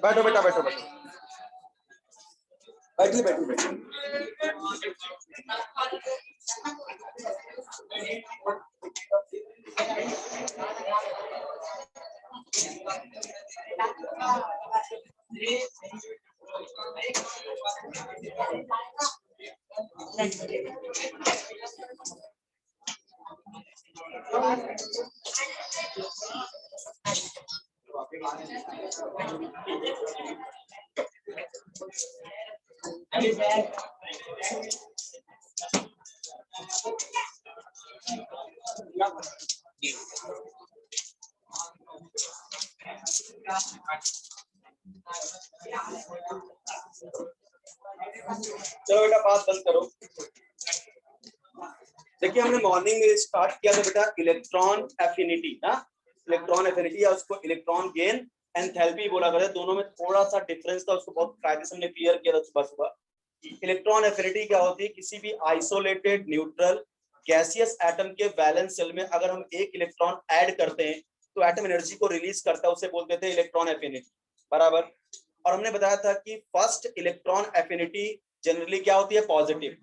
बैठो बेटा, बैठो बैठो, बैठिए बैठिए बैठिए। चलो बेटा बात बंद करो। देखिए हमने मॉर्निंग में स्टार्ट किया था बेटा इलेक्ट्रॉन एफिनिटी, ना इलेक्ट्रॉन एफिनिटी या उसको इलेक्ट्रॉन गेन एंथैल्पी बोला करते हैं। दोनों में थोड़ा सा डिफरेंस था, उसको बहुत कायदे से हमने क्लियर किया था सुबह सुबह। इलेक्ट्रॉन एफिनिटी क्या होती है? किसी भी आइसोलेटेड न्यूट्रल गैसियस एटम के वैलेंस शेल में अगर हम एक इलेक्ट्रॉन ऐड करते हैं तो एटम एनर्जी को रिलीज करता है, उसे बोलते थे इलेक्ट्रॉन एफिनिटी, बराबर। और हमने बताया था कि फर्स्ट इलेक्ट्रॉन एफिनिटी जनरली क्या होती है? पॉजिटिव।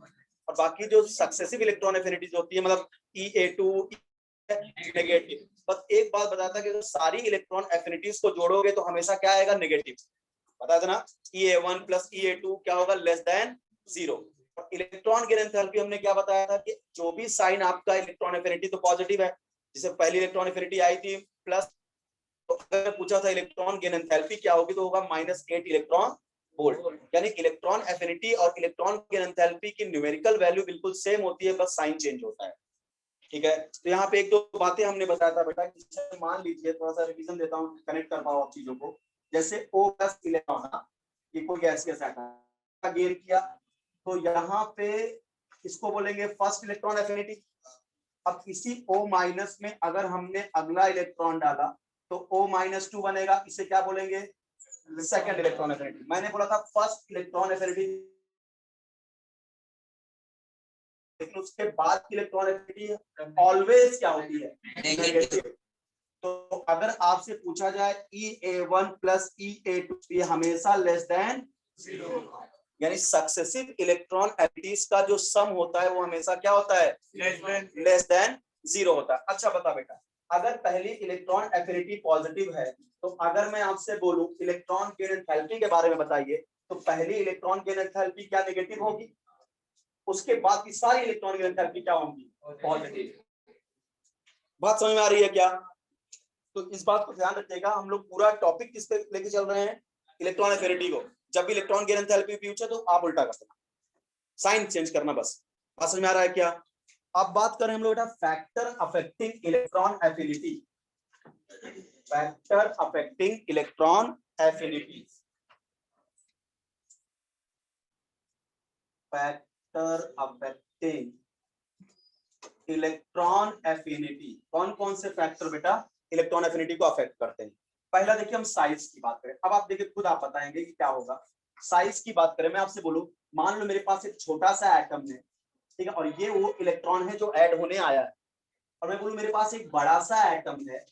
और बाकी जो सक्सेसिव इलेक्ट्रॉन एफिनिटीज होती है, मतलब E(A2) नेगेटिव। बस एक बात बताया था कि सारी इलेक्ट्रॉन एफिनिटीज को जोड़ोगे तो हमेशा क्या आएगा? नेगेटिव। बताया था ना, E(A1) + E(A2) क्या होगा? Less than 0। और इलेक्ट्रॉन गेन एंथैल्पी हमने क्या बताया था कि जो भी साइन आपका इलेक्ट्रॉन एफिनिटी तो पॉजिटिव है, जैसे पहली इलेक्ट्रॉन एफिनिटी आई थी प्लस, तो अगर पूछा था इलेक्ट्रॉन गेन एंथैल्पी क्या होगी तो होगा -8 इलेक्ट्रॉन वोल्ट। यानी इलेक्ट्रॉन एफिनिटी और इलेक्ट्रॉन गेन एंथैल्पी की न्यूमेरिकल वैल्यू बिल्कुल सेम होती है, बस साइन चेंज होता है। ठीक है, तो यहाँ पे एक दो बातें हमने बताया था बेटा, मान लीजिए थोड़ा सा रिवीजन देता हूँ, कनेक्ट कर पाओ आप चीजों को। जैसे O+ इलेक्ट्रॉन, ये कोई गैसियस एटम गेन किया, तो यहाँ पे इसको बोलेंगे फर्स्ट इलेक्ट्रॉन एफिनिटी। अब इसी O- में अगर हमने अगला इलेक्ट्रॉन डाला तो O-2 बनेगा, इसे क्या बोलेंगे? Second electron affinity. मैंने बोला था फर्स्ट इलेक्ट्रॉन एफिनिटी, लेकिन उसके बाद की इलेक्ट्रॉन एफिनिटी ऑलवेज क्या होती है? नेगेटिव। तो अगर आपसे पूछा जाए E(A1) + E(A2), ये हमेशा लेस देन 0, यानी सक्सेसिव इलेक्ट्रॉन एफिनिटीज का जो सम होता है वो हमेशा क्या होता है? लेस देन 0 होता है। अच्छा बता बेटा, अगर पहली इलेक्ट्रॉन एफिनिटी पॉजिटिव है तो अगर मैं आपसे बोलूं इलेक्ट्रॉन गेन एंथैल्पी के बारे में बताइए, तो पहली इलेक्ट्रॉन गेन एंथैल्पी क्या नेगेटिव होगी? उसके बाद की सारी इलेक्ट्रॉन गेन एंथैल्पी क्या होंगी? पॉजिटिव। बात समझ में आ रही है क्या? तो इस बात को ध्यान रखिएगा, हम लोग पूरा टॉपिक किस पे लेके चल रहे हैं? इलेक्ट्रॉन एफिनिटी को। जब भी इलेक्ट्रॉन गेन एंथैल्पी पूछे तो आप उल्टा कर देना, साइन चेंज करना, बस। बात समझ में आ रहा है क्या? अब बात करें हम लोग बेटा factor affecting electron affinity. Factor affecting electron affinity, factor affecting electron affinity. कौन कौन से फैक्टर बेटा इलेक्ट्रॉन एफिनिटी को अफेक्ट करते हैं? पहला देखिए हम साइज की बात करें। अब आप देखिए खुद आप बताएंगे कि क्या होगा। साइज की बात करें, मैं आपसे बोलूं मान लो मेरे पास एक छोटा सा एटम है, ठीक है, और ये वो इलेक्ट्रॉन है जो ऐड होने आया है। और मैं बोलूं मेरे पास एक बड़ा सा एटम है,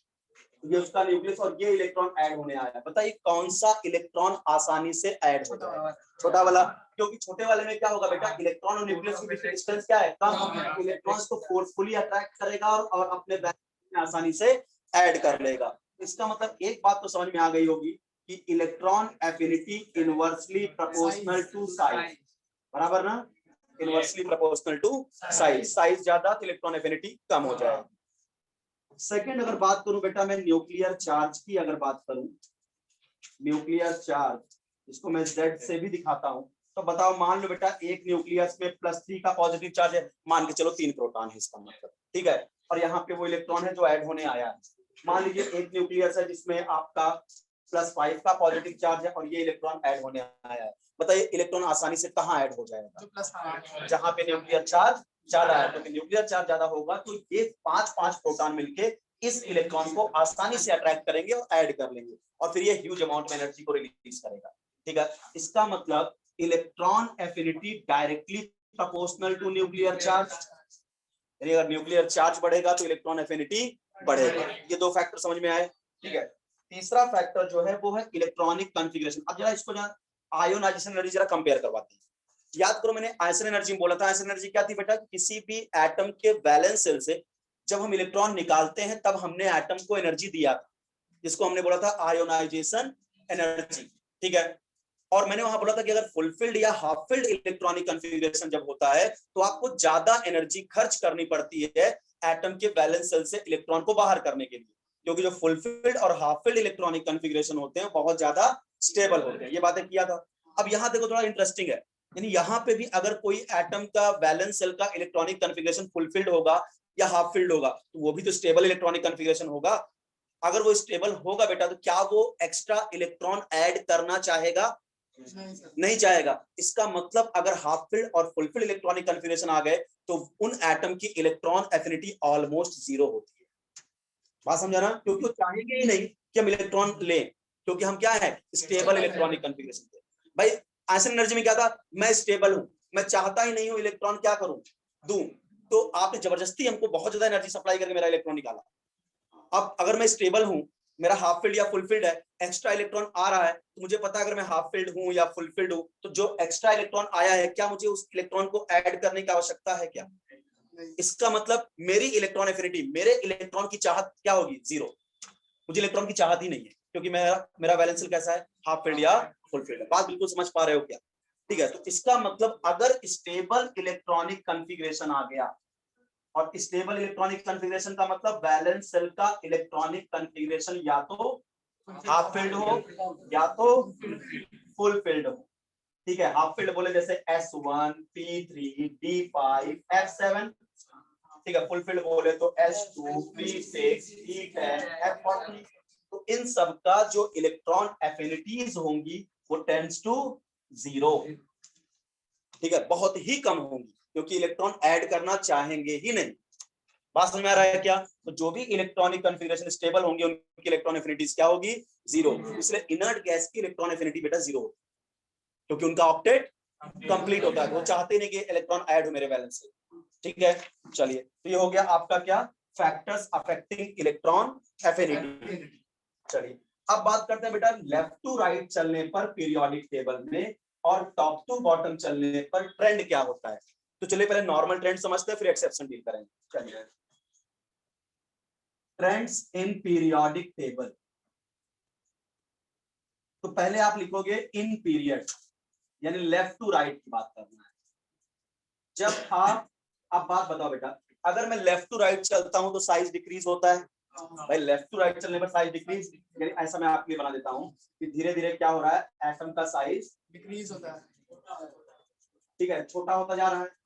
ये उसका न्यूक्लियस और ये इलेक्ट्रॉन ऐड होने आया है। बताइए कौन सा इलेक्ट्रॉन आसानी से ऐड हो जाएगा? छोटा वाला, क्योंकि छोटे वाले में क्या होगा बेटा? इलेक्ट्रॉन और न्यूक्लियस के बीच डिस्टेंस क्या है? कम। इलेक्ट्रॉन्स को फोर्सफुली अट्रैक्ट करेगा और अपने वैलेंस में आसानी से ऐड कर लेगा। इसका मतलब एक बात तो समझ में आ गई होगी कि electron affinity inversely proportional to size, बराबर ना? Inversely proportional to size. Size ज्यादा तो इलेक्ट्रॉन एफिनिटी कम हो जाएगा। सेकंड अगर बात करूं बेटा मैं न्यूक्लियर चार्ज की, अगर बात करूं न्यूक्लियर चार्ज, इसको मैं Z से भी दिखाता हूं, तो बताओ मान लो बेटा एक न्यूक्लियस में +3 का पॉजिटिव चार्ज है, मान के चलो 3 प्रोटॉन है इसका मतलब, ठीक है, और यहाँ पे वो इलेक्ट्रॉन है जो ऐड होने आया है। मान लीजिए एक न्यूक्लियस है जिसमें आपका +5 का पॉजिटिव चार्ज है और ये इलेक्ट्रॉन ऐड होने आया है। बताइए इलेक्ट्रॉन आसानी से कहाँ ऐड हो जाएगा? जहाँ पे न्यूक्लियर चार्ज ज्यादा है, तो न्यूक्लियर चार्ज ज्यादा होगा तो ये 5 प्रोटॉन मिलके इस इलेक्ट्रॉन को आसानी से अट्रैक्ट करेंगे और ऐड कर लेंगे, और फिर ये ह्यूज अमाउंट में एनर्जी को रिलीज करेगा। ठीक है, इसका मतलब electron affinity directly proportional to nuclear charge. यानी अगर न्यूक्लियर चार्ज बढ़ेगा तो इलेक्ट्रॉन एफिनिटी बढ़ेगा। ये दो फैक्टर समझ में आए, ठीक है। तीसरा फैक्टर जो है वो है इलेक्ट्रॉनिक कॉन्फ़िगरेशन। अब जरा इसको जरा आयोनाइजेशन एनर्जी जरा कंपेयर करवाते हैं। याद करो मैंने आयसन एनर्जी बोला था, आयसन एनर्जी क्या थी बेटा, किसी भी एटम के वैलेंस शेल से जब हम इलेक्ट्रॉन निकालते हैं तब हमने एटम को एनर्जी दिया था, जिसको हमने बोला था आयोनाइजेशन एनर्जी, ठीक है। और मैंने वहां बोला था कि अगर फुलफिल्ड या हाफ फिल्ड इलेक्ट्रॉनिक कॉन्फ़िगरेशन जब होता है तो आपको ज्यादा एनर्जी खर्च करनी पड़ती है एटम के वैलेंस शेल से इलेक्ट्रॉन को बाहर करने के लिए, क्योंकि जो फुलफिल्ड और हाफ फिल्ड इलेक्ट्रॉनिक कॉन्फ़िगरेशन होते हैं बहुत ज्यादा स्टेबल होते हैं। ये बातें किया था। अब यहाँ देखो थोड़ा इंटरेस्टिंग है, यानी यहाँ पे भी अगर कोई एटम का वैलेंस शेल का इलेक्ट्रॉनिक कॉन्फ़िगरेशन फुलफिल्ड होगा या हाफ फिल्ड होगा तो वो भी तो स्टेबल इलेक्ट्रॉनिक कॉन्फ़िगरेशन होगा। अगर वो स्टेबल होगा बेटा तो क्या वो एक्स्ट्रा इलेक्ट्रॉन ऐड करना चाहेगा? नहीं चाहेगा। इसका मतलब अगर हाफ फिल्ड और फुल फिल्ड इलेक्ट्रॉनिक कॉन्फ़िगरेशन आ गए तो उन एटम की इलेक्ट्रॉन एफिनिटी ऑलमोस्ट जीरो होती है। बात समझा ना, क्योंकि वो चाहेंगे ही नहीं कि हम इलेक्ट्रॉन लें, क्योंकि हम क्या है स्टेबल इलेक्ट्रॉनिक कॉन्फ़िगरेशन थे। भाई आयसन एनर्जी में क्या था, मैं स्टेबल हूं, मैं चाहता ही नहीं हूं इलेक्ट्रॉन क्या करूं, दूं, तो आपने जबरदस्ती हमको बहुत ज्यादा एनर्जी सप्लाई करके मेरा इलेक्ट्रॉन निकाला। अब अगर मैं स्टेबल हूं, मेरा हाफ फील्ड या फुल फील्ड है, एक्स्ट्रा इलेक्ट्रॉन आ रहा है तो मुझे पता है अगर मैं हाफ फील्ड हूं या फुल फील्ड हूं तो जो एक्स्ट्रा इलेक्ट्रॉन आया है क्या मुझे उस इलेक्ट्रॉन को ऐड करने की आवश्यकता है क्या? इसका मतलब मेरी इलेक्ट्रॉन एफिनिटी, मेरे इलेक्ट्रॉन की चाहत क्या होगी? जीरो। मुझे इलेक्ट्रॉन की चाहत ही नहीं है, क्योंकि मेरा वैलेंस शेल कैसा है, हाफ फील्ड या फुल फील्ड। बात बिल्कुल समझ पा रहे हो क्या? ठीक है। तो इसका मतलब अगर स्टेबल इलेक्ट्रॉनिक कॉन्फ़िगरेशन आ गया, और स्टेबल इलेक्ट्रॉनिक कॉन्फ़िगरेशन का मतलब वैलेंस शेल का इलेक्ट्रॉनिक कॉन्फ़िगरेशन या तो हाफ फील्ड हो या तो फुल फील्ड हो, ठीक है। हाफ फील्ड बोले जैसे S1, P3, D5, F7, ठीक है। फुल फील्ड बोले तो S2, P6, E10, F40। तो इन सब का जो इलेक्ट्रॉन एफिनिटीज होंगी वो टेंड्स टू जीरो, ठीक है, बहुत ही कम होंगी, क्योंकि इलेक्ट्रॉन ऐड करना चाहेंगे ही नहीं। बात समझ में आ रहा है क्या? तो जो भी इलेक्ट्रॉनिक कॉन्फ़िगरेशन स्टेबल होंगे उनकी इलेक्ट्रॉन एफिनिटीज क्या होगी? जीरो। इसलिए इनर्ट गैस की इलेक्ट्रॉन एफिनिटी बेटा जीरो होती है, क्योंकि उनका ऑक्टेट कंप्लीट होता है, वो चाहते नहीं कि इलेक्ट्रॉन ऐड हो मेरे बैलेंस से, ठीक है। चलिए, तो ये हो गया आपका क्या, फैक्टर्स अफेक्टिंग इलेक्ट्रॉन एफिनिटी। चलिए अब बात करते हैं बेटा लेफ्ट टू राइट चलने पर पीरियोडिक टेबल में और टॉप टू बॉटम चलने पर ट्रेंड क्या होता है। तो चलिए पहले नॉर्मल ट्रेंड समझते हैं, फिर एक्सेप्शन डील करेंगे। चलिए, ट्रेंड्स इन पीरियोडिक टेबल। तो पहले आप लिखोगे इन पीरियड, यानी लेफ्ट टू राइट की बात करना है। जब आप, अब बात बताओ बेटा, अगर मैं लेफ्ट टू राइट चलता हूं तो साइज डिक्रीज होता है। भाई लेफ्ट टू राइट चलने पर साइज डिक्रीज, यानी ऐसा मैं आपके लिए बना देता हूं कि धीरे धीरे क्या हो रहा है, एटम का साइज डिक्रीज होता है, ठीक है, छोटा होता जा रहा है।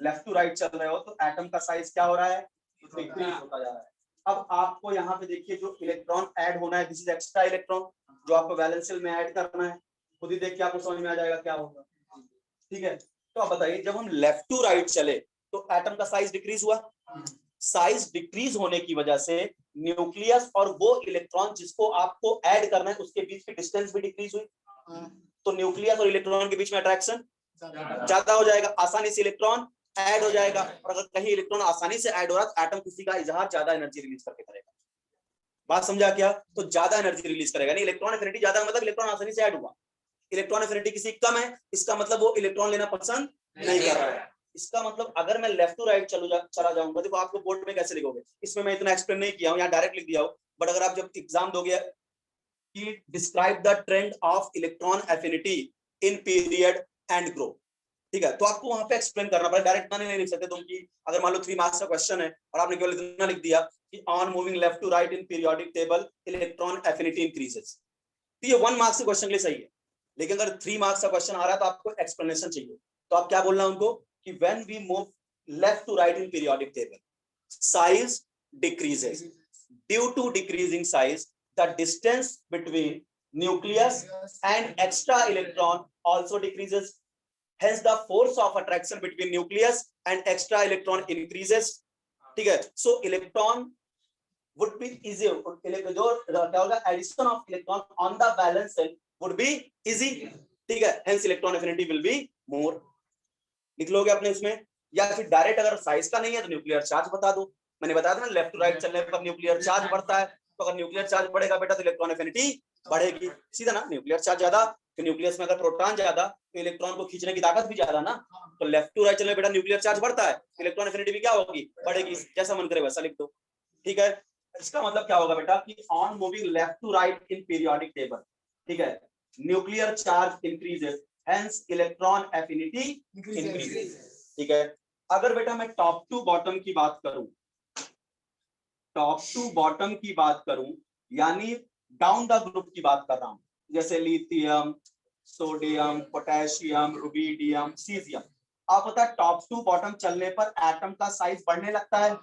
लेफ्ट टू राइट चल रहे हो तो एटम का साइज क्या हो रहा है, डिक्रीज होता जा रहा है। अब आपको यहाँ पे देखिए जो इलेक्ट्रॉन ऐड होना है, दिस इज एक्स्ट्रा इलेक्ट्रॉन जो आपको वैलेंस शेल में ऐड करना है। खुद ही देख के आपको समझ में आ जाएगा क्या होगा, ठीक है। तो आप बताइए जब हम लेफ्ट टू राइट चले तो एटम का साइज डिक्रीज हुआ, साइज डिक्रीज होने की वजह से न्यूक्लियस और वो इलेक्ट्रॉन जिसको आपको ऐड करना है उसके बीच की डिस्टेंस भी डिक्रीज हुई, तो न्यूक्लियस और इलेक्ट्रॉन के बीच में अट्रैक्शन ज्यादा हो जाएगा, आसानी से इलेक्ट्रॉन ऐड हो जाएगा। और अगर कहीं इलेक्ट्रॉन आसानी से ऐड हो रहा है तो एटम किसी का इजहार ज्यादा एनर्जी रिलीज करके करेगा। बात समझा क्या? तो ज्यादा एनर्जी रिलीज करेगा, नहीं इलेक्ट्रॉन एफिनिटी ज्यादा मतलब इलेक्ट्रॉन आसानी से ऐड हुआ। इलेक्ट्रॉन एफिनिटी किसी कम है, इसका मतलब वो इलेक्ट्रॉन लेना पसंद नहीं कर रहा है। इसका मतलब अगर मैं लेफ्ट टू राइट चला जाऊंगा, देखो आपको बोर्ड में कैसे लिखोगे, इसमें मैं इतना एक्सप्लेन नहीं किया हूं, यहाँ डायरेक्ट लिख दिया हूं, बट अगर आप जब एग्जाम दोगे कि describe the trend of electron affinity in period and grow, ठीक है, तो आपको वहां पे एक्सप्लेन करना पड़ेगा, डायरेक्ट नहीं लिख सकते तुम कि अगर मान लो 3 मार्क्स का क्वेश्चन है और आपने केवल इतना लिख दिया कि on moving left to right in periodic table electron affinity increases, तो ये 1 मार्क्स के क्वेश्चन के लिए सही है। लेकिन अगर 3 मार्क्स का क्वेश्चन आ रहा है तो आपको एक्सप्लेनेशन चाहिए, तो आप क्या बोलना उनको कि when we move left to right in periodic table size decreases, due to decreasing size the distance between nucleus and extra electron also decreases, hence the force of attraction between nucleus and extra electron increases, ठीक है। so electron would be easier, जो क्या होगा addition of electron on the valence shell would be easy, ठीक है, hence electron affinity will be more। लिख लोगे अपने इसमें, या फिर डायरेक्ट अगर साइज का नहीं है तो न्यूक्लियर चार्ज बता दो, मैंने बताया था ना, लेफ्ट टू राइट चलने पर न्यूक्लियर चार्ज बढ़ता है, तो अगर न्यूक्लियर चार्ज बढ़ेगा बेटा तो इलेक्ट्रॉन एफिनिटी बढ़ेगी, सीधा ना। न्यूक्लियर चार्ज ज्यादा तो न्यूक्लियस में अगर प्रोटॉन ज्यादा तो इलेक्ट्रॉन को खींचने की ताकत भी ज्यादा ना, तो लेफ्ट टू राइट चलने बेटा न्यूक्लियर चार्ज बढ़ता है, इलेक्ट्रॉन एफिनिटी भी क्या होगी, बढ़ेगी, जैसा मन करे वैसा लिख दो, ठीक है। इसका मतलब क्या होगा बेटा कि on moving left to right in periodic table, ठीक है, nuclear charge increases, hence electron affinity increases, ठीक है। अगर बेटा मैं टॉप टू बॉटम की बात करूं, टॉप टू बॉटम की बात करूं, यानी डाउन द ग्रुप की बात कर रहा हूं, जैसे lithium, sodium, potassium, rubidium, caesium, आप पता है टॉप टू बॉटम चलने पर एटम का साइज बढ़ने लगता है,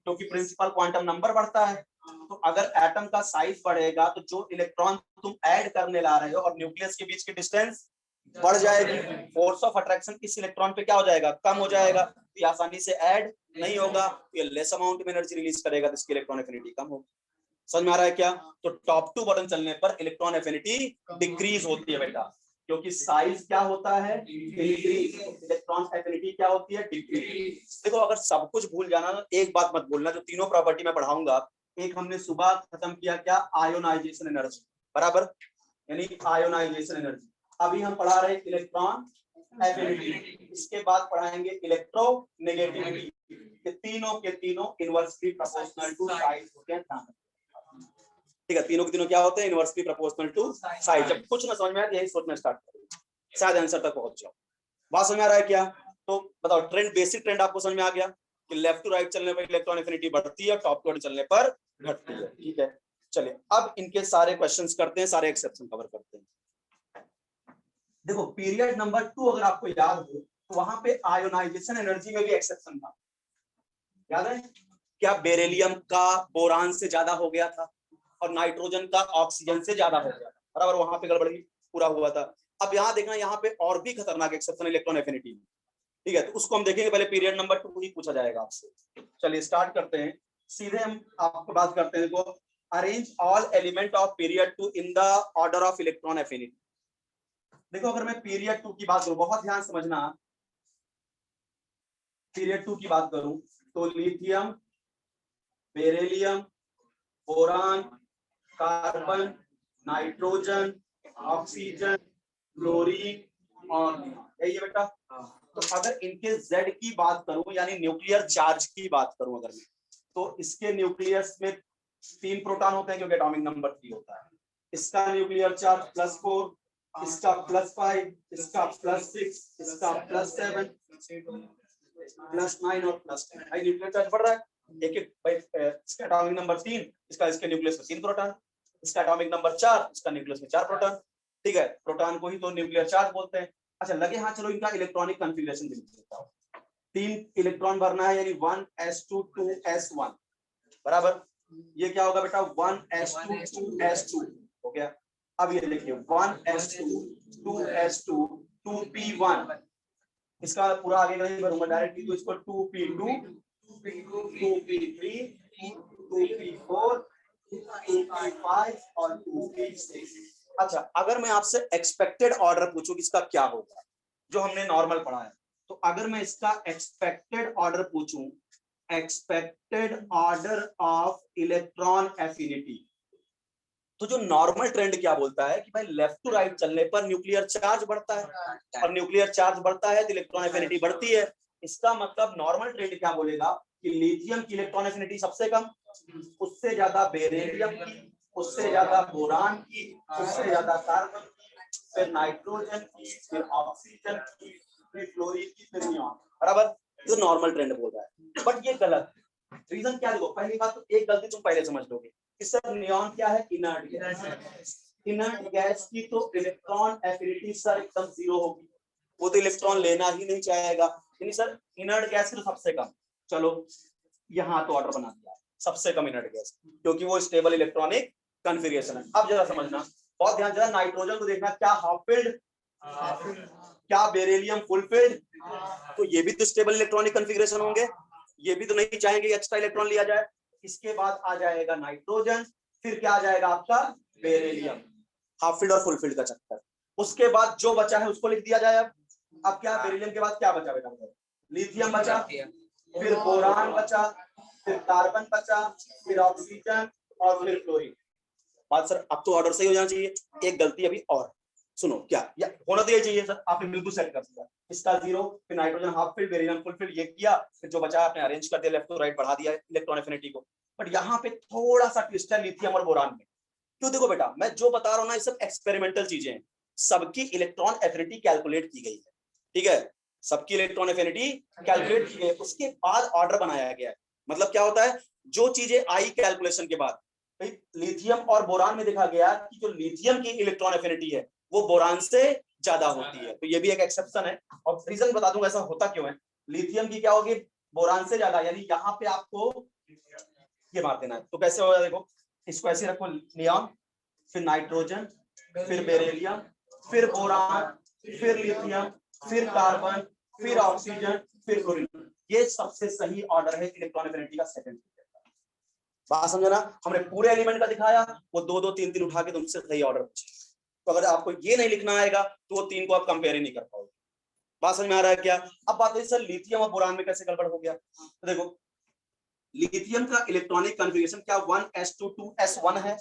क्योंकि प्रिंसिपल क्वांटम नंबर बढ़ता है। तो अगर एटम का साइज बढ़ेगा तो जो इलेक्ट्रॉन तुम ऐड करने ला रहे हो और न्यूक्लियस के बीच की डिस्टेंस बढ़ जाएगी, फोर्स ऑफ अट्रैक्शन इस इलेक्ट्रॉन पे क्या हो जाएगा, कम हो जाएगा, तो ये आसानी से ऐड नहीं होगा, ये लेस अमाउंट में एनर्जी रिलीज करेगा, तो इसकी इलेक्ट्रॉन एफिनिटी कम होगी। समझ में आ रहा है क्या? तो टॉप टू बटन चलने पर इलेक्ट्रॉन एफिनिटी डिक्रीज होती है बेटा, क्योंकि साइज क्या होता है, इंक्रीज, इलेक्ट्रॉन एफिनिटी क्या होती है, डिक्रीज। देखो अगर सब कुछ भूल जाना ना, एक बात मत भूलना, जो तीनों प्रॉपर्टी मैं पढ़ाऊंगा, एक हमने सुबह खत्म किया क्या, आयोनाइजेशन एनर्जी, बराबर, यानी आयोनाइजेशन एनर्जी। अभी हम पढ़ा रहे इलेक्ट्रॉन एफिनिटी, इसके बाद पढ़ाएंगे इलेक्ट्रोनेगेटिविटी, ये तीनों के तीनों इनवर्सली प्रोपोर्शनल टू साइज होते हैं, ठीक है, तीनों के तीनों क्या होते हैं, इनवर्सली प्रोपोर्शनल टू साइज। जब कुछ ना समझ में आए यही सोचना स्टार्ट करो, शायद आंसर तक पहुंच जाओ। बात समझ में आ रहा है क्या? तो बताओ ट्रेंड, बेसिक ट्रेंड आपको समझ में आ गया कि लेफ्ट टू राइट चलने पर इलेक्ट्रॉन एफिनिटी बढ़ती है, टॉप टू बॉटम चलने पर घटती है, ठीक है। चलिए अब इनके सारे क्वेश्चंस करते हैं, सारे एक्सेप्शन कवर करते हैं। देखो पीरियड नंबर 2 अगर आपको याद हो तो वहां पे आयोनाइजेशन एनर्जी में भी एक्सेप्शन था, याद है क्या, बेरिलियम का बोरान से ज्यादा हो गया था और नाइट्रोजन का ऑक्सीजन से ज्यादा हो गया था, बराबर, वहां पे गड़बड़ी पूरा हुआ था। अब यहाँ देखना, यहाँ पे और भी खतरनाक एक्सेप्शन इलेक्ट्रॉन एफिनिटी में, ठीक है, तो उसको हम देखेंगे, पहले पीरियड नंबर 2 ही पूछा जाएगा आपसे। चलिए स्टार्ट करते हैं, सीधे हम आपको बात करते हैं। देखो arrange all element of period 2 in the order of electron affinity. देखो अगर मैं पीरियड 2 की बात करूं, बहुत ध्यान समझना, पीरियड 2 की बात करूं तो lithium, beryllium, boron, carbon, nitrogen, oxygen, chlorine और यही है बेटा। तो अगर इनके Z की बात करूं, यानी न्यूक्लियर चार्ज की बात करूं अगर मैं, तो इसके न्यूक्लियस में 3 प्रोटॉन होते हैं क्योंकि एटॉमिक नंबर 3 होता है। इसका न्यूक्लियर चार्ज +4, इसका +5, इसका +6, इसका +7, +9 और +10। भाई न्यूक्लियर चार्ज बढ़ रहा है, एक एक भाई, इसका एटॉमिक नंबर 3, इसका इसके न्यूक्लियस में 3 प्रोटॉन, इसका एटॉमिक नंबर 4, इसका न्यूक्लियस में 4 प्रोटॉन, ठीक है, प्रोटॉन को ही तो न्यूक्लियर चार्ज बोलते हैं। अच्छा लगे हाँ, चलो इनका इलेक्ट्रॉनिक कॉन्फ़िगरेशन देख लेता हूं। 3 इलेक्ट्रॉन भरना है, यानी 1s2 2s1, बराबर, ये क्या होगा बेटा, 1s2 2s2 हो गया। अब ये देखिए 1s2 2s2 2p1, इसका पूरा आगे का नहीं भरूंगा डायरेक्टली, तो इसको 2p2 2p3 2p4 2p5 और 2p6। अच्छा अगर मैं आपसे एक्सपेक्टेड ऑर्डर पूछूं किसका क्या होगा, जो हमने नॉर्मल पढ़ा है, तो अगर मैं इसका एक्सपेक्टेड ऑर्डर पूछूं, expected order of electron affinity, तो जो नॉर्मल ट्रेंड क्या बोलता है कि भाई लेफ्ट टू राइट चलने पर न्यूक्लियर चार्ज बढ़ता है, और न्यूक्लियर चार्ज बढ़ता है तो इलेक्ट्रॉन एफिनिटी बढ़ती है। इसका मतलब नॉर्मल ट्रेंड क्या बोलेगा कि लिथियम की इलेक्ट्रॉन एफिनिटी सबसे कम, उससे ज्यादा बेरिलियम की, उससे ज्यादा बोरान की, उससे ज्यादा कार्बन की, फिर नाइट्रोजन की, फिर ऑक्सीजन की, फिर फ्लोरीन की, फिर नियॉन, बराबर, जो नॉर्मल ट्रेंड बोल रहा है। बट ये गलत, रीजन क्या देखो, पहली बात तो एक गलती तुम पहले समझ लोगे कि सर नियॉन क्या है, इनर्ट गैस, इनर्ट गैस की तो इलेक्ट्रॉन एफिनिटी सर एकदम 0 होगी, वो तो इलेक्ट्रॉन लेना ही नहीं चाहेगा, यानी सर इनर्ट गैस की तो सबसे कम। चलो यहाँ तो ऑर्डर बना दिया सबसे कम इनर्ट गैस, क्योंकि वो स्टेबल इलेक्ट्रॉनिक कॉन्फ़िगरेशन है। अब जरा समझना, बहुत ध्यान, जरा नाइट्रोजन को देखना, क्या हाफ फिल्ड, क्या बेरिलियम फुल फिल्ड, तो ये भी तो स्टेबल इलेक्ट्रॉनिक कॉन्फ़िगरेशन होंगे, ये भी तो नहीं चाहेंगे एक्स्ट्रा इलेक्ट्रॉन लिया जाए। इसके बाद आ जाएगा नाइट्रोजन, फिर क्या आ जाएगा आपका बेरिलियम, हाफ फील्ड और फुल फील्ड का चक्कर। उसके बाद जो बचा है उसको लिख दिया जाए। अब क्या बेरिलियम के बाद क्या बचा बेटा, लिथियम बचा, फिर बोरान बचा, फिर कार्बन बचा, फिर ऑक्सीजन और फिर क्लोरीन। बात सर अब तो ऑर्डर सही हो जाना चाहिए। एक गलती अभी और सुनो, क्या या होना तो ये चाहिए सर, आपने बिल्कुल सेट कर दिया। इसका 0, फिर nitrogen half field, beryllium full field, ये किया, फिर जो बचा आपने अरेंज कर दिया, लेफ्ट टू राइट बढ़ा दिया इलेक्ट्रॉन एफिनिटी को। बट यहाँ पे थोड़ा सा ट्विस्ट है लिथियम और बोरान में। क्यों? देखो बेटा, मैं जो बता रहा हूँ ना, ये सब एक्सपेरिमेंटल चीजें हैं। सबकी इलेक्ट्रॉन एफिनिटी कैलकुलेट की गई है, ठीक है, सबकी इलेक्ट्रॉन एफिनिटी कैलकुलेट की गई है, उसके बाद ऑर्डर बनाया गया है। मतलब क्या होता है, जो चीजें आई कैलकुलेशन के बाद, लिथियम और बोरान में देखा गया कि जो लिथियम की इलेक्ट्रॉन एफिनिटी है वो बोरान से ज्यादा होती है। तो ये भी एक एक्सेप्शन है, और रीजन बता दूंगा ऐसा होता क्यों है। लिथियम की क्या होगी, बोरान से ज्यादा, यानी यहाँ पे आपको ये मार देना है। तो कैसे होगा, देखो इसको ऐसे रखो, नियॉन, फिर नाइट्रोजन, फिर बेरिलियम, फिर बोरान, फिर लिथियम, फिर कार्बन, फिर ऑक्सीजन, फिर क्लोरीन। ये सबसे सही ऑर्डर है इलेक्ट्रॉन एफिनिटी का सेकंड। बात समझो ना, हमने पूरे एलिमेंट का दिखाया, वो 2 2 3 3 उठा के तुमसे सही ऑर्डर पूछे। तो अगर आपको ये नहीं लिखना आएगा तो वो 3 को आप कंपेयर ही नहीं कर पाओगे। बात समझ में आ रहा है क्या? अब बात है सर लिथियम और बोरान में कैसे गड़बड़ हो गया। तो देखो लिथियम का इलेक्ट्रॉनिक कन्फिगरेशन क्या 1s2 2s1 है?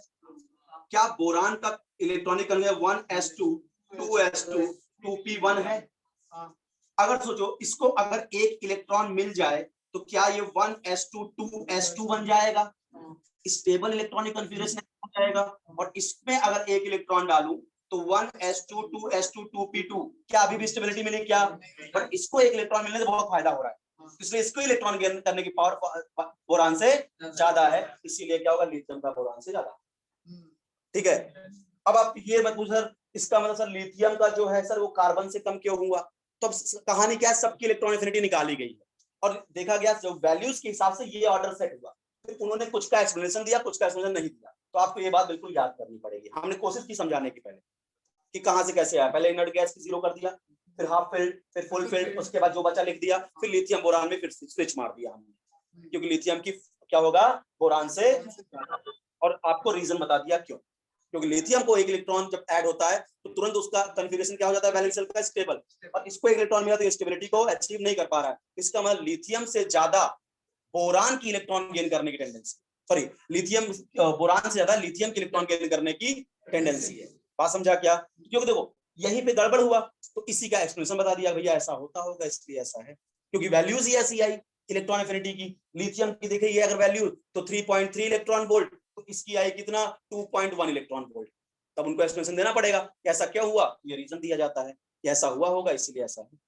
क्या बोरान का electronic configuration 1s2 2s2 2p1 है? अगर सोचो इसको अगर एक इलेक्ट्रॉन मिल जाए तो क्या ये 1s2 2s2 बन जाएगा? स्टेबल इलेक्ट्रॉनिक कन्फिगरेशन हो जाएगा। और इसमें अगर एक इलेक्ट्रॉन डालूं तो 1s2 2s2 2p2, क्या अभी भी स्टेबिलिटी मिलेगी क्या? पर इसको एक इलेक्ट्रॉन मिलने से बहुत फायदा हो रहा है, इसलिए इसको इलेक्ट्रॉन गेन करने की पावर बोरान से ज्यादा है, इसीलिए क्या होगा, लिथियम का बोरान से ज्यादा। ठीक है, अब आप ये मत पूछो सर इसका मतलब सर लिथियम का जो है सर वो कार्बन से कम क्यों हुआ। तो अब कहानी क्या है, सबकी इलेक्ट्रॉन एफिनिटी निकाली गई है और देखा गया जो वैल्यूज के हिसाब से ये ऑर्डर सेट हुआ। फिर उन्होंने कुछ का एक्सप्लेनेशन दिया, कुछ का एक्सप्लेनेशन नहीं दिया। तो आपको ये बात बिल्कुल याद करनी पड़ेगी। हमने कोशिश की समझाने की पहले कि कहां से कैसे आया। पहले इनर्ट गैस की 0 कर दिया, फिर हाफ फील्ड, फिर फुल फील्ड, उसके बाद जो बचा लिख दिया, फिर लिथियम बोरान में फिर स्विच मार दिया हमने, क्योंकि लिथियम की क्या होगा, बोरान से। और आपको रीजन बता दिया क्यों, क्योंकि लिथियम को एक इलेक्ट्रॉन जब ऐड होता है तो तुरंत उसका कॉन्फ़िगरेशन क्या हो जाता है, वैलेंस शेल का स्टेबल, और इसको एक इलेक्ट्रॉन मिला तो स्टेबिलिटी को अचीव नहीं कर पा रहा है। इसका मतलब लिथियम से ज्यादा बोरान की इलेक्ट्रॉन गेन करने की टेंडेंसी, सॉरी लिथियम बोरान से ज्यादा लिथियम की इलेक्ट्रॉन गेन करने की टेंडेंसी है। बात समझा क्या? क्योंकि देखो यहीं पे गड़बड़ हुआ तो इसी का एक्सप्लेनेशन बता दिया, भैया ऐसा होता होगा इसलिए ऐसा है, क्योंकि वैल्यूज ही ऐसी आई इलेक्ट्रॉन एफिनिटी की। लिथियम की देखिए अगर वैल्यू तो 3.3 इलेक्ट्रॉन वोल्ट, तो इसकी आई कितना 2.1 इलेक्ट्रॉन वोल्ट। तब उनको एक्सप्लेनेशन देना पड़ेगा कि ऐसा क्या हुआ, ये रीजन दिया जाता है कि ऐसा हुआ होगा इसलिए ऐसा है।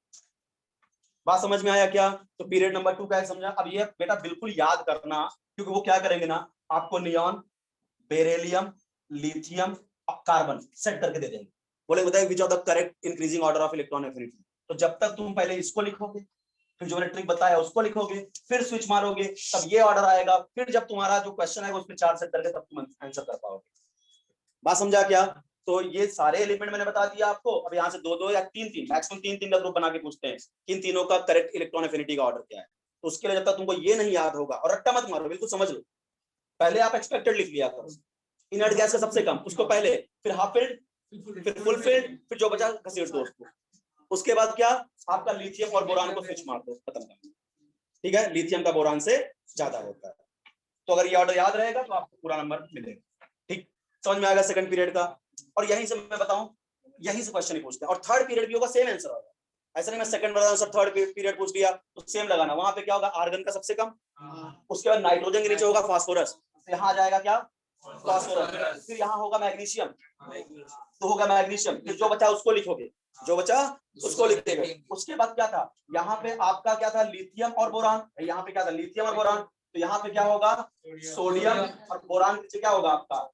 बात समझ में आया क्या? तो पीरियड नंबर 2 का है समझा। अब ये बेटा बिल्कुल याद करना, क्योंकि वो क्या करेंगे ना, आपको neon, beryllium, lithium, carbon set करके दे देंगे, बोले बताइए विच of the correct increasing order of electron affinity. तो जब तक तुम पहले इसको लिखोगे, फिर जो मैंने ट्रिक बताया उसको लिखोगे, फिर स्विच मारोगे, तब ये ऑर्डर आएगा। फिर जब तुम्हारा जो क्वेश्चन आएगा उसमें 4 सेट करके तब तुम आंसर कर पाओगे। बात समझा क्या? तो ये सारे एलिमेंट मैंने बता दिया आपको। अब यहाँ से 2 2 या 3 3, मैक्सिमम 3 3 का ग्रुप बना के पूछते हैं इन तीनों का करेक्ट इलेक्ट्रॉन एफिनिटी का ऑर्डर क्या है। तो उसके लिए जब तक तुमको ये नहीं याद होगा, और रट्टा मत मारो, बिल्कुल समझ लो, पहले आप एक्सपेक्टेड लिख लिया करो, इनर्ट गैस का सबसे कम उसको पहले, फिर हाफ फील्ड, फिर फुल फील्ड, फिर जो बचा घसीट दो उसको। उसके बाद क्या, आपका लिथियम और बोरान को स्विच मार दो, खत्म कर। ठीक है, लिथियम का बोरान से ज्यादा होता है। तो अगर ये ऑर्डर याद रहेगा तो आपको पूरा नंबर मिलेगा। ठीक, समझ में आएगा सेकंड पीरियड का। और यहीं से मैं बताऊं, यहीं से क्वेश्चन ही पूछते हैं। और थर्ड पीरियड भी होगा, सेम आंसर होगा। ऐसा नहीं मैं सेकंड बता दूं थर्ड पीरियड पूछ लिया तो सेम लगाना। वहां पे क्या होगा, आर्गन का सबसे कम, उसके बाद नाइट्रोजन के नीचे होगा फास्फोरस, तो यहाँ आ जाएगा क्या, फास्फोरस। फिर यहाँ होगा मैग्नीशियम, तो होगा मैग्नीशियम। फिर जो बचा उसको लिखोगे, जो बचा उसको लिख देंगे। उसके बाद क्या था, यहाँ पे आपका क्या था, लिथियम और बोरान। यहाँ पे क्या था, लिथियम और बोरान। तो यहाँ पे क्या होगा, सोडियम, और बोरान नीचे क्या होगा आपका,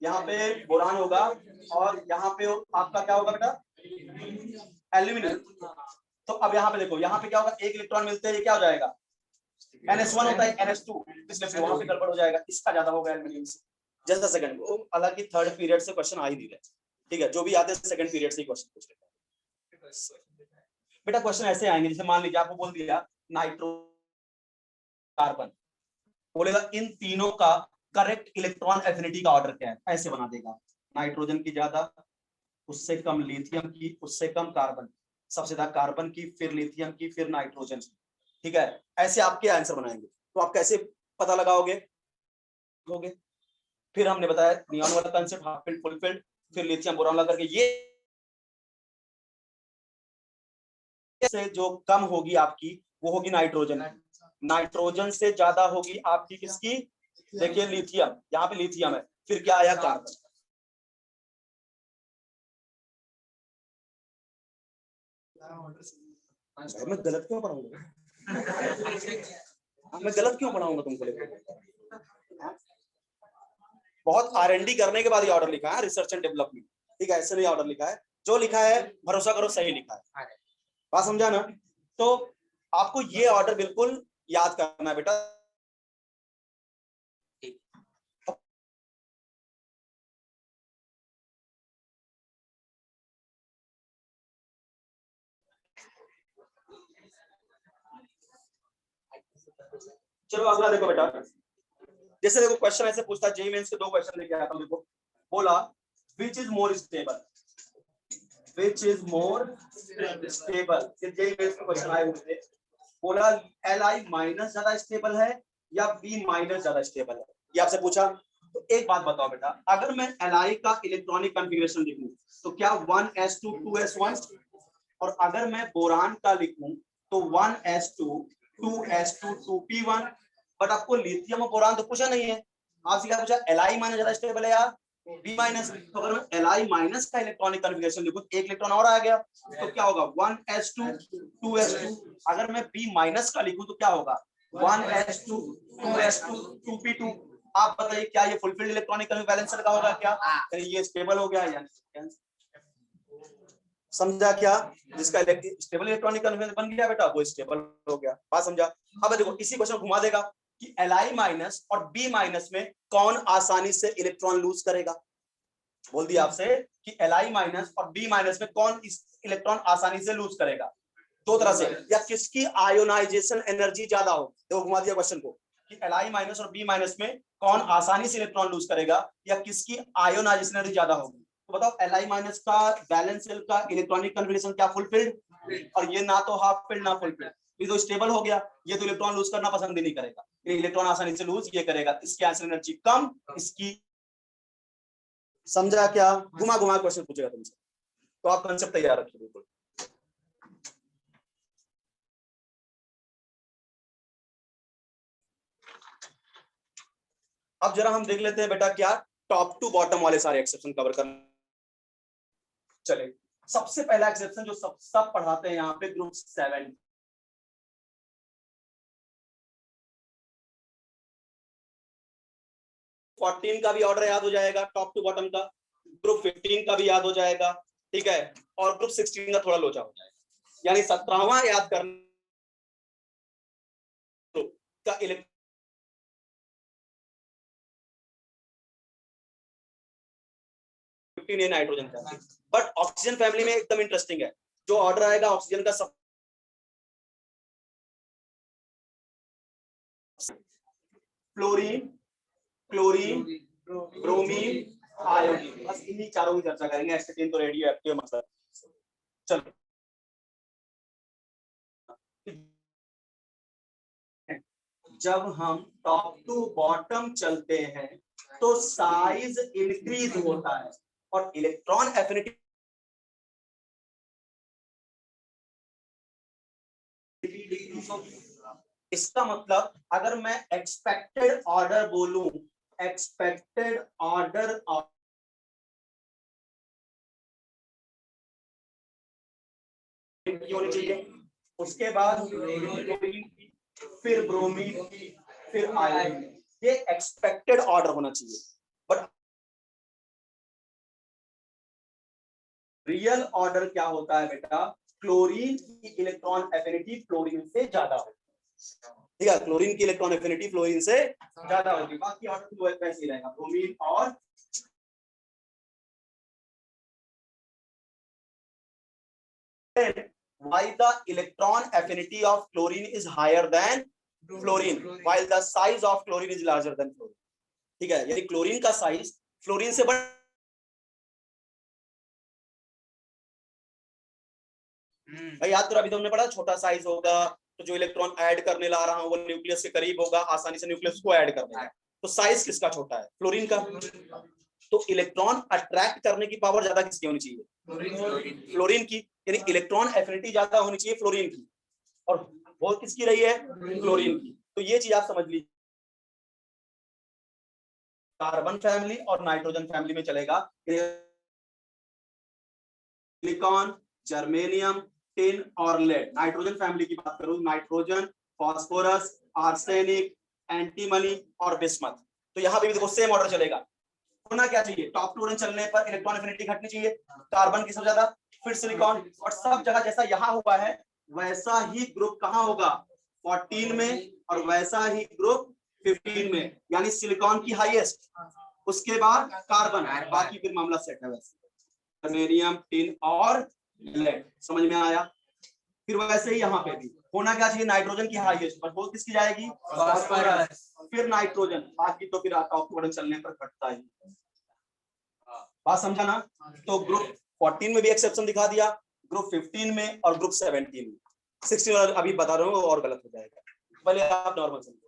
यहाँ पे बोरान होगा, और यहाँ पे आपका क्या होगा बेटा, एल्यूमिनियम। तो अब यहाँ पे देखो, यहाँ पे क्या होगा, एक इलेक्ट्रॉन मिलते हैं, ये क्या हो जाएगा, NH1 होता है NH2, इसलिए वहां पे गड़बड़ हो जाएगा, इसका ज्यादा होगा एल्यूमिनियम से। जैसा सेकंड, हालांकि थर्ड पीरियड से क्वेश्चन आ ही नहीं रहे, ठीक है, जो भी आते हैं सेकंड पीरियड से ही क्वेश्चन पूछ लेते हैं। बेटा क्वेश्चन ऐसे आएंगे, जैसे मान लीजिए आपको बोल दिया नाइट्रो कार्बन, बोलेगा इन तीनों का करेक्ट इलेक्ट्रॉन एफिनिटी का ऑर्डर क्या है, ऐसे बना देगा, नाइट्रोजन की ज्यादा, उससे कम लिथियम की, उससे कम कार्बन, सबसे ज्यादा कार्बन की, फिर लिथियम की, फिर नाइट्रोजन की। ठीक है, ऐसे आपके आंसर बनाएंगे। तो आप कैसे पता लगाओगे? फिर हमने बताया नियॉन वाला concept, half field, full field, फिर लिथियम बोरान लगा करके ये से जो कम होगी आपकी वो होगी नाइट्रोजन। नाइट्रोजन से ज्यादा होगी आपकी किसकी? देखिए लिथियम, यहाँ पे लिथियम है, फिर क्या आया? कार्बन। मैं गलत क्यों पढ़ाऊंगा? मैं गलत क्यों पढ़ाऊंगा तुमको? बहुत R&D करने के बाद ये ऑर्डर लिखा है, रिसर्च एंड डेवलपमेंट, ठीक है, ऐसे नहीं ऑर्डर लिखा है। जो लिखा है भरोसा करो सही लिखा है, बात समझा ना? तो आपको ये ऑर्डर बिल्कुल याद करना है बेटा। चलो अगला देखो बेटा, जैसे देखो क्वेश्चन ऐसे पूछता है, जेईई मेंस के 2 क्वेश्चन लेके आया था, देखो बोला which is more stable, which is more stable, JEE mains का क्वेश्चन आया मुझे, बोला Li माइनस ज्यादा स्टेबल है या B माइनस ज्यादा स्टेबल है, ये आपसे पूछा। तो एक बात बताओ बेटा, अगर मैं Li का इलेक्ट्रॉनिक कॉन्फ़िगरेशन लिखूं तो क्या 1s2 2s1, और अगर मैं बोरान का लिखूं तो 1s2 2s2 2p1। बट आपको लिथियम और बोरान तो पूछा नहीं है, आपसे क्या पूछा? Li माइनस ज्यादा स्टेबल है या B माइनस। तो अगर मैं Li माइनस का इलेक्ट्रॉनिक कॉन्फ़िगरेशन लिखूं, एक इलेक्ट्रॉन और आ गया, तो क्या होगा? 1s2 2s2। अगर मैं B माइनस का लिखूं तो क्या होगा? 1s2 2s2 2p2। आप बताइए क्या ये फुलफिल्ड इलेक्ट्रॉनिक बैलेंस का होगा क्या? ये स्टेबल हो गया या समझा क्या? जिसका स्टेबल इलेक्ट्रॉनिक कन्फिगरेशन बन गया बेटा वो स्टेबल हो गया, बात समझा? अब देखो इसी क्वेश्चन घुमा देगा कि Li माइनस और B माइनस में कौन आसानी से इलेक्ट्रॉन लूज करेगा। बोल दिया आपसे कि Li माइनस और B माइनस में कौन इलेक्ट्रॉन आसानी से लूज करेगा, 2 तरह से, या किसकी आयोनाइजेशन एनर्जी ज्यादा हो। देखो घुमा दिया क्वेश्चन को कि Li माइनस और B माइनस में कौन आसानी से इलेक्ट्रॉन लूज करेगा या किसकी आयोनाइजेशन एनर्जी ज्यादा होगी। तो बताओ Li माइनस का वैलेंस शेल का इलेक्ट्रॉनिक कन्फिगरेशन क्या? फुलफिल्ड, और ये ना तो हाफ फिल्ड ना फुलफिल्ड, ये तो स्टेबल हो गया, ये तो इलेक्ट्रॉन लूज करना पसंद ही नहीं करेगा, ये इलेक्ट्रॉन आसानी से लूज ये करेगा, इसकी आंसर एनर्जी कम, इसकी। समझा क्या? घुमा घुमा क्वेश्चन पूछेगा तुमसे, तो आप कंसेप्ट तैयार रखिए बिल्कुल। अब जरा हम देख लेते हैं बेटा क्या टॉप टू बॉटम वाले सारे एक्सेप्शन कवर करना। चले सबसे पहला एक्सेप्शन जो सब पढ़ाते हैं यहाँ पे ग्रुप 7, फोर्टीन का भी ऑर्डर याद हो जाएगा, टॉप टू बॉटम का, ग्रुप 15 का भी याद हो जाएगा, ठीक है, और ग्रुप 16 का थोड़ा लोचा हो जाएगा, यानी 17वां याद करना का इलेक्ट्रॉन नाइट्रोजन का। बट ऑक्सीजन फैमिली में एकदम इंटरेस्टिंग है, जो ऑर्डर आएगा ऑक्सीजन का सब फ्लोरीन, क्लोरीन, ब्रोमीन, आयोडीन, बस इन्हीं चारों की चर्चा करेंगे। एस्टेटिन तो रेडियो एक्टिव मतलब। चलो जब हम टॉप टू बॉटम चलते हैं तो साइज इंक्रीज होता है और इलेक्ट्रॉन एफिनिटी इसका मतलब अगर मैं एक्सपेक्टेड ऑर्डर बोलूं, एक्सपेक्टेड ऑर्डर होनी चाहिए, उसके बाद फिर ब्रोमीन, फिर आयोडीन, ये एक्सपेक्टेड ऑर्डर होना चाहिए। बट रियल ऑर्डर क्या होता है बेटा? क्लोरीन की इलेक्ट्रॉन एफिनिटी फ्लोरीन से ज्यादा होगी, ठीक है, क्लोरीन की इलेक्ट्रॉन एफिनिटी फ्लोरीन से ज्यादा होगी, बाकी ऑर्डर तो वैसे ही रहेगा, ब्रोमीन और why the electron affinity of chlorine is higher than fluorine while the size of chlorine is larger than fluorine, ठीक है, यानी क्लोरीन का साइज फ्लोरीन से बड़ा। भाई याद करो अभी तो हमने पढ़ा छोटा साइज होगा तो जो इलेक्ट्रॉन ऐड करने ला रहा हूं वो न्यूक्लियस के करीब होगा, आसानी से न्यूक्लियस को ऐड कर देगा। तो साइज किसका छोटा है? फ्लोरीन का। तो इलेक्ट्रॉन अट्रैक्ट करने की पावर ज्यादा किसकी होनी चाहिए? फ्लोरीन की। यानी इलेक्ट्रॉन एफिनिटी ज्यादा होनी चाहिए फ्लोरीन की, और वो किसकी रही है? फ्लोरीन की। तो ये चीज आप समझ लीजिए, कार्बन फैमिली और नाइट्रोजन फैमिली में चलेगा सिलिकॉन, जर्मेनियम, टिन और लेड। नाइट्रोजन फैमिली की बात करूं, नाइट्रोजन, फास्फोरस, आर्सेनिक, एंटीमनी और बिस्मथ। तो यहां भी देखो सेम ऑर्डर चलेगा। होना क्या चाहिए? टॉप टू चलने पर इलेक्ट्रॉन एफिनिटी घटनी चाहिए, कार्बन की सबसे ज्यादा, फिर सिलिकॉन, और सब जगह जैसा यहाँ हुआ है वैसा ही ग्रुप कहाँ होगा? 14 में, और वैसा ही ग्रुप 15 में, यानी सिलिकॉन की हाईएस्ट, उसके बाद कार्बन, बाकी फिर मामला सेट है वैसे। जर्मेनियम, टिन और लेड। समझ में आया? फिर वैसे ही यहाँ पे भी होना क्या चाहिए? नाइट्रोजन की हाईएस्ट, पर वो किसकी जाएगी? फास्फोरस, फिर नाइट्रोजन, बाकी तो फिर टॉप टू चलने पर घटता ही। बात समझा ना? तो ग्रुप 14 में भी एक्सेप्शन दिखा दिया, ग्रुप 15 में और ग्रुप 17 में। 16 अभी बता रहा हूँ और गलत हो जाएगा, पहले आप नॉर्मल समझो।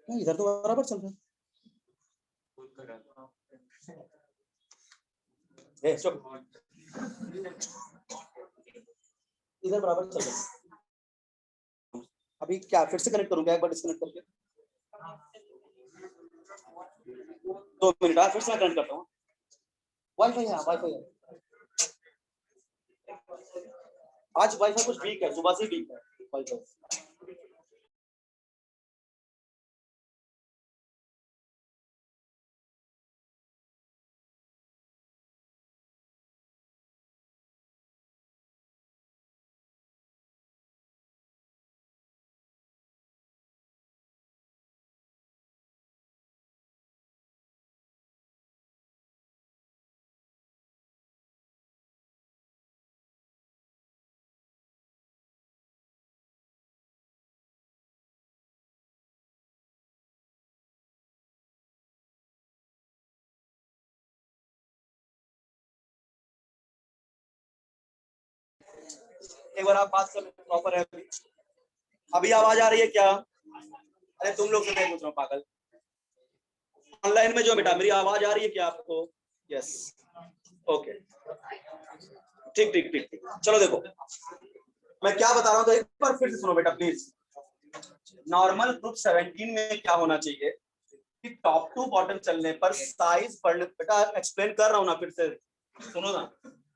इधर तो बराबर चल रहा है। इधर बराबर चल रहा है। अभी क्या फिर से कनेक्ट करूंगा? एक बार डिस्कनेक्ट करके 2 मिनट, फिर से कनेक्ट करता हूँ। वाईफाई है, वाईफाई है। आज वाईफाई कुछ वीक है, सुबह से वीक है वाईफाई। एक बार आप बात कर प्रॉपर है। अभी आवाज आ रही है क्या? अरे तुम लोग से नहीं पूछ रहा हूँ पागल, ऑनलाइन में जो बेटा, मेरी आवाज आ रही है क्या आपको? यस, ओके, ठीक ठीक ठीक ठीक। चलो देखो मैं क्या बता रहा हूँ, तो एक बार फिर से सुनो बेटा प्लीज। नॉर्मल ग्रुप 17 में क्या होना चाहिए कि टॉप टू बॉटम चलने पर साइज बढ़ने, बेटा एक्सप्लेन कर रहा हूँ ना, फिर से सुनो ना।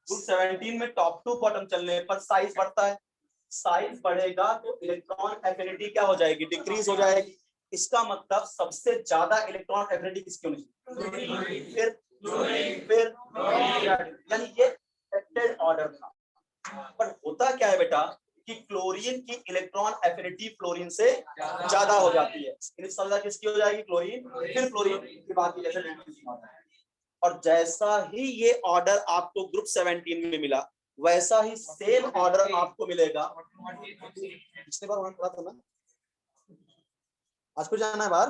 ग्रुप 17 में टॉप टू बॉटम चलने पर साइज बढ़ता है, साइज बढ़ेगा तो इलेक्ट्रॉन एफिनिटी क्या हो जाएगी? डिक्रीज हो जाएगी। इसका मतलब सबसे ज्यादा इलेक्ट्रॉन एफिनिटी किसकी होनी चाहिए? फिर यानी ये एक्सपेक्टेड ऑर्डर था। पर होता क्या है बेटा कि क्लोरीन की इलेक्ट्रॉन एफिनिटी फ्लोरीन से ज्यादा हो जाती है। किसकी हो जाएगी? क्लोरीन, फिर फ्लोरीन के बाद की जैसे। और जैसा ही ये ऑर्डर आपको ग्रुप 17 में मिला, वैसा ही सेम ऑर्डर आपको मिलेगा। पिछले बार वहां पढ़ा था ना, आज फिर जाना है बाहर।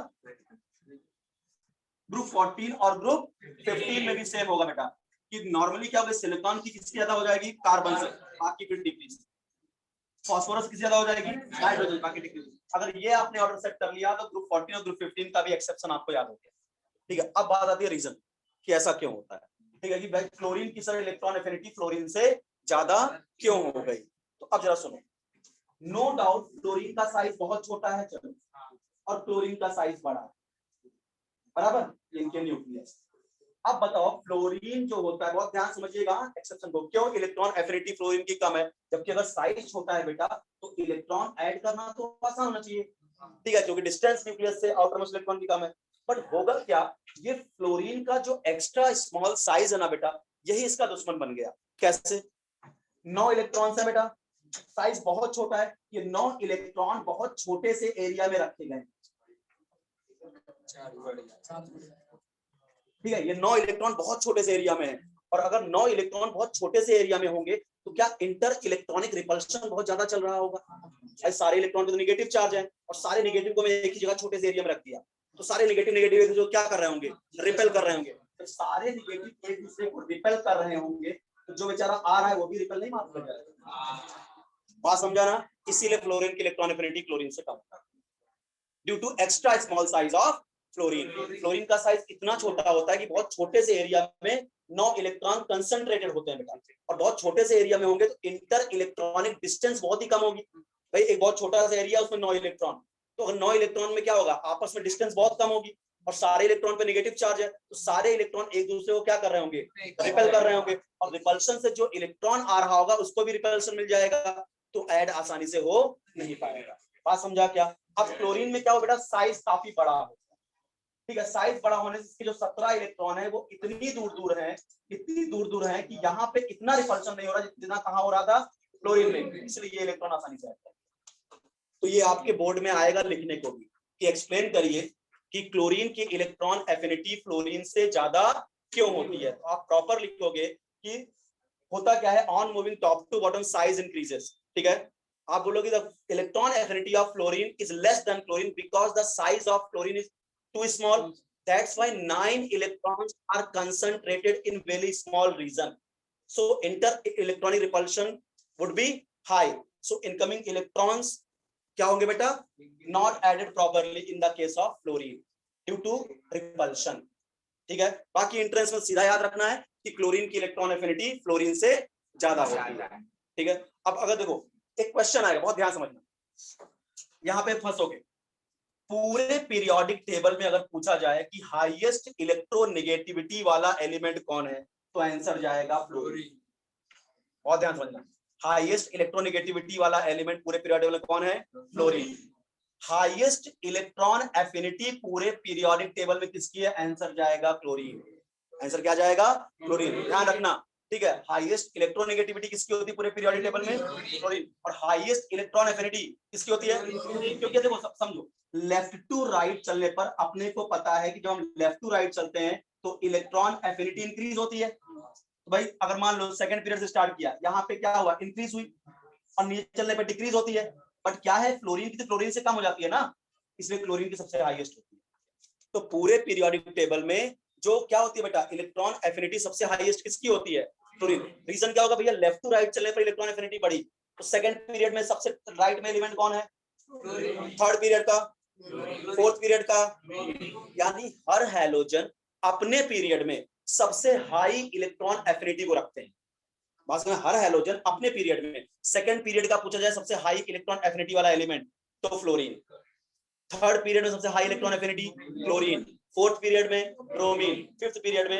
ग्रुप 14 और ग्रुप 15 में भी सेम होगा बेटा, कि नॉर्मली क्या होगा? सिलिकॉन की किसकी ज्यादा हो जाएगी? कार्बन से, बाकी फिर डिक्रीज। फास्फोरस किसकी ज्यादा हो जाएगी? नाइट्रोजन, बाकी डिक्रीज। अगर ये आपने ऑर्डर सेट कर लिया तो ग्रुप 14 और ग्रुप 15 का भी एक्सेप्शन आपको याद हो गया। ठीक है, अब बात आती है रीजन कि ऐसा क्यों होता है। ठीक है कि भाई क्लोरीन की सर इलेक्ट्रॉन एफिनिटी फ्लोरीन से ज्यादा क्यों हो गई? तो अब जरा सुनो। नो डाउट क्लोरीन का साइज बहुत छोटा है, चलो, और क्लोरीन का साइज बड़ा है, बराबर, इनके न्यूक्लियस। अब बताओ फ्लोरीन जो होता है, बहुत ध्यान समझिएगा एक्सेप्शन को, क्यों इलेक्ट्रॉन एफिनिटी फ्लोरीन की कम है? जबकि अगर साइज छोटा है बेटा तो इलेक्ट्रॉन ऐड करना तो आसान होना चाहिए, ठीक है, क्योंकि डिस्टेंस न्यूक्लियस से आउटर मोस्ट इलेक्ट्रॉन की कम है। बट होगा क्या, ये फ्लोरीन का जो एक्स्ट्रा स्मॉल साइज है ना बेटा, यही इसका दुश्मन बन गया। कैसे? 9 इलेक्ट्रॉन है बेटा, साइज बहुत छोटा है, ये 9 इलेक्ट्रॉन बहुत छोटे से एरिया में रखे गए। ठीक है, ये 9 इलेक्ट्रॉन बहुत छोटे से एरिया में है, और अगर 9 इलेक्ट्रॉन बहुत छोटे से एरिया में होंगे तो क्या इंटर इलेक्ट्रॉनिक रिपल्शन बहुत ज्यादा चल रहा होगा? सारे इलेक्ट्रॉन पे तो नेगेटिव चार्ज है, और सारे नेगेटिव को मैं एक ही जगह छोटे से एरिया में रख दिया, तो सारे नेगेटिव जो क्या कर रहे होंगे? रिपेल कर रहे होंगे। तो सारे नेगेटिव एक दूसरे को रिपेल कर रहे होंगे, तो जो बेचारा आ रहा है वो भी रिपल नहीं मार जाएगा। बात समझा ना? इसीलिए फ्लोरीन की इलेक्ट्रॉन एफिनिटी क्लोरीन से कम होता है due to extra small size of fluorine. Fluorine का साइज इतना छोटा होता है कि बहुत छोटे से एरिया में 9 इलेक्ट्रॉन कंसंट्रेटेड होते हैं बेटा, और बहुत छोटे से एरिया में होंगे तो इंटर इलेक्ट्रॉनिक डिस्टेंस बहुत ही कम होगी। भाई एक बहुत छोटा सा एरिया उसमें 9 इलेक्ट्रॉन, तो अगर 9 इलेक्ट्रॉन में क्या होगा, आपस में डिस्टेंस बहुत कम होगी, और सारे इलेक्ट्रॉन पे नेगेटिव चार्ज है, तो सारे इलेक्ट्रॉन एक दूसरे को क्या कर रहे होंगे, रिपेल कर रहे होंगे, और रिपल्शन से जो इलेक्ट्रॉन आ रहा होगा उसको भी रिपल्शन मिल जाएगा, तो ऐड आसानी से हो नहीं पाएगा। बात समझा क्या? अब क्लोरीन में क्या हो बेटा, साइज काफी बड़ा होता है, ठीक है। साइज बड़ा होने से इसके जो 17 इलेक्ट्रॉन है वो इतनी दूर दूर है, इतनी दूर दूर है कि यहाँ पे इतना रिपल्शन नहीं हो रहा जितना कहाँ हो रहा था, क्लोरीन में, इसलिए ये इलेक्ट्रॉन आसानी से आता है। तो ये आपके बोर्ड में आएगा लिखने को भी कि एक्सप्लेन करिए कि क्लोरीन की इलेक्ट्रॉन एफिनिटी फ्लोरीन से ज्यादा क्यों होती है। तो आप प्रॉपर लिखोगे कि होता क्या है, on moving top to bottom size increases, ठीक है। आप बोलोगे the electron affinity of fluorine is less than chlorine because the size of chlorine is too small. That's why 9 electrons are concentrated in very small region. So inter-electronic repulsion would be high. So incoming electrons क्या होंगे बेटा, not added properly in the case of fluorine due to repulsion. ठीक है। बाकी entrance में सीधा याद रखना है कि क्लोरीन की इलेक्ट्रॉन एफिनिटी फ्लोरीन से ज्यादा होती है, ठीक है। अब अगर देखो एक क्वेश्चन आएगा, बहुत ध्यान समझना, यहाँ पे फंसोगे। पूरे पीरियोडिक टेबल में अगर पूछा जाए कि हाईएस्ट इलेक्ट्रोनेगेटिविटी वाला एलिमेंट कौन है, तो आंसर जाएगा फ्लोरीन। बहुत ध्यान समझना, हाईएस्ट इलेक्ट्रोनेगेटिविटी वाला एलिमेंट पूरे पीरियोडिक टेबल में कौन है, फ्लोरीन। हाईएस्ट इलेक्ट्रॉन एफिनिटी पूरे पीरियोडिक टेबल में किसकी है, आंसर जाएगा क्लोरीन। आंसर क्या जाएगा, क्लोरीन। ध्यान रखना, ठीक है। हाईएस्ट इलेक्ट्रोनेगेटिविटी किसकी होती है पूरे पीरियोडिक टेबल में, क्लोरीन। और हाईएस्ट इलेक्ट्रॉन एफिनिटी किसकी होती है, क्योंकि देखो समझो, लेफ्ट टू राइट चलने पर अपने को पता है कि जब हम लेफ्ट टू राइट चलते हैं तो इलेक्ट्रॉन एफिनिटी इंक्रीज होती है। तो भाई अगर मान लो सेकंड पीरियड से स्टार्ट किया, यहाँ पे क्या हुआ, इंक्रीज हुई, और नीचे चलने पर डिक्रीज होती है। बट क्या है, फ्लोरीन की तो क्लोरीन से कम हो जाती है ना, इसलिए क्लोरीन की सबसे हाईएस्ट होती है। तो पूरे पीरियोडिक टेबल में जो क्या होती है बेटा, इलेक्ट्रॉन एफिनिटी सबसे हाईएस्ट किसकी होती है, फ्लोरीन। रीजन क्या होगा भैया, लेफ्ट टू राइट चलने पर इलेक्ट्रॉन एफिनिटी बढ़ी, तो सेकंड पीरियड में सबसे राइट में एलिमेंट कौन है, थर्ड पीरियड का, फोर्थ पीरियड का, यानी हर हैलोजन अपने पीरियड में सबसे हाई इलेक्ट्रॉन एफिनिटी को रखते हैं। बात में हर हैलोजन अपने पीरियड में, सेकंड पीरियड का पूछा जाए सबसे हाई इलेक्ट्रॉन एफिनिटी वाला एलिमेंट तो फ्लोरीन, थर्ड पीरियड में सबसे high electron affinity chlorine, fourth period में ब्रोमीन, फिफ्थ पीरियड में।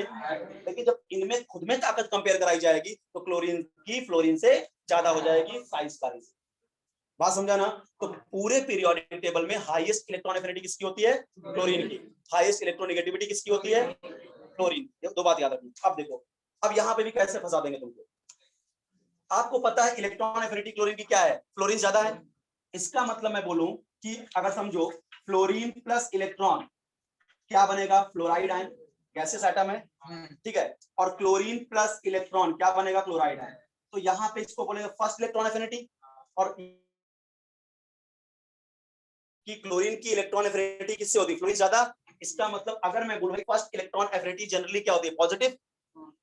लेकिन जब इनमें खुद में ताकत कंपेयर कराई जाएगी तो क्लोरीन की फ्लोरीन से ज्यादा हो जाएगी साइज का रीजन। बात समझा ना? तो पूरे पीरियोडिक टेबल में हाईएस्ट इलेक्ट्रॉन एफिनिटी किसकी होती है, क्लोरीन की। हाईएस्ट इलेक्ट्रोनेगेटिविटी किसकी होती है, क्लोरीन। दो बात याद रखनी। अब देखो, अब यहाँ पे भी कैसे फंसा देंगे तुमको। आपको पता है इलेक्ट्रॉन एफिनिटी क्लोरीन की क्या है, फ्लोरीन ज्यादा है। इसका मतलब मैं बोलूं कि अगर समझो फ्लोरीन प्लस इलेक्ट्रॉन क्या बनेगा, फ्लोराइड आयन, गैसेस एटम है, ठीक है। और क्लोरीन प्लस इलेक्ट्रॉन क्या बनेगा, क्लोराइड आयन। तो यहाँ पे इसको बोलेंगे फर्स्ट इलेक्ट्रॉन एफिनिटी, और कि क्लोरीन की इलेक्ट्रॉन एफिनिटी किससे होती है, फ्लोरीन ज्यादा। इसका मतलब अगर मैं बोलूं फर्स्ट इलेक्ट्रॉन एफिनिटी जनरली क्या होती है, पॉजिटिव।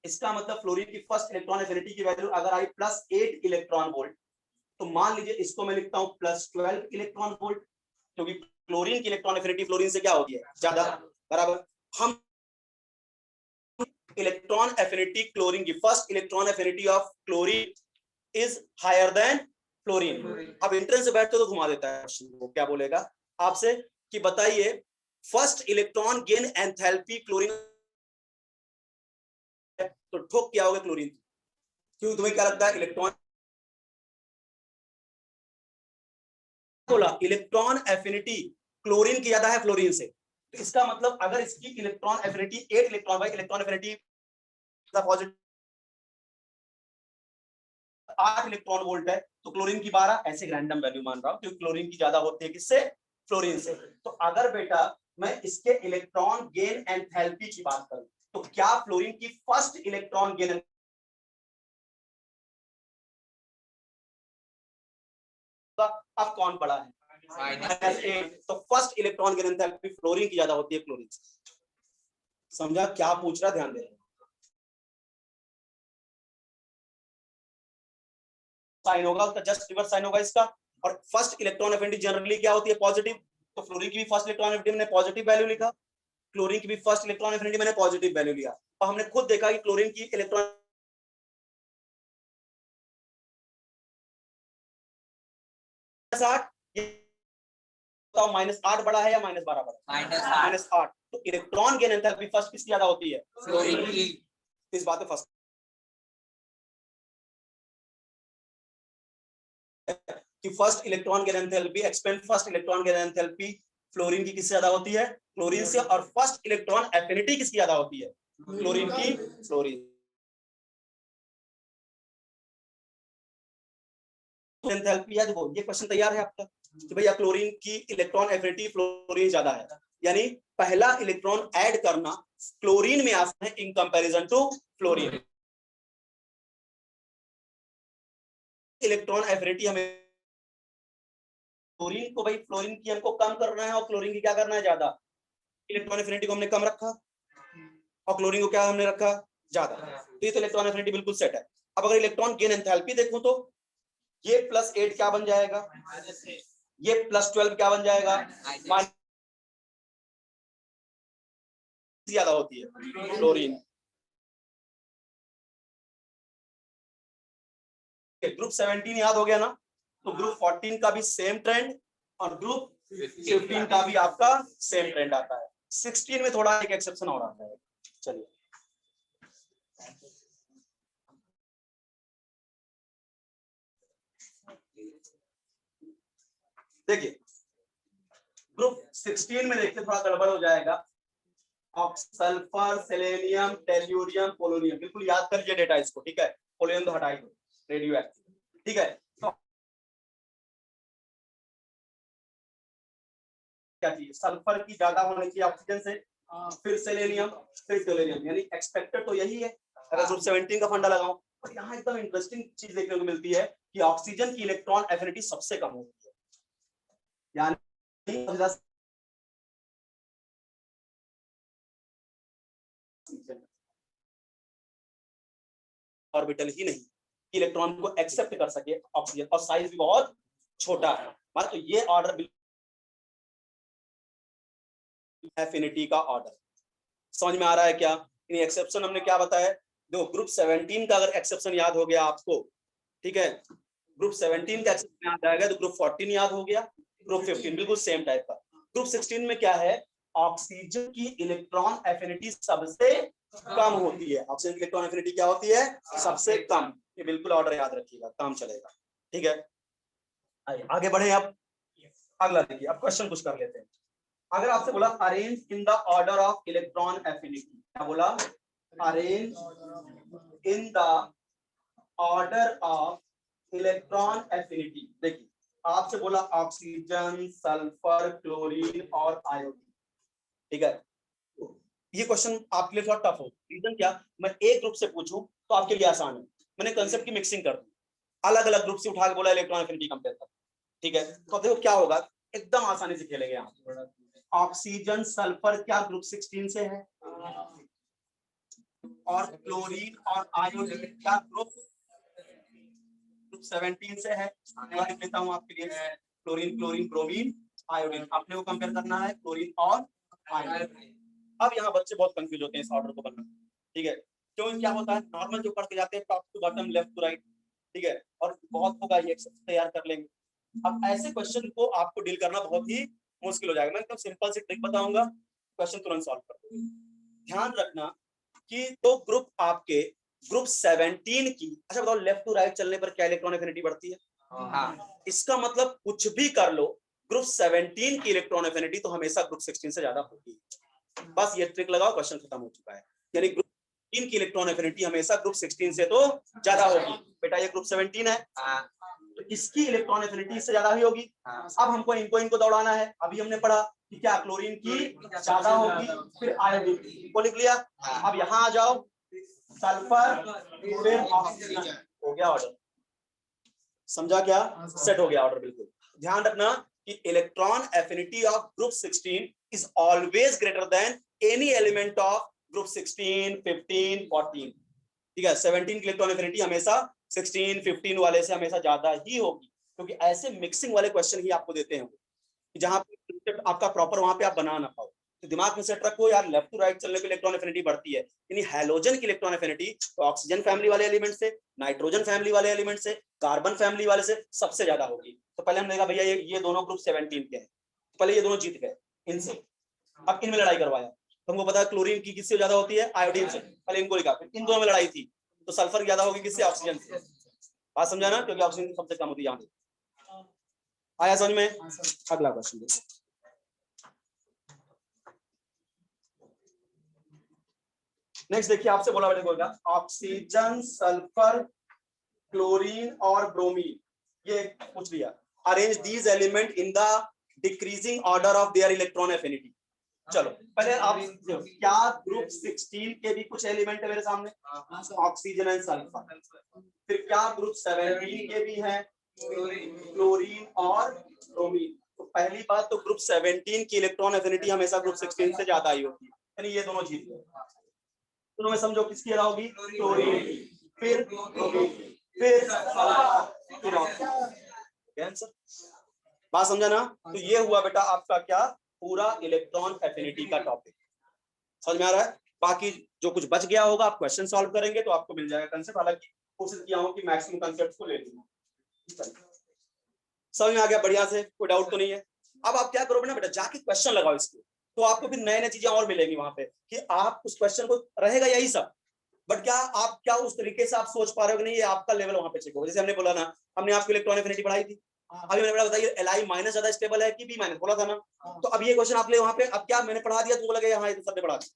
इसका मतलब फ्लोरीन की फर्स्ट इलेक्ट्रॉन एफिनिटी की वैल्यू अगर आई +8 इलेक्ट्रॉन वोल्ट, तो मान लीजिए इसको मैं लिखता हूं +12 इलेक्ट्रॉन वोल्ट, क्योंकि क्लोरीन की इलेक्ट्रॉन एफिनिटी फ्लोरीन से क्या होती है, ज्यादा, बराबर। हम इलेक्ट्रॉन एफिनिटी क्लोरीन की, first electron affinity of chlorine is higher than fluorine. अब एंट्रेंस से बैठते तो घुमा देता है क्वेश्चन को, क्या बोलेगा आपसे कि बताइए first electron gain enthalpy chlorine, तो ठोक क्या होगा क्लोरीन। क्यों, तुम्हें क्या लगता है इलेक्ट्रॉन, बोला इलेक्ट्रॉन एफिनिटी क्लोरीन की ज्यादा है फ्लोरीन से, तो इसका मतलब अगर इसकी इलेक्ट्रॉन एफिनिटी 8 इलेक्ट्रॉन, भाई electron affinity positive 8 electron volt है, तो क्लोरीन की 12, ऐसे रैंडम वैल्यू मान रहा हूं क्योंकि क्लोरीन की ज्यादा होती है किससे, फ्लोरीन से। तो अगर बेटा मैं इसके इलेक्ट्रॉन गेन एंथैल्पी की बात करूं, तो क्या फ्लोरीन की फर्स्ट इलेक्ट्रॉन गेन, अब कौन बड़ा है, -8, तो first electron gain enthalpy fluorine की ज्यादा होती है क्लोरीन से। समझा क्या पूछ रहा, ध्यान दे। साइन होगा उसका जस्ट रिवर्स साइन होगा इसका। और फर्स्ट इलेक्ट्रॉन एफिनिटी जनरली क्या होती है, पॉजिटिव। तो फ्लोरीन की भी फर्स्ट इलेक्ट्रॉन एफिनिटी मैंने पॉजिटिव वैल्यू लिखा, क्लोरीन की भी फर्स्ट इलेक्ट्रॉन एफिनिटी मैंने पॉजिटिव वैल्यू लिया। और हमने खुद देखा कि क्लोरीन की इलेक्ट्रॉन -8 बड़ा है या -12 बड़ा, -8। तो इलेक्ट्रॉन गेन एंथैल्पी फर्स्ट किसकी ज्यादा होती है, फ्लोरीन की। इस बात में फर्स्ट कि first electron gain enthalpy, expand first electron gain enthalpy fluorine की किससे ज्यादा होती है, क्लोरीन से। और फर्स्ट इलेक्ट्रॉन एफिनिटी किसकी ज्यादा होती है, क्लोरीन की, फ्लोरीन। एंथैल्पी है, देखो ये क्वेश्चन तैयार है आपका कि भैया क्लोरीन की इलेक्ट्रॉन एफिनिटी फ्लोरीन ज्यादा है, यानी पहला इलेक्ट्रॉन ऐड करना क्लोरीन में आसान है in comparison to fluorine. Electron affinity हमें क्लोरीन को, भाई फ्लोरीन की हमको कम करना है और क्लोरीन की क्या करना है, ज्यादा। इलेक्ट्रॉन एफिनिटी को हमने कम रखा और क्लोरीन को क्या हमने रखा, ज्यादा। तो ये तो इलेक्ट्रॉन एफिनिटी बिल्कुल सेट है। अब अगर इलेक्ट्रॉन गेन एंथैल्पी देखूं तो ये +8 क्या बन जाएगा, ये +12 क्या बन जाएगा, ज्यादा होती है क्लोरीन। ग्रुप 17 याद हो गया ना, तो ग्रुप 14 का भी सेम ट्रेंड और ग्रुप 15 का भी आपका सेम ट्रेंड आता है। 16 में थोड़ा एक एक्सेप्शन और आता है। चलिए देखिए ग्रुप 16 में देखिए थोड़ा गड़बड़ हो जाएगा। सल्फर, सेलेनियम, टेल्यूरियम, पोलोनियम, बिल्कुल याद कर लीजिए डेटा इसको, ठीक है। पोलोनियम तो हटा ही दो, रेडियो एक्टिव, ठीक है। तो क्या चाहिए, सल्फर की ज्यादा होनी चाहिए ऑक्सीजन से, फिर सेलेनियम, फिर टेल्यूरियम, यानी एक्सपेक्टेड तो यही है अगर ग्रुप 17 का फंडा लगाऊं। और यहाँ एकदम इंटरेस्टिंग चीज देखने को मिलती है कि ऑक्सीजन की इलेक्ट्रॉन एफिनिटी सबसे कम होती है, यानी ऑर्बिटल ही नहीं इलेक्ट्रॉन को एक्सेप्ट कर सके ऑक्सीजन, और साइज भी बहुत छोटा है। मतलब तो ये ऑर्डर एफिनिटी का ऑर्डर समझ में आ रहा है क्या। इन एक्सेप्शन हमने क्या बताया, देखो ग्रुप 17 का अगर एक्सेप्शन याद हो गया आपको, ठीक है, ग्रुप 17 का एक्सेप्शन याद आएगा तो ग्रुप 14 याद हो गया, ग्रुप 15 बिल्कुल सेम टाइप का। ग्रुप 16 में क्या है, ऑक्सीजन की इलेक्ट्रॉन एफिनिटी सबसे कम होती है। ऑक्सीजन की इलेक्ट्रॉन एफिनिटी क्या होती है, सबसे कम। ये बिल्कुल ऑर्डर याद रखिएगा, काम चलेगा, ठीक है। आगे बढ़े अब, अगला देखिए, अब क्वेश्चन कुछ कर लेते हैं। अगर आपसे बोला arrange in the order of electron affinity, क्या बोला, arrange in the order of electron affinity. देखिए आपसे बोला ऑक्सीजन, सल्फर, क्लोरीन और आयोडीन, ठीक है। ये क्वेश्चन आपके लिए थोड़ा टफ हो, रीजन क्या, मैं एक ग्रुप से पूछूं तो आपके लिए आसान है, मैंने कंसेप्ट की मिक्सिंग कर दी, अलग अलग ग्रुप से उठा के बोला इलेक्ट्रॉन एफिनिटी कंपेयर कर, ठीक है। तो देखो क्या होगा, एकदम आसानी से खेलेंगे यहाँ। ऑक्सीजन, सल्फर क्या ग्रुप 16 से है, और क्लोरीन और आयोडीन क्या ग्रुप 17 से है। लिख लेता हूं आपके लिए, क्लोरीन, क्लोरीन, ब्रोमीन, आयोडीन, आपने को कंपेयर करना है क्लोरीन और आयोडीन। अब यहाँ बच्चे बहुत कंफ्यूज होते हैं इस ऑर्डर को बनना, ठीक है। क्यों, क्या होता है, नॉर्मल जो पढ़ के जाते हैं top to bottom, left to right, ठीक है, और बहुत होगा ये तैयार कर लेंगे। अब ऐसे क्वेश्चन को आपको डील करना बहुत ही मुश्किल हो जाएगा। मैं एकदम सिंपल सी ट्रिक बताऊंगा, क्वेश्चन तुरंत सॉल्व कर दोगे। ध्यान रखना कि तो ग्रुप आपके ग्रुप 17 की, अच्छा बताओ लेफ्ट टू राइट चलने पर क्या इलेक्ट्रॉन एफिनिटी बढ़ती है, हाँ। इसका मतलब कुछ भी कर लो, ग्रुप 17 की इलेक्ट्रॉन एफिनिटी तो हमेशा ग्रुप 16 से ज्यादा होगी। बस ये ट्रिक लगाओ, क्वेश्चन खत्म हो चुका है। यानी ग्रुप 3 की इलेक्ट्रॉन एफिनिटी हमेशा ग्रुप 16 से तो ज्यादा होगी। बेटा ये ग्रुप 17 है, तो इसकी इलेक्ट्रॉन एफिनिटी इससे ज्यादा ही होगी। अब हमको इनको दौड़ाना है, अभी हमने पढ़ा कि क्या क्लोरीन की ज्यादा होगी, फिर आयोडीन को लिख लिया। अब यहाँ आ जाओ, सल्फर, फिर ऑक्सीजन, हो गया ऑर्डर, समझा क्या, सेट हो गया ऑर्डर बिल्कुल। ध्यान रखना कि electron affinity of group 16 is always greater than any element of group 16, 15, 14, ठीक है। 17 की इलेक्ट्रॉन एफिनिटी हमेशा 16 15 वाले से हमेशा ज्यादा ही होगी, क्योंकि ऐसे मिक्सिंग वाले क्वेश्चन ही आपको देते हैं जहां पे आपका प्रॉपर वहां पे आप बना ना पाओ। तो दिमाग में सेट रखो यार, लेफ्ट टू राइट चलने पे इलेक्ट्रॉन एफिनिटी बढ़ती है, यानी हैलोजन की इलेक्ट्रॉन एफिनिटी तो ऑक्सीजन फैमिली वाले एलिमेंट से, नाइट्रोजन फैमिली वाले एलिमेंट से, कार्बन फैमिली वाले से सबसे ज्यादा होगी। तो पहले हमने देखा भैया ये दोनों ग्रुप 17 के हैं, पहले ये दोनों जीत गए इनसे, अब इनमें लड़ाई करवाया। तुमको पता है क्लोरीन की किससे ज्यादा होती है, आयोडीन से, पहले इनको लिखा, फिर इन दोनों में लड़ाई थी तो सल्फर ज्यादा होगी किससे, ऑक्सीजन से। बात समझा ना, क्योंकि ऑक्सीजन सबसे कम होती है यहाँ। आया समझ में? अगला क्वेश्चन देखो। नेक्स्ट देखिए, आपसे बोला बेटा ऑक्सीजन, सल्फर, क्लोरीन और ब्रोमीन, ये पूछ लिया। Arrange these element in the decreasing order of their electron affinity. चलो पहले आप क्या ग्रुप 16 के भी कुछ एलिमेंट है मेरे सामने, ऑक्सीजन एंड सल्फर। फिर क्या ग्रुप 17 के भी हैं, क्लोरीन और ब्रोमीन। तो पहली बात तो ग्रुप 17 की इलेक्ट्रॉन एफिनिटी हमेशा ग्रुप 16 से ज्यादा ही होती है, यानी ये दोनों जीत गए। दोनों में समझो किसकी ज्यादा होगी, क्लोरीन, फिर ब्रोमीन, फिर सल्फर, फिर ऑक्सीजन। बात समझा ना? तो ये हुआ बेटा आपका क्या, पूरा इलेक्ट्रॉन एफिनिटी का टॉपिक। समझ में आ रहा है? बाकी जो कुछ बच गया होगा आप क्वेश्चन सॉल्व करेंगे तो आपको मिल जाएगा कंसेप्ट। हालांकि कोशिश किया हूं कि मैक्सिमम कंसेप्ट को ले लूं। समझ में आ गया बढ़िया से, कोई डाउट तो नहीं है? अब आप क्या करोगे ना बेटा, जाके क्वेश्चन लगाओ इसके, तो आपको फिर नए नए चीजें और मिलेंगी वहां पे, कि आप उस क्वेश्चन को रहेगा यही सब, बट क्या आप क्या उस तरीके से आप सोच पा रहे हो कि नहीं, ये आपका लेवल वहां पे चेक होगा। जैसे हमने बोला ना, हमने आपको इलेक्ट्रॉन एफिनिटी पढ़ाई थी, अभी मैंने बताया Li माइनस ज्यादा स्टेबल है कि बी माइनस, बोला था ना। तो अब ये क्वेश्चन आप ले वहां पे, अब क्या मैंने पढ़ा दिया तुमको लगे हाँ ये तो सबने पढ़ा दिया,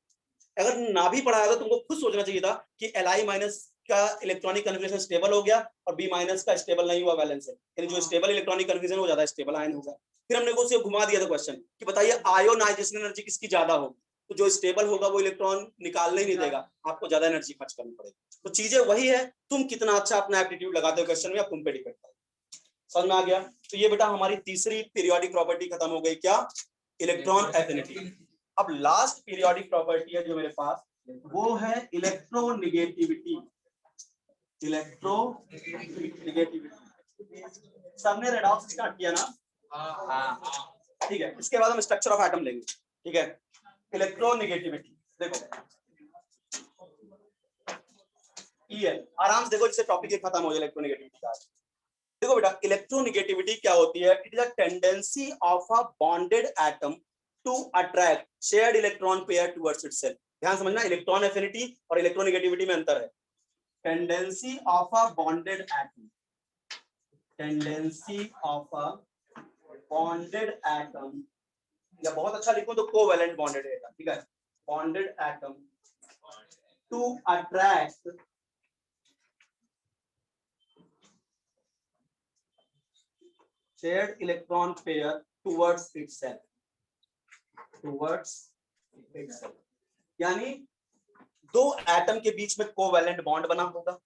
अगर ना भी पढ़ाया तो तुमको खुद सोचना चाहिए था कि Li माइनस का इलेक्ट्रॉनिक कन्फिगरेशन स्टेबल हो गया और बी माइनस का स्टेबल नहीं हुआ बैलेंस है, यानी जो स्टेबल इलेक्ट्रॉनिक कन्फिगरेशन हो ज्यादा स्टेबल आयन होगा। फिर हमने को घुमा दिया था क्वेश्चन कि बताइए आयोनाइजेशन एनर्जी किसकी ज्यादा होगी, तो जो स्टेबल होगा वो इलेक्ट्रॉन निकालने ही नहीं देगा, आपको ज्यादा एनर्जी खर्च करनी पड़ेगी। तो चीजें वही है, तुम कितना अच्छा अपना एप्टीट्यूड लगाते हो क्वेश्चन में, अब तुम पे डिपेंड करता है। समझ में आ गया? तो ये बेटा हमारी तीसरी पीरियोडिक प्रॉपर्टी खत्म हो गई, क्या, इलेक्ट्रॉन एफिनिटी। अब लास्ट पीरियोडिक प्रॉपर्टी है जो मेरे पास, वो है इलेक्ट्रोनिगेटिविटी। इलेक्ट्रोनिगेटिविटी सबने रेडॉक्स स्टार्ट किया ना? हाँ ठीक है, इसके बाद हम स्ट्रक्चर ऑफ एटम लेंगे। ठीक है, इलेक्ट्रोनिगेटिविटी देखो, आराम से देखो, जिससे टॉपिक ये खत्म हो जाए इलेक्ट्रोनिगेटिविटी का। देखो बेटा, इलेक्ट्रोनिगेटिविटी क्या होती है, it is a tendency of a bonded atom to attract shared electron pair towards itself. ध्यान समझना, इलेक्ट्रॉन एफिनिटी और इलेक्ट्रोनिगेटिविटी में अंतर है। Tendency of a bonded atom, tendency of a bonded atom, या बहुत अच्छा लिखो तो कोवैलेंट बॉन्डेड एटम, ठीक है, bonded atom to attract shared electron pair towards itself, यानी दो एटम के बीच में कोवैलेंट बॉन्ड बना होगा,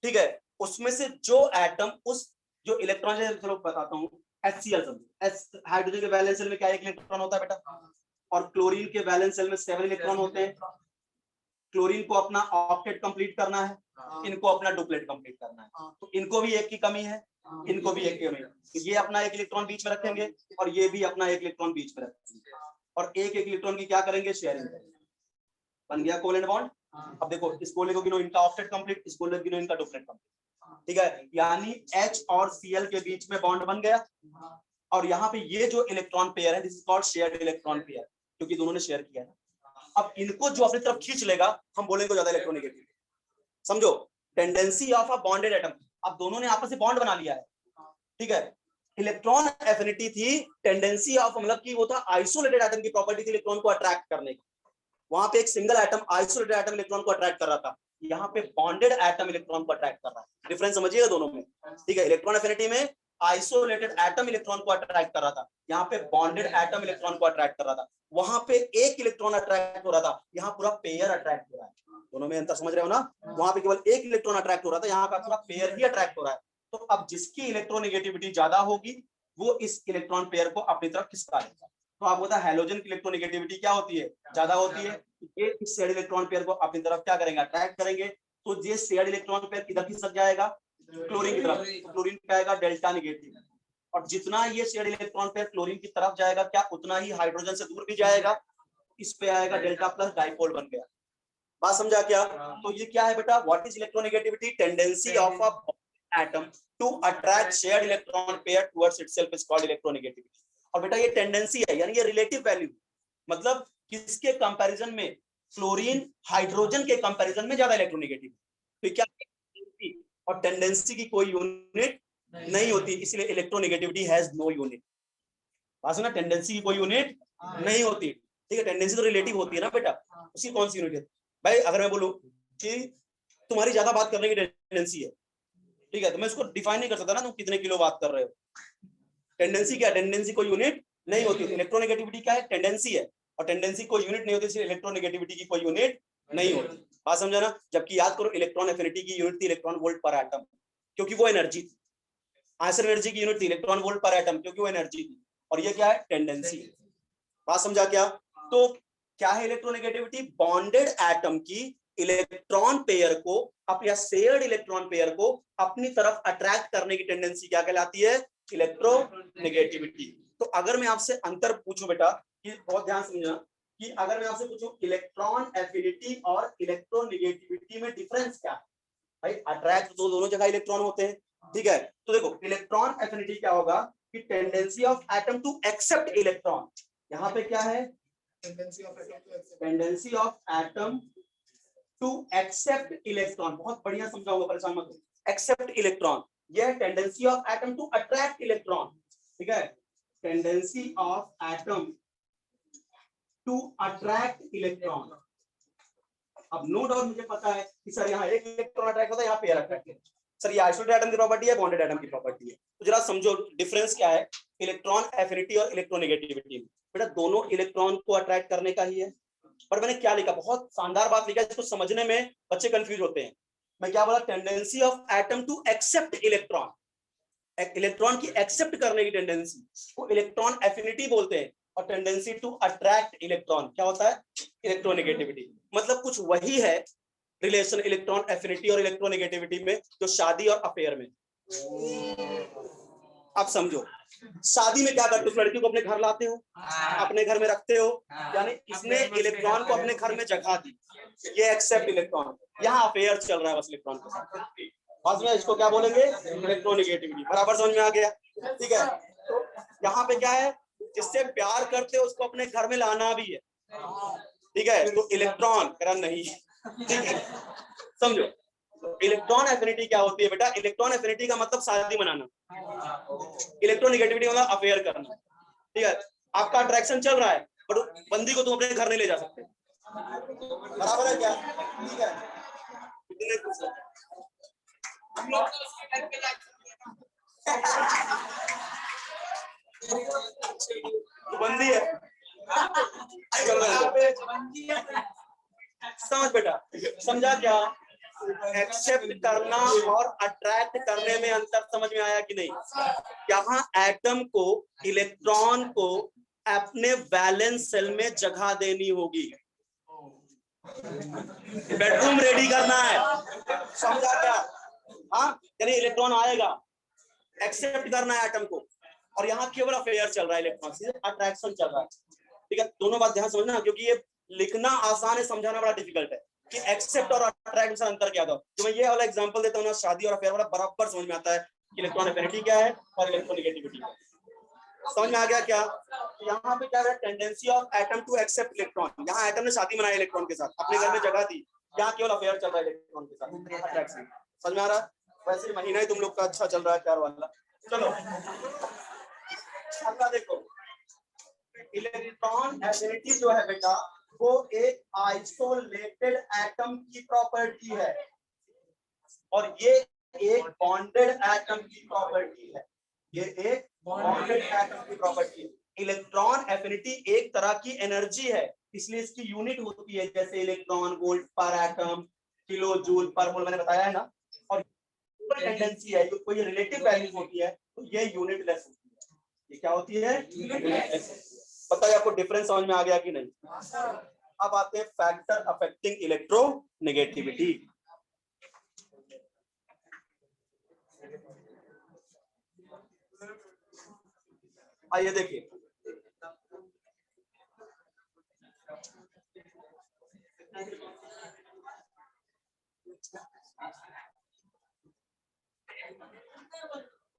ठीक है, उसमें से जो एटम उस जो इलेक्ट्रॉन, चलो बताता हूँ, HCl समझो, हाइड्रोजन के वैलेंस सेल में क्या एक इलेक्ट्रॉन होता है बेटा, और क्लोरीन के वैलेंस सेल में 7 इलेक्ट्रॉन होते हैं। क्लोरीन को अपना ऑक्टेट कंप्लीट करना है, इनको अपना डुप्लेट कंप्लीट करना है, तो इनको भी एक की कमी है, इनको भी एक की कमी है, तो ये अपना एक इलेक्ट्रॉन बीच में रखेंगे और ये भी अपना एक इलेक्ट्रॉन बीच में रखेंगे, और एक एक इलेक्ट्रॉन की क्या करेंगे, शेयरिंग करेंगे, बन गया कोवैलेंट बॉन्ड। अब देखो, इस गोले को गिनो, इनका ऑक्टेट कंप्लीट, इस गोले को गिनो, इनका डुप्लेट कंप्लीट, ठीक है, यानी H और Cl के बीच में बॉन्ड बन गया, और यहाँ पे ये जो इलेक्ट्रॉन पेयर है, this is called shared electron pair, क्योंकि दोनों ने शेयर किया है। अब इनको जो अपनी तरफ खींच लेगा, हम बोलेंगे ज्यादा इलेक्ट्रोनिगेटिव। समझो, tendency of a bonded atom, अब दोनों ने आपस में बॉन्ड बना लिया है, ठीक है, इलेक्ट्रॉन एफिनिटी थी, टेंडेंसी ऑफ मतलब कि वो था आइसोलेटेड एटम की प्रॉपर्टी थी इलेक्ट्रॉन को अट्रैक्ट करने की, वहां पे एक single atom isolated atom electron को अट्रैक्ट कर रहा था, यहाँ पे बॉन्डेड एटम इलेक्ट्रॉन को अट्रैक्ट कर रहा है। डिफरेंस समझिएगा दोनों में, ठीक है, इलेक्ट्रॉन एफिनिटी में आइसोलेटेड एटम इलेक्ट्रॉन को अट्रैक्ट कर रहा था, यहाँ पे बॉन्डेड एटम इलेक्ट्रॉन को अट्रैक्ट कर रहा था, वहां पे एक इलेक्ट्रॉन अट्रैक्ट हो रहा था, यहाँ पूरा पेयर अट्रैक्ट हो रहा है। दोनों में अंतर समझ रहे हो ना? वहां पे केवल एक इलेक्ट्रॉन अट्रैक्ट हो रहा था, यहाँ का पूरा पेयर ही अट्रैक्ट हो रहा है। तो अब जिसकी इलेक्ट्रोनिगेटिविटी ज्यादा होगी वो इस इलेक्ट्रॉन पेयर को अपनी तरफ खिसका लेगा। तो आपको पता है हैलोजन की इलेक्ट्रोनिगेटिविटी क्या होती है, ज्यादा होती है, ये इस शेयर्ड इलेक्ट्रॉन पेयर को अपनी तरफ क्या करेंगे, अट्रैक्ट करेंगे, तो ये शेयर्ड इलेक्ट्रॉन पेयर किधर खिसक जाएगा, क्लोरीन की तरफ, तो क्लोरीन पे आएगा डेल्टा नेगेटिव, और जितना ये शेयर्ड इलेक्ट्रॉन पेयर क्लोरीन की तरफ जाएगा क्या उतना ही हाइड्रोजन से दूर भी जाएगा, इस पे आएगा डेल्टा प्लस, डाइपोल बन गया। बात समझा क्या? तो ये क्या है बेटा, what is electronegativity? Tendency of a atom to attract shared electron pair towards itself is called electronegativity. और बेटा ये टेंडेंसी है, यानी ये रिलेटिव वैल्यू, मतलब किसके कंपैरिजन में? क्लोरीन हाइड्रोजन के कंपैरिजन में ज्यादा इलेक्ट्रोनेगेटिव। तो क्या, और टेंडेंसी की कोई यूनिट नहीं होती, इसलिए इलेक्ट्रोनेगेटिविटी हैज नो यूनिट। बात सुना, टेंडेंसी की कोई यूनिट नहीं होती, ठीक है। टेंडेंसी तो रिलेटिव होती है ना बेटा, उसकी कौन सी यूनिट है भाई? अगर मैं बोलूं कि तुम्हारी ज्यादा बात करने की टेंडेंसी है, ठीक है, तो मैं इसको डिफाइन नहीं कर सकता ना तुम कितने किलो बात कर रहे हो। टेंडेंसी क्या है? टेंडेंसी कोई यूनिट नहीं होती। इलेक्ट्रोनेगेटिविटी क्या है? टेंडेंसी है, और टेंडेंसी कोई यूनिट नहीं होती, इसलिए इलेक्ट्रोनेगेटिविटी की कोई यूनिट नहीं होती। बात समझा ना? जबकि याद करो इलेक्ट्रॉन एफिनिटी की यूनिट थी इलेक्ट्रॉन वोल्ट पर एटम, क्योंकि वो एनर्जी थी। आंसर एनर्जी की यूनिट थी इलेक्ट्रॉन वोल्ट पर एटम, क्योंकि वो एनर्जी थी। और ये क्या है? टेंडेंसी। बात समझा क्या? तो क्या है इलेक्ट्रोनेगेटिविटी? बॉन्डेड एटम की इलेक्ट्रॉन पेयर को, अपने शेयर्ड इलेक्ट्रॉन पेयर को अपनी तरफ अट्रैक्ट करने की टेंडेंसी क्या कहलाती है? इलेक्ट्रोनेगेटिविटी। तो अगर मैं आपसे अंतर पूछूं बेटा, कि बहुत ध्यान समझना, कि अगर मैं आपसे पूछूं इलेक्ट्रॉन एफिनिटी और इलेक्ट्रोनेगेटिविटी में डिफरेंस क्या है? भाई अट्रैक्ट तो दोनों जगह इलेक्ट्रॉन होते हैं, ठीक है। तो देखो इलेक्ट्रॉन एफिनिटी क्या होगा कि tendency of atom to accept electron, यहाँ पे क्या है? Tendency of atom to accept electron, बहुत बढ़िया समझाऊंगा, परेशान मत हो। एक्सेप्ट इलेक्ट्रॉन, यह tendency of atom to attract electron, ठीक है। Tendency of atom to attract electron. अब नो डाउट मुझे पता है कि सर यहाँ एक इलेक्ट्रॉन अट्रैक्ट होता है, यहाँ पेयर अट्रैक्ट है। सर ये आइसोलेटेड एटम की प्रॉपर्टी है, बॉन्डेड एटम की प्रॉपर्टी है। तो जरा समझो डिफरेंस क्या है इलेक्ट्रॉन एफिनिटी और इलेक्ट्रोनेगेटिविटी में। बेटा दोनों इलेक्ट्रॉन को अट्रैक्ट करने का ही है, पर मैंने क्या लिखा, बहुत शानदार बात लिखा, जिसको समझने में बच्चे कंफ्यूज होते हैं। मैं क्या बोला? Tendency of atom to accept electron, electron की एक्सेप्ट करने की टेंडेंसी को इलेक्ट्रॉन एफिनिटी बोलते हैं, और टेंडेंसी टू अट्रैक्ट इलेक्ट्रॉन क्या होता है? इलेक्ट्रोनेगेटिविटी। मतलब कुछ वही है रिलेशन इलेक्ट्रॉन एफिनिटी और इलेक्ट्रोनेगेटिविटी में जो शादी और अफेयर में। अब समझो, शादी में क्या करते हो? लड़की को अपने घर लाते हो, अपने घर में रखते हो, यानी इसने इलेक्ट्रॉन को अपने घर में जगह दी, ये एक्सेप्ट इलेक्ट्रॉन। यहाँ अफेयर चल रहा है बस इलेक्ट्रॉन के साथ, बस में इसको क्या बोलेंगे? इलेक्ट्रोनेगेटिविटी। बराबर समझ में आ गया? ठीक है। तो यहाँ पे क्या है? जिससे प्यार करते हो उसको अपने घर में लाना भी है, ठीक है। तो इलेक्ट्रॉन करा नहीं, ठीक है, समझो। इलेक्ट्रॉन एफिनिटी क्या होती है बेटा? इलेक्ट्रॉन एफिनिटी का मतलब शादी मनाना, इलेक्ट्रोनेगेटिविटी मतलब अफेयर करना, ठीक है। आपका अट्रैक्शन चल रहा है, बट बंदी को तुम अपने घर नहीं ले जा सकते, बराबर है क्या? ठीक है। तो बंदी है, समझ बेटा, समझा क्या? एक्सेप्ट करना और अट्रैक्ट करने में अंतर समझ में आया कि नहीं? यहाँ एटम को, इलेक्ट्रॉन को अपने वैलेंस सेल में जगह देनी होगी, बेडरूम रेडी करना है, समझा क्या? हाँ, यानी इलेक्ट्रॉन आएगा, एक्सेप्ट करना है एटम को, और यहाँ केवल अफेयर चल रहा है, इलेक्ट्रॉन से अट्रैक्शन चल रहा है, ठीक है। दोनों बात ध्यान समझना, क्योंकि ये लिखना आसान है, समझाना बड़ा डिफिकल्ट है कि एक्सेप्ट और अट्रैक्ट में अंतर क्या था। तो मैं ये वाला एग्जांपल देता हूँ ना, शादी और अफेयर वाला, बराबर समझ में आता है कि इलेक्ट्रॉन एफिनिटी क्या है और इलेक्ट्रोनेगेटिविटी क्या है। समझ में आ गया क्या? यहाँ पे क्या है? Tendency of atom to accept electron, यहाँ एटम ने शादी मनाई इलेक्ट्रॉन के साथ, अपने घर में जगह दी, यहाँ केवल अफेयर चल रहा है इलेक्ट्रॉन के साथ, अट्रैक्शन। समझ में आ रहा? वैसे महीना ही तुम लोग का अच्छा चल रहा है प्यार वाला। चलो अगला देखो, इलेक्ट्रॉन एफिनिटी जो है बेटा, वो एक आइसोलेटेड एटम की प्रॉपर्टी है, और ये एक बॉन्डेड एटम की प्रॉपर्टी है, ये एक बॉन्डेड एटम की प्रॉपर्टी है। इलेक्ट्रॉन एफिनिटी एक तरह की एनर्जी है, इसलिए इसकी यूनिट होती है, जैसे इलेक्ट्रॉन वोल्ट पर एटम, किलो जूल पर मोल, मैंने बताया है ना। और टेंडेंसी है, जो कोई रिलेटिव वैल्यूज होती है तो ये यूनिटलेस होती है। ये क्या होती है? यूनिटलेस। पता है आपको डिफरेंस समझ में आ गया कि नहीं? अब आते हैं फैक्टर अफेक्टिंग इलेक्ट्रोनेगेटिविटी। आइए देखिए,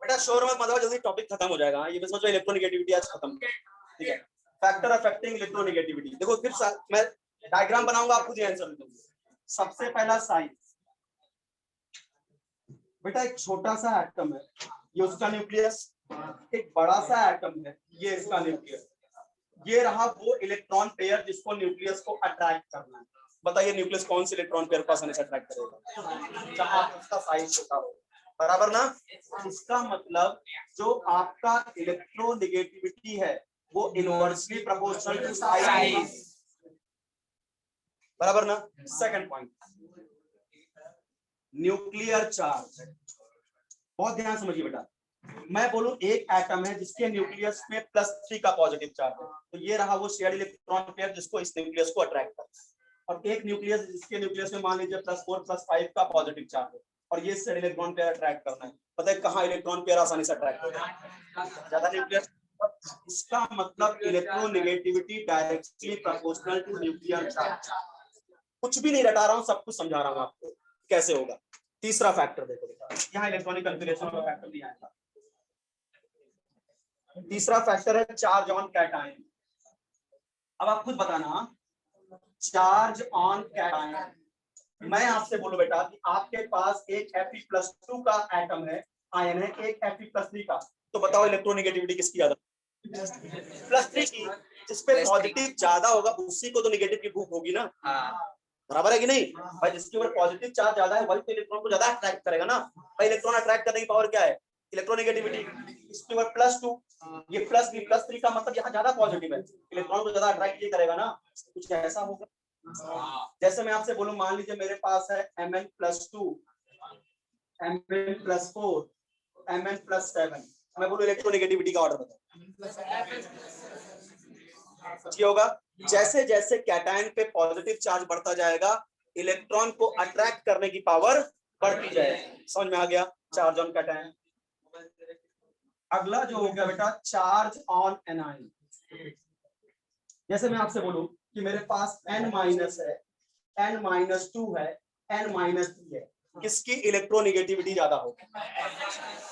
बेटा शोर मत मत, जल्दी टॉपिक खत्म हो जाएगा। ये समझो इलेक्ट्रोनेगेटिविटी आज खत्म, ठीक है। फैक्टर अफेक्टिंग इलेक्ट्रोनेगेटिविटी, देखो फिर मैं डायग्राम बनाऊंगा, आप खुद ही आंसर दोगे। सबसे पहला साइज, बेटा एक छोटा सा एटम है, ये उसका न्यूक्लियस, एक बड़ा सा एटम है, ये इसका न्यूक्लियस, ये रहा वो इलेक्ट्रॉन पेयर जिसको न्यूक्लियस को अट्रैक्ट करना है। बताइए न्यूक्लियस कौन से इलेक्ट्रॉन पेयर को आसानी से अट्रैक्ट करेगा, जहां उसका साइज छोटा हो, बराबर ना। इसका मतलब जो आपका इलेक्ट्रोनेगेटिविटी है वो इनवर्सली प्रोपोर्शनल टू साइज, बराबर ना। सेकंड पॉइंट, न्यूक्लियर चार्ज, बहुत ध्यान समझिए बेटा। मैं बोलूं एक एटम है जिसके न्यूक्लियस पे +3 का पॉजिटिव चार्ज है, तो ये रहा वो शेयर्ड इलेक्ट्रॉन पेयर जिसको इस न्यूक्लियस को अट्रैक्ट करता है। और एक न्यूक्लियस जिसके न्यूक्लियस में मान लीजिए +4 +5 का पॉजिटिव चार्ज है, और ये शेयर्ड इलेक्ट्रॉन पेयर अट्रैक्ट करना है। पता है कहां इलेक्ट्रॉन पेयर आसानी से अट्रैक्ट होता है, ज्यादा न्यूक्लियस। इसका मतलब electronegativity directly proportional to nuclear charge. कुछ भी नहीं रटा रहा हूं, सब कुछ समझा रहा हूं आपको कैसे होगा। तीसरा फैक्टर देखो बेटा, यहाँ इलेक्ट्रॉनिक कॉन्फ़िगरेशन का फैक्टर दिया है। तीसरा फैक्टर है चार्ज ऑन कैटायन। अब आप खुद बताना, चार्ज ऑन कैटायन, मैं आपसे बोलूं बेटा कि आपके पास एक Fe+2 का एटम है, आयन है, एक Fe+3 का, तो बताओ इलेक्ट्रोनेगेटिविटी किसकी ज्यादा? +3 की। जिसपे पॉजिटिव ज्यादा होगा उसी को तो नेगेटिव की भूख होगी ना, बराबर है कि नहीं भाई। जिसके ऊपर पॉजिटिव चार्ज ज्यादा है वही तो इलेक्ट्रॉन को ज्यादा अट्रैक्ट करेगा ना भाई। इलेक्ट्रॉन अट्रैक्ट करने की पावर क्या है? इलेक्ट्रोनेगेटिविटी। इसके ऊपर +2, ये +3 का मतलब यहाँ ज्यादा पॉजिटिव है, इलेक्ट्रॉन को ज्यादा अट्रैक्ट ये करेगा ना। कुछ ऐसा होगा, जैसे मैं आपसे बोलूं, मान लीजिए मेरे पास है Mn+2, Mn+4, Mn+7, मैं बोलूं इलेक्ट्रोनेगेटिविटी का ऑर्डर बताओ, ये होगा। जैसे जैसे कैटायन पे पॉजिटिव चार्ज बढ़ता जाएगा, इलेक्ट्रॉन को अट्रैक्ट करने की पावर बढ़ती जाएगी। समझ में आ गया चार्ज ऑन कैटायन। अगला जो हो गया बेटा चार्ज ऑन एनायन। जैसे मैं आपसे बोलूं कि मेरे पास N- है, N-2 है, N-3 है, किसकी इलेक्ट्रोनेगेटिविटी ज्यादा होगी?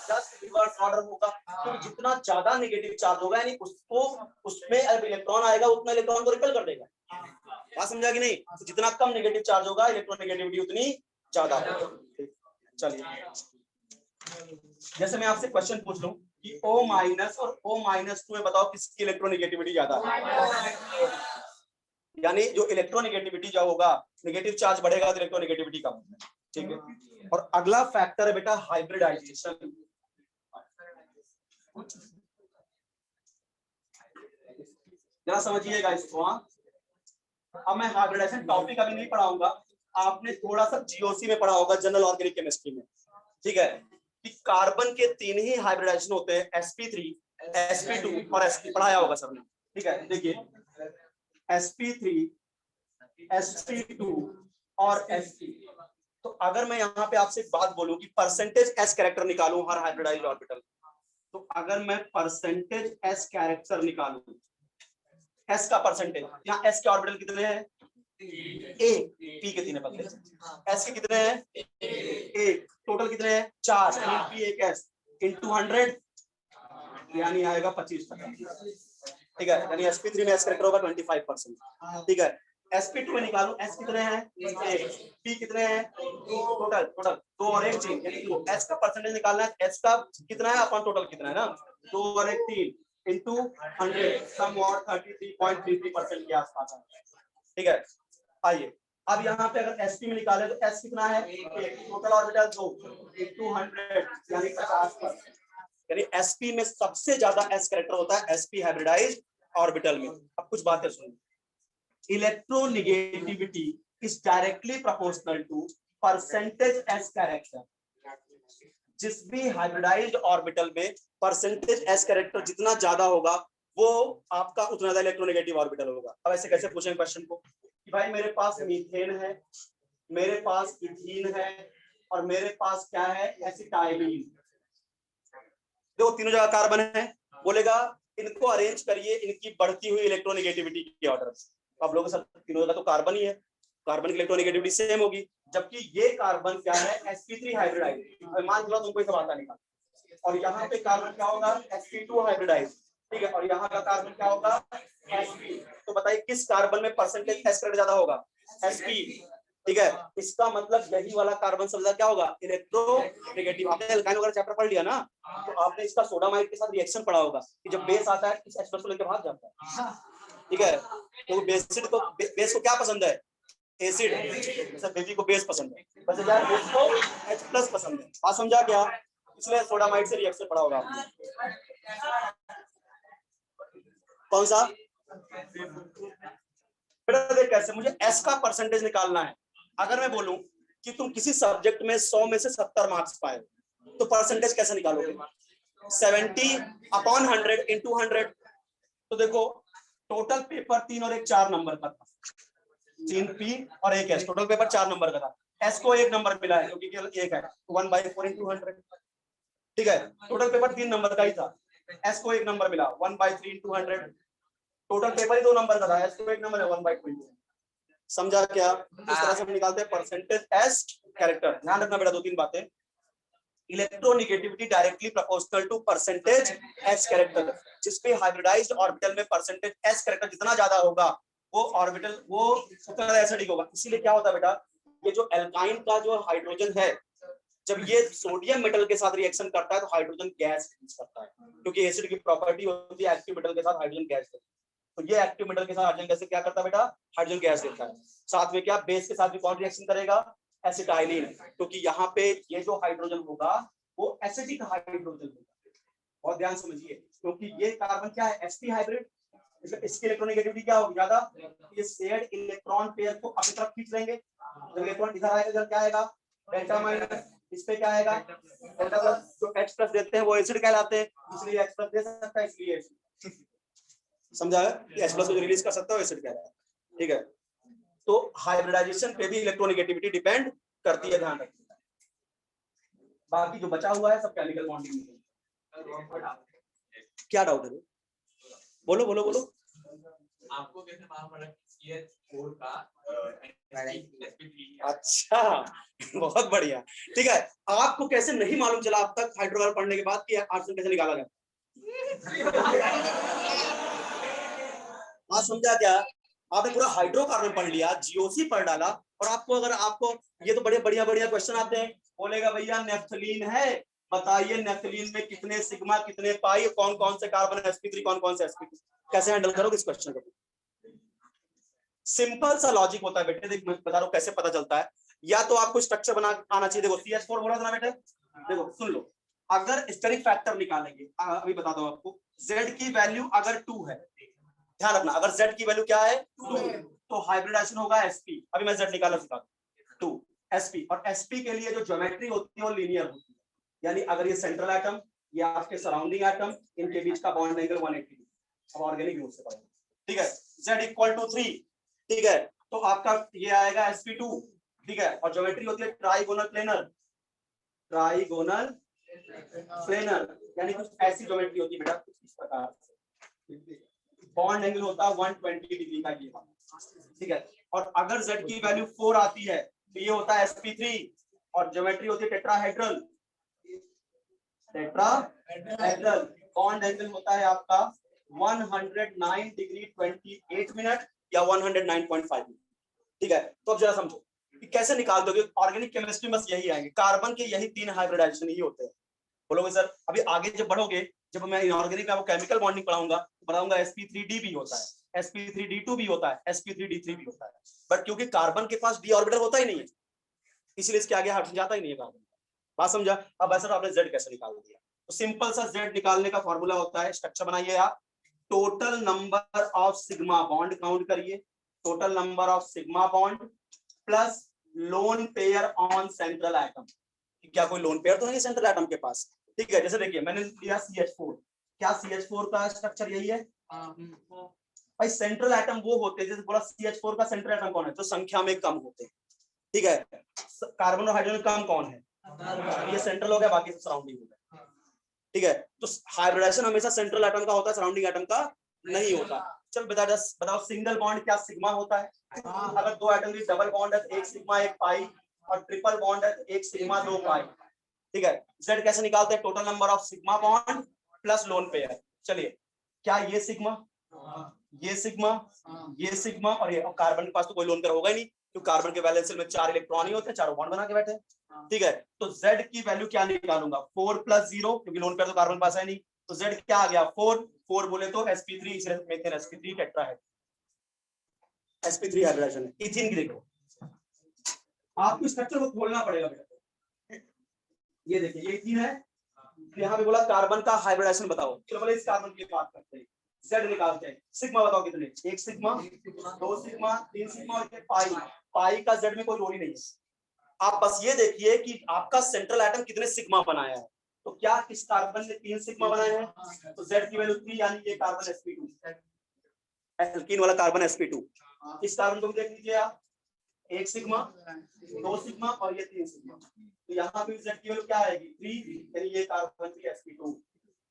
जस्ट रिवर्स ऑर्डर होगा। तो जितना ज्यादा नेगेटिव चार्ज होगा यानी उसको, उसमें अब इलेक्ट्रॉन आएगा उतना इलेक्ट्रॉन को रिपेल कर देगा। बात समझा कि नहीं? तो जितना कम नेगेटिव चार्ज होगा इलेक्ट्रोनेगेटिविटी उतनी ज्यादा होगी। चलिए जैसे मैं आपसे क्वेश्चन पूछ लूं कि O- और O-2 में बताओ किसकी इलेक्ट्रोनेगेटिविटी ज्यादा है? यानी जो इलेक्ट्रोनेगेटिविटी जो होगा, नेगेटिव चार्ज बढ़ेगा तो इलेक्ट्रोनेगेटिविटी कम होगा, ठीक है। और अगला फैक्टर है बेटा हाइब्रिडाइजेशन। जरा समझिएगा इसको। अब मैं हाइब्रिडाइजेशन टॉपिक अभी नहीं पढ़ाऊंगा, आपने थोड़ा सा जीओसी में पढ़ा होगा, जनरल ऑर्गेनिक केमिस्ट्री में, ठीक है, कि कार्बन के 3 ही हाइब्रिडाइजेशन होते हैं, sp3, sp2 और sp, पढ़ाया होगा सबने, ठीक है। देखिए sp3, sp2 और sp। तो अगर मैं यहाँ पे आपसे एक बात बोलूं कि परसेंटेज s कैरेक्टर निकालूं हर हाइब्रिडाइज्ड ऑर्बिटल, तो अगर मैं परसेंटेज s कैरेक्टर निकालूं, s का परसेंटेज, यहाँ s के ऑर्बिटल कितने हैं? एक, p के 3 बदले, s के कितने हैं? एक, टोटल कितने हैं? 4, 3 p 1 s इनटू 100, यानी आएगा 25%, ठीक है। यानी sp3 में s कैरेक्टर होगा 25%, ठीक है। sp2 में निकालो, s कितने हैं? 1, p कितने हैं? टोटल 2 और 1 3, यानी 2। s का परसेंटेज निकालना है, s का कितना है अपन टोटल कितना है ना, 2 और 1 3 इनटू 100, सम व्हाट 33.33% के आसपास है, ठीक है। आइए अब यहाँ पे अगर sp में निकाले तो s कितना है? 1, टोटल ऑर्बिटल 2 इनटू 100 यानी 50%। यानी sp में सबसे ज्यादा s कैरेक्टर होता है sp हाइब्रिडाइज्ड ऑर्बिटल में। अब कुछ बातें सुनिए, electronegativity is directly proportional to percentage s character. जिस भी हाइब्रिडाइज्ड ऑर्बिटल में परसेंटेज s कैरेक्टर जितना ज्यादा होगा वो आपका उतना ज्यादा इलेक्ट्रोनेगेटिव ऑर्बिटल होगा। अब ऐसे कैसे पूछेंगे क्वेश्चन को कि भाई मेरे पास मीथेन है, मेरे पास इथीन है और मेरे पास क्या है? एसिटाइलिन। देखो तीनों जगह कार्बन है, बोलेगा इनको अरेंज करिए इनकी बढ़ती हुई इलेक्ट्रोनेगेटिविटी के ऑर्डर। आप लोगों के साथ तीनों जगह तो कार्बन ही है, कार्बन की इलेक्ट्रोनेगेटिविटी सेम होगी, जबकि ये कार्बन क्या है sp3 हाइब्रिडाइज, मान लो तुमको सब आता निकाल, और यहाँ पे कार्बन क्या होगा sp2 हाइब्रिडाइज, ठीक है, और यहाँ का कार्बन क्या होगा sp। तो बताइए किस कार्बन में परसेंटेज s ज्यादा होगा, sp, ठीक है। इसका मतलब यही वाला कार्बन सबसे ज्यादा क्या होगा इलेक्ट्रोनेगेटिव। आपने एल्काइन वगैरह चैप्टर पढ़ लिया ना, तो आपने इसका सोडामाइड के साथ रिएक्शन पढ़ा होगा कि जब बेस आता है इस H+ को लेकर भाग जाता है, ठीक है। तो बेस को क्या पसंद है, एसिड, जैसे बेबी को बेस पसंद है, बस यार बेस को H+ पसंद है, बात समझा क्या, इसलिए सोडामाइड से रिएक्शन पढ़ा होगा आपने। कौन सा बेटा, देख कैसे मुझे S का परसेंटेज निकालना है। अगर मैं बोलूं कि तुम किसी सब्जेक्ट में 100 में से 70 मार्क्स पाए तो परसेंटेज कैसे निकालोगे, 70/100 into 100। तो देखो टोटल पेपर 3 और 1 4 नंबर का था, 3 P और 1 S, टोटल पेपर 4 नंबर का था। S को 1 नंबर मिला है क्योंकि केवल 1 है, 1/4 into 100, ठीक है। टोटल पेपर 3 नंबर का ही था, S को 1 नंबर मिला 1/3 into 100, टोटल पेपर ही 2 नंबर का था, S को 1 नंबर है 1/2। समझा क्या, इस तरह से हम निकालते हैं परसेंटेज S कैरेक्टर। ध्यान रखना बेटा 2-3 बातें, electronegativity directly proportional to percentage S character, जिसपे हाइब्रिडाइज्ड ऑर्बिटल में परसेंटेज S कैरेक्टर जितना ज्यादा होगा वो ऑर्बिटल वो उतना ज्यादा एसिडिक होगा। इसीलिए क्या होता है बेटा, ये जो एल्काइन का जो हाइड्रोजन है, जब ये सोडियम मेटल के साथ रिएक्शन करता है तो हाइड्रोजन गैस रिलीज करता है, क्योंकि एसिड की प्रॉपर्टी होती है एक्टिव मेटल के साथ हाइड्रोजन गैस देता है। तो ये एक्टिव मेटल के साथ हाइड्रोजन गैस क्या करता है बेटा, हाइड्रोजन गैस देता है। साथ में क्या बेस के साथ भी कौन रिएक्शन करेगा, एसिटाइलिन, क्योंकि यहाँ पे ये जो हाइड्रोजन होगा वो एसिडिक हाइड्रोजन होगा। बहुत ध्यान समझिए, क्योंकि ये कार्बन क्या है sp हाइब्रिड, इसकी इलेक्ट्रोनेगेटिविटी क्या होगी ज्यादा, ये शेयर्ड इलेक्ट्रॉन पेयर को अपनी तरफ खींच लेंगे। जब इलेक्ट्रॉन इधर आएगा इधर क्या आएगा डेल्टा माइनस, इस पे क्या आएगा डेल्टा प्लस, जो H+ देते हैं वो एसिड कहलाते हैं, इसलिए H+ दे सकता है, इसलिए समझा कि H+ को रिलीज कर सकता है एसिड कहलाता है, ठीक है। तो हाइब्रिडाइजेशन पे भी इलेक्ट्रोनेगेटिविटी डिपेंड करती है, ध्यान रखिए। बाकी जो बचा हुआ है सब केमिकल बॉन्डिंग में। क्या डाउट है, बोलो बोलो बोलो। आपको कैसे मालूम पड़ा CH4 का अच्छा बहुत बढ़िया, ठीक है। आपको कैसे नहीं मालूम चला अब तक हाइड्रोकार्बन पढ़ने के बाद कि आर्सेनिक कैसे निकाला गया, आप समझा क्या, आपने पूरा हाइड्रोकार्बन पढ़ लिया, जीओसी पढ़ डाला, और आपको अगर आपको ये तो बड़े बढ़िया बढ़िया क्वेश्चन आते हैं, बोलेगा भैया नेफ्थलीन है, बताइए नेफ्थलीन में कितने सिग्मा कितने पाई, कौन कौन से कार्बन sp3 कौन कौन से sp2, कैसे हैंडल करोगे इस क्वेश्चन को। सिंपल सा लॉजिक होता है बेटे, देख मैं बता रहा हूं कैसे पता चलता है। या तो आपको स्ट्रक्चर बना आना चाहिए, देखो CH4 बोला था ना बेटे, देखो सुन लो, अगर स्टेरिक फैक्टर निकालेंगे, अभी बता दो आपको, Z की वैल्यू अगर 2 है, ध्यान रखना अगर Z की वैल्यू क्या है 2, तो हाइब्रिडाइजेशन होगा sp। अभी मैं Z निकालना सिखा 2 sp, और sp के लिए जो ज्योमेट्री होती है वो लीनियर होती है, यानी अगर ये सेंट्रल एटम या आपके सराउंडिंग एटम, इनके बीच का बॉन्ड एंगल 180 अब ऑर्गेनिक ग्रुप से पढ़ेंगे, ठीक है। Z = 3, ठीक है, तो आपका ये आएगा sp2, ठीक है, और ज्योमेट्री होती है ट्राइगोनल प्लेनर, ट्राइगोनल प्लेनर, यानी कुछ ऐसी ज्योमेट्री होती है बेटा कुछ इस प्रकार से, बॉन्ड एंगल होता है 120 डिग्री का, ये ठीक है। और अगर Z की वैल्यू 4 आती है तो ये होता है sp3, और ज्योमेट्री होती है टेट्राहेड्रल, टेट्राहेड्रल, बॉन्ड एंगल होता है आपका 109 डिग्री 28 मिनट या 109.5, ठीक है। तो अब जरा समझो कि कैसे निकाल दोगे, ऑर्गेनिक केमिस्ट्री में बस यही आएंगे, कार्बन के यही 3 हाइब्रिडाइजेशन ही होते हैं। बोलोगे सर अभी आगे जब बढ़ोगे, जब मैं इनऑर्गेनिक में आपको केमिकल बॉन्डिंग पढ़ाऊंगा तो बताऊंगा sp3d भी होता है, sp3d2 भी होता है, sp3d3 भी होता है, बट क्योंकि कार्बन के पास d ऑर्बिटल होता ही नहीं है, इसलिए इसके आगे हट जाता ही नहीं है कार्बन। बात समझा। अब सर आपने Z कैसे निकाल दिया, तो सिंपल सा Z निकालने का फॉर्मूला होता है, स्ट्रक्चर बनाइए आप, total number of sigma bond count करिए, total number of sigma bond plus lone pair on central atom, क्या कोई लोन पेयर तो नहीं सेंट्रल एटम के पास, ठीक है। जैसे देखिए मैंने लिया CH4, क्या CH4 का स्ट्रक्चर यही है भाई, सेंट्रल एटम वो होते हैं, जैसे बोला CH4 का सेंट्रल एटम कौन है, जो संख्या में कम होते हैं, ठीक है। कार्बन और हाइड्रोजन कम कौन है, ये सेंट्रल हो गया, बाकी सब सराउंडिंग हो गया। ठीक है, तो हाइब्रिडाइजेशन हमेशा सेंट्रल एटम का होता है, सराउंडिंग एटम का नहीं होता। चल बताओ सिंगल बॉन्ड क्या सिग्मा होता है? अगर दो एटम की डबल बॉन्ड है तो एक सिग्मा एक पाई, और ट्रिपल बॉन्ड है तो एक सिग्मा दो पाई। ठीक है, जेड कैसे निकालते हैं? Total number of sigma bond plus lone pair. चलिए, क्या ये सिग्मा, ये सिग्मा, ये सिग्मा और ये, और कार्बन के पास तो कोई लोन पेयर होगा ही नहीं, तो कार्बन के वैलेंस में 4 इलेक्ट्रॉन ही होते हैं, चारों बॉन्ड बना के बैठे हैं। ठीक है, तो Z की वैल्यू क्या निकालूंगा? 4 + 0, क्योंकि लोन पेयर तो कार्बन पास है नहीं, तो Z क्या आ गया? 4 4 बोले तो sp3, इसलिए मीथेन sp3 टेट्रा है, sp3 हाइब्रिडाइजेशन है। इथीन की देखो, आपको स्ट्रक्चर को खोलना पड़ेगा बेटा। ये देखिए, ये इथीन है, यहाँ पे बोला कार्बन का हाइब्रिडाइजेशन बताओ, चलो बोले इस कार्बन की बात करते हैं, Z निकालते हैं। सिग्मा बताओ कितने? एक सिग्मा, दो सिग्मा, तीन सिग्मा और ये पाई। पाई का Z में कोई रोल ही नहीं है। आप बस ये देखिए कि आपका सेंट्रल एटम कितने सिग्मा बनाया है, तो क्या इस कार्बन ने 3 सिग्मा बनाए हैं, तो Z की वैल्यू 3, यानी ये कार्बन sp2, एल्कीन वाला कार्बन sp2। इस कार्बन को भी देख लीजिए आप, एक सिग्मा, दो सिग्मा और ये 3 सिग्मा, तो यहाँ पे Z की वैल्यू क्या आएगी? 3, यानी ये कार्बन की sp2।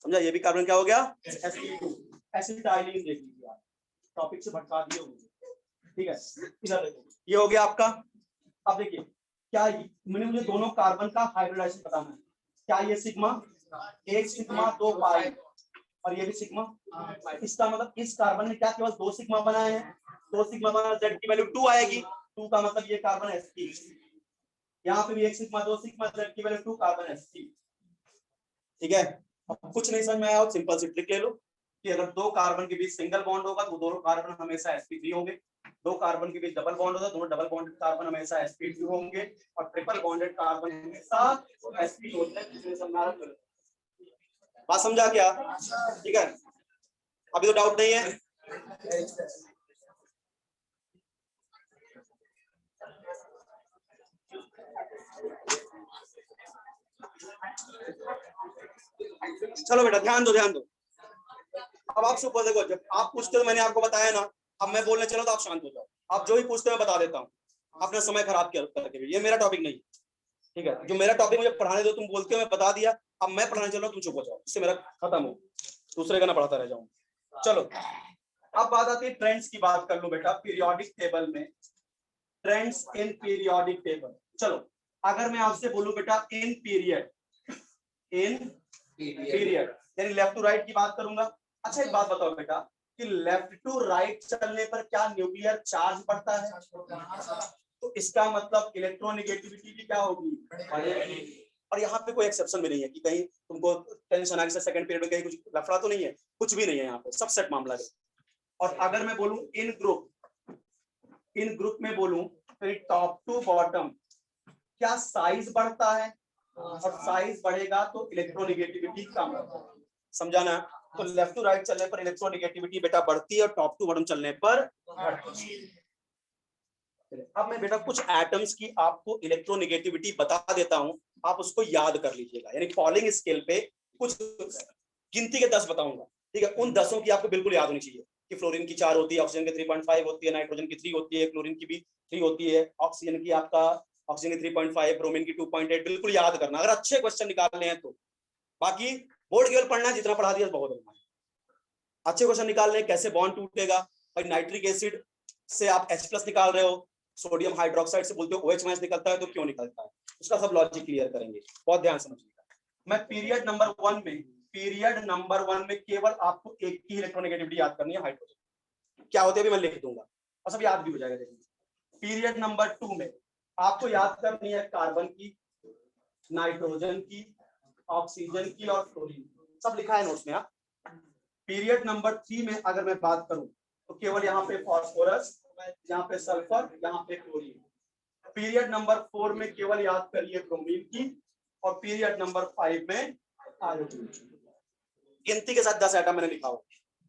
समझा? ये भी कार्बन क्या हो गया? sp2। एसिटाइलिन देख लीजिए आप, टॉपिक से भटका दिए होंगे। ठीक है, इधर देखो, ये हो गया आपका। अब देखिए, क्या मैंने मुझे दोनों कार्बन का हाइब्रिडाइजेशन बताना है। क्या ये सिग्मा, एक सिग्मा दो पाई, और ये भी सिग्मा, इसका मतलब इस कार्बन ने क्या केवल 2 सिग्मा बनाए हैं? 2 सिग्मा बना, Z की वैल्यू 2 आएगी। 2 का मतलब ये कार्बन sp, यहाँ पे भी एक सिग्मा दो सिग्मा, Z की वैल्यू 2, कार्बन sp। ठीक है, अब कुछ नहीं समझ में आया, सिंपल सी ट्रिक ले लो कि अगर दो कार्बन के बीच सिंगल बॉन्ड होगा तो दोनों कार्बन हमेशा sp3 होंगे, दो कार्बन के बीच डबल बॉन्ड होगा दोनों डबल बॉन्डेड कार्बन हमेशा sp2 होंगे, और ट्रिपल बॉन्डेड कार्बन हमेशा sp होते हैं। बात समझा क्या? ठीक है, अभी तो डाउट नहीं है? चलो बेटा ध्यान दो, ध्यान दो। अब आप सुपर देखो, जब आप पूछते हो मैंने आपको बताया ना, अब मैं बोलने चलो तो आप शांत हो जाओ। आप जो ही पूछते हो मैं बता देता हूँ, अपना समय खराब करके। ये मेरा टॉपिक नहीं, ठीक है? जो मेरा टॉपिक मुझे पढ़ाने दो, तुम बोलते हो मैं बता दिया, अब मैं पढ़ाने चल रहा हूँ, तुम चुप हो जाओ, इससे मेरा खत्म हो, दूसरे का ना पढ़ाता रह जाऊँ। चलो, अब बात आती है ट्रेंड्स की। बात कर लो बेटा पीरियोडिक टेबल में, ट्रेंड्स इन पीरियोडिक टेबल। चलो, अगर मैं आपसे बोलूं बेटा इन पीरियड, इन पीरियड यानी लेफ्ट टू राइट की बात करूंगा। अच्छा एक बात बताओ बेटा कि लेफ्ट टू राइट चलने पर क्या न्यूक्लियर चार्ज बढ़ता है? तो इसका मतलब इलेक्ट्रोनेगेटिविटी भी क्या होगी? बढ़ेगी। और यहाँ पे कोई एक्सेप्शन भी नहीं है कि कहीं तुमको टेंशन आ गई सेकंड पीरियड में कहीं कुछ लफड़ा तो नहीं है, कुछ भी नहीं है, यहाँ पे सब सेट मामला है। और अगर मैं बोलूं इन ग्रुप में बोलूं तो टॉप टू बॉटम क्या साइज बढ़ता है? और साइज बढ़ेगा तो इलेक्ट्रोनेगेटिविटी कम होगा। समझाना? तो लेफ्ट टू राइट चलने पर इलेक्ट्रोनेगेटिविटी बेटा बढ़ती है और टॉप टू बॉटम चलने पर घटती है। अब मैं बेटा कुछ एटम्स की आपको इलेक्ट्रोनेगेटिविटी बता देता हूं, आप उसको याद कर लीजिएगा। यानी पॉलिंग स्केल पे कुछ गिनती के 10 बताऊंगा, ठीक है? उन 10 की आपको बिल्कुल याद होनी चाहिए कि फ्लोरीन की 4 होती है, ऑक्सीजन की 3.5 होती है, नाइट्रोजन की 3 होती है, क्लोरीन की भी 3 होती है, ऑक्सीजन की आपका ऑक्सीजन की 3.5, ब्रोमीन की 2.8। बिल्कुल याद करना अगर अच्छे क्वेश्चन निकालने हैं तो। बाकी बोर्ड केवल पढ़ना, जितना पढ़ा दिया बहुत है। अच्छे क्वेश्चन निकालने कैसे बॉन्ड टूटेगा भाई, नाइट्रिक एसिड से आप H+ निकाल रहे हो, सोडियम हाइड्रोक्साइड से बोलते हो OH- निकलता है, तो क्यों निकलता है, उसका सब लॉजिक क्लियर करेंगे, बहुत ध्यान समझिएगा। मैं पीरियड नंबर 1 में केवल आपको एक ही इलेक्ट्रोनेगेटिविटी याद करनी है, हाइड्रोजन। क्या होती है अभी मैं लिख दूंगा और सब याद भी हो जाएगा। देखिए पीरियड नंबर 2 में आपको याद करनी है कार्बन की, नाइट्रोजन की, ऑक्सीजन की और फ्लोरीन, सब लिखा है नोट्स में। आप पीरियड नंबर 3 में अगर मैं बात करूं तो केवल यहाँ पे फॉस्फोरस, यहाँ पे सल्फर, यहाँ पे क्लोरीन। पीरियड नंबर 4 में केवल याद करिए ब्रोमीन की, और पीरियड नंबर 5 में आयोडीन। गिनती के साथ 10 आइटम मैंने लिखा हुआ,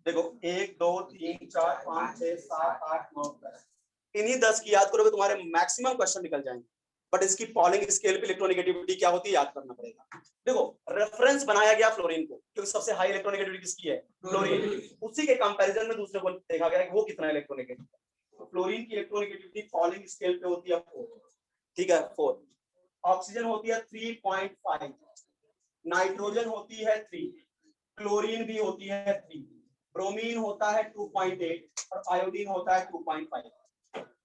देखो 1 2 3 4 5 6 7 8 9 10। इन्हीं 10 की याद करोगे तुम्हारे मैक्सिमम क्वेश्चन निकल जाएंगे। बट इसकी पॉलिंग स्केल पे इलेक्ट्रोनेगेटिविटी क्या होती है याद करना पड़ेगा। देखो रेफरेंस बनाया गया फ्लोरीन को, क्योंकि सबसे हाई इलेक्ट्रोनेगेटिविटी किसकी है? फ्लोरीन। उसी के कंपैरिजन में दूसरे को देखा गया कि वो कितना इलेक्ट्रोनेगेटिव है। तो फ्लोरीन की इलेक्ट्रोनेगेटिविटी पॉलिंग स्केल पे होती है 4, ठीक है 4। ऑक्सीजन होती है 3.5, नाइट्रोजन होती है 3, क्लोरीन भी होती है 3, ब्रोमीन होता है 2.8 और आयोडीन होता है 2.5।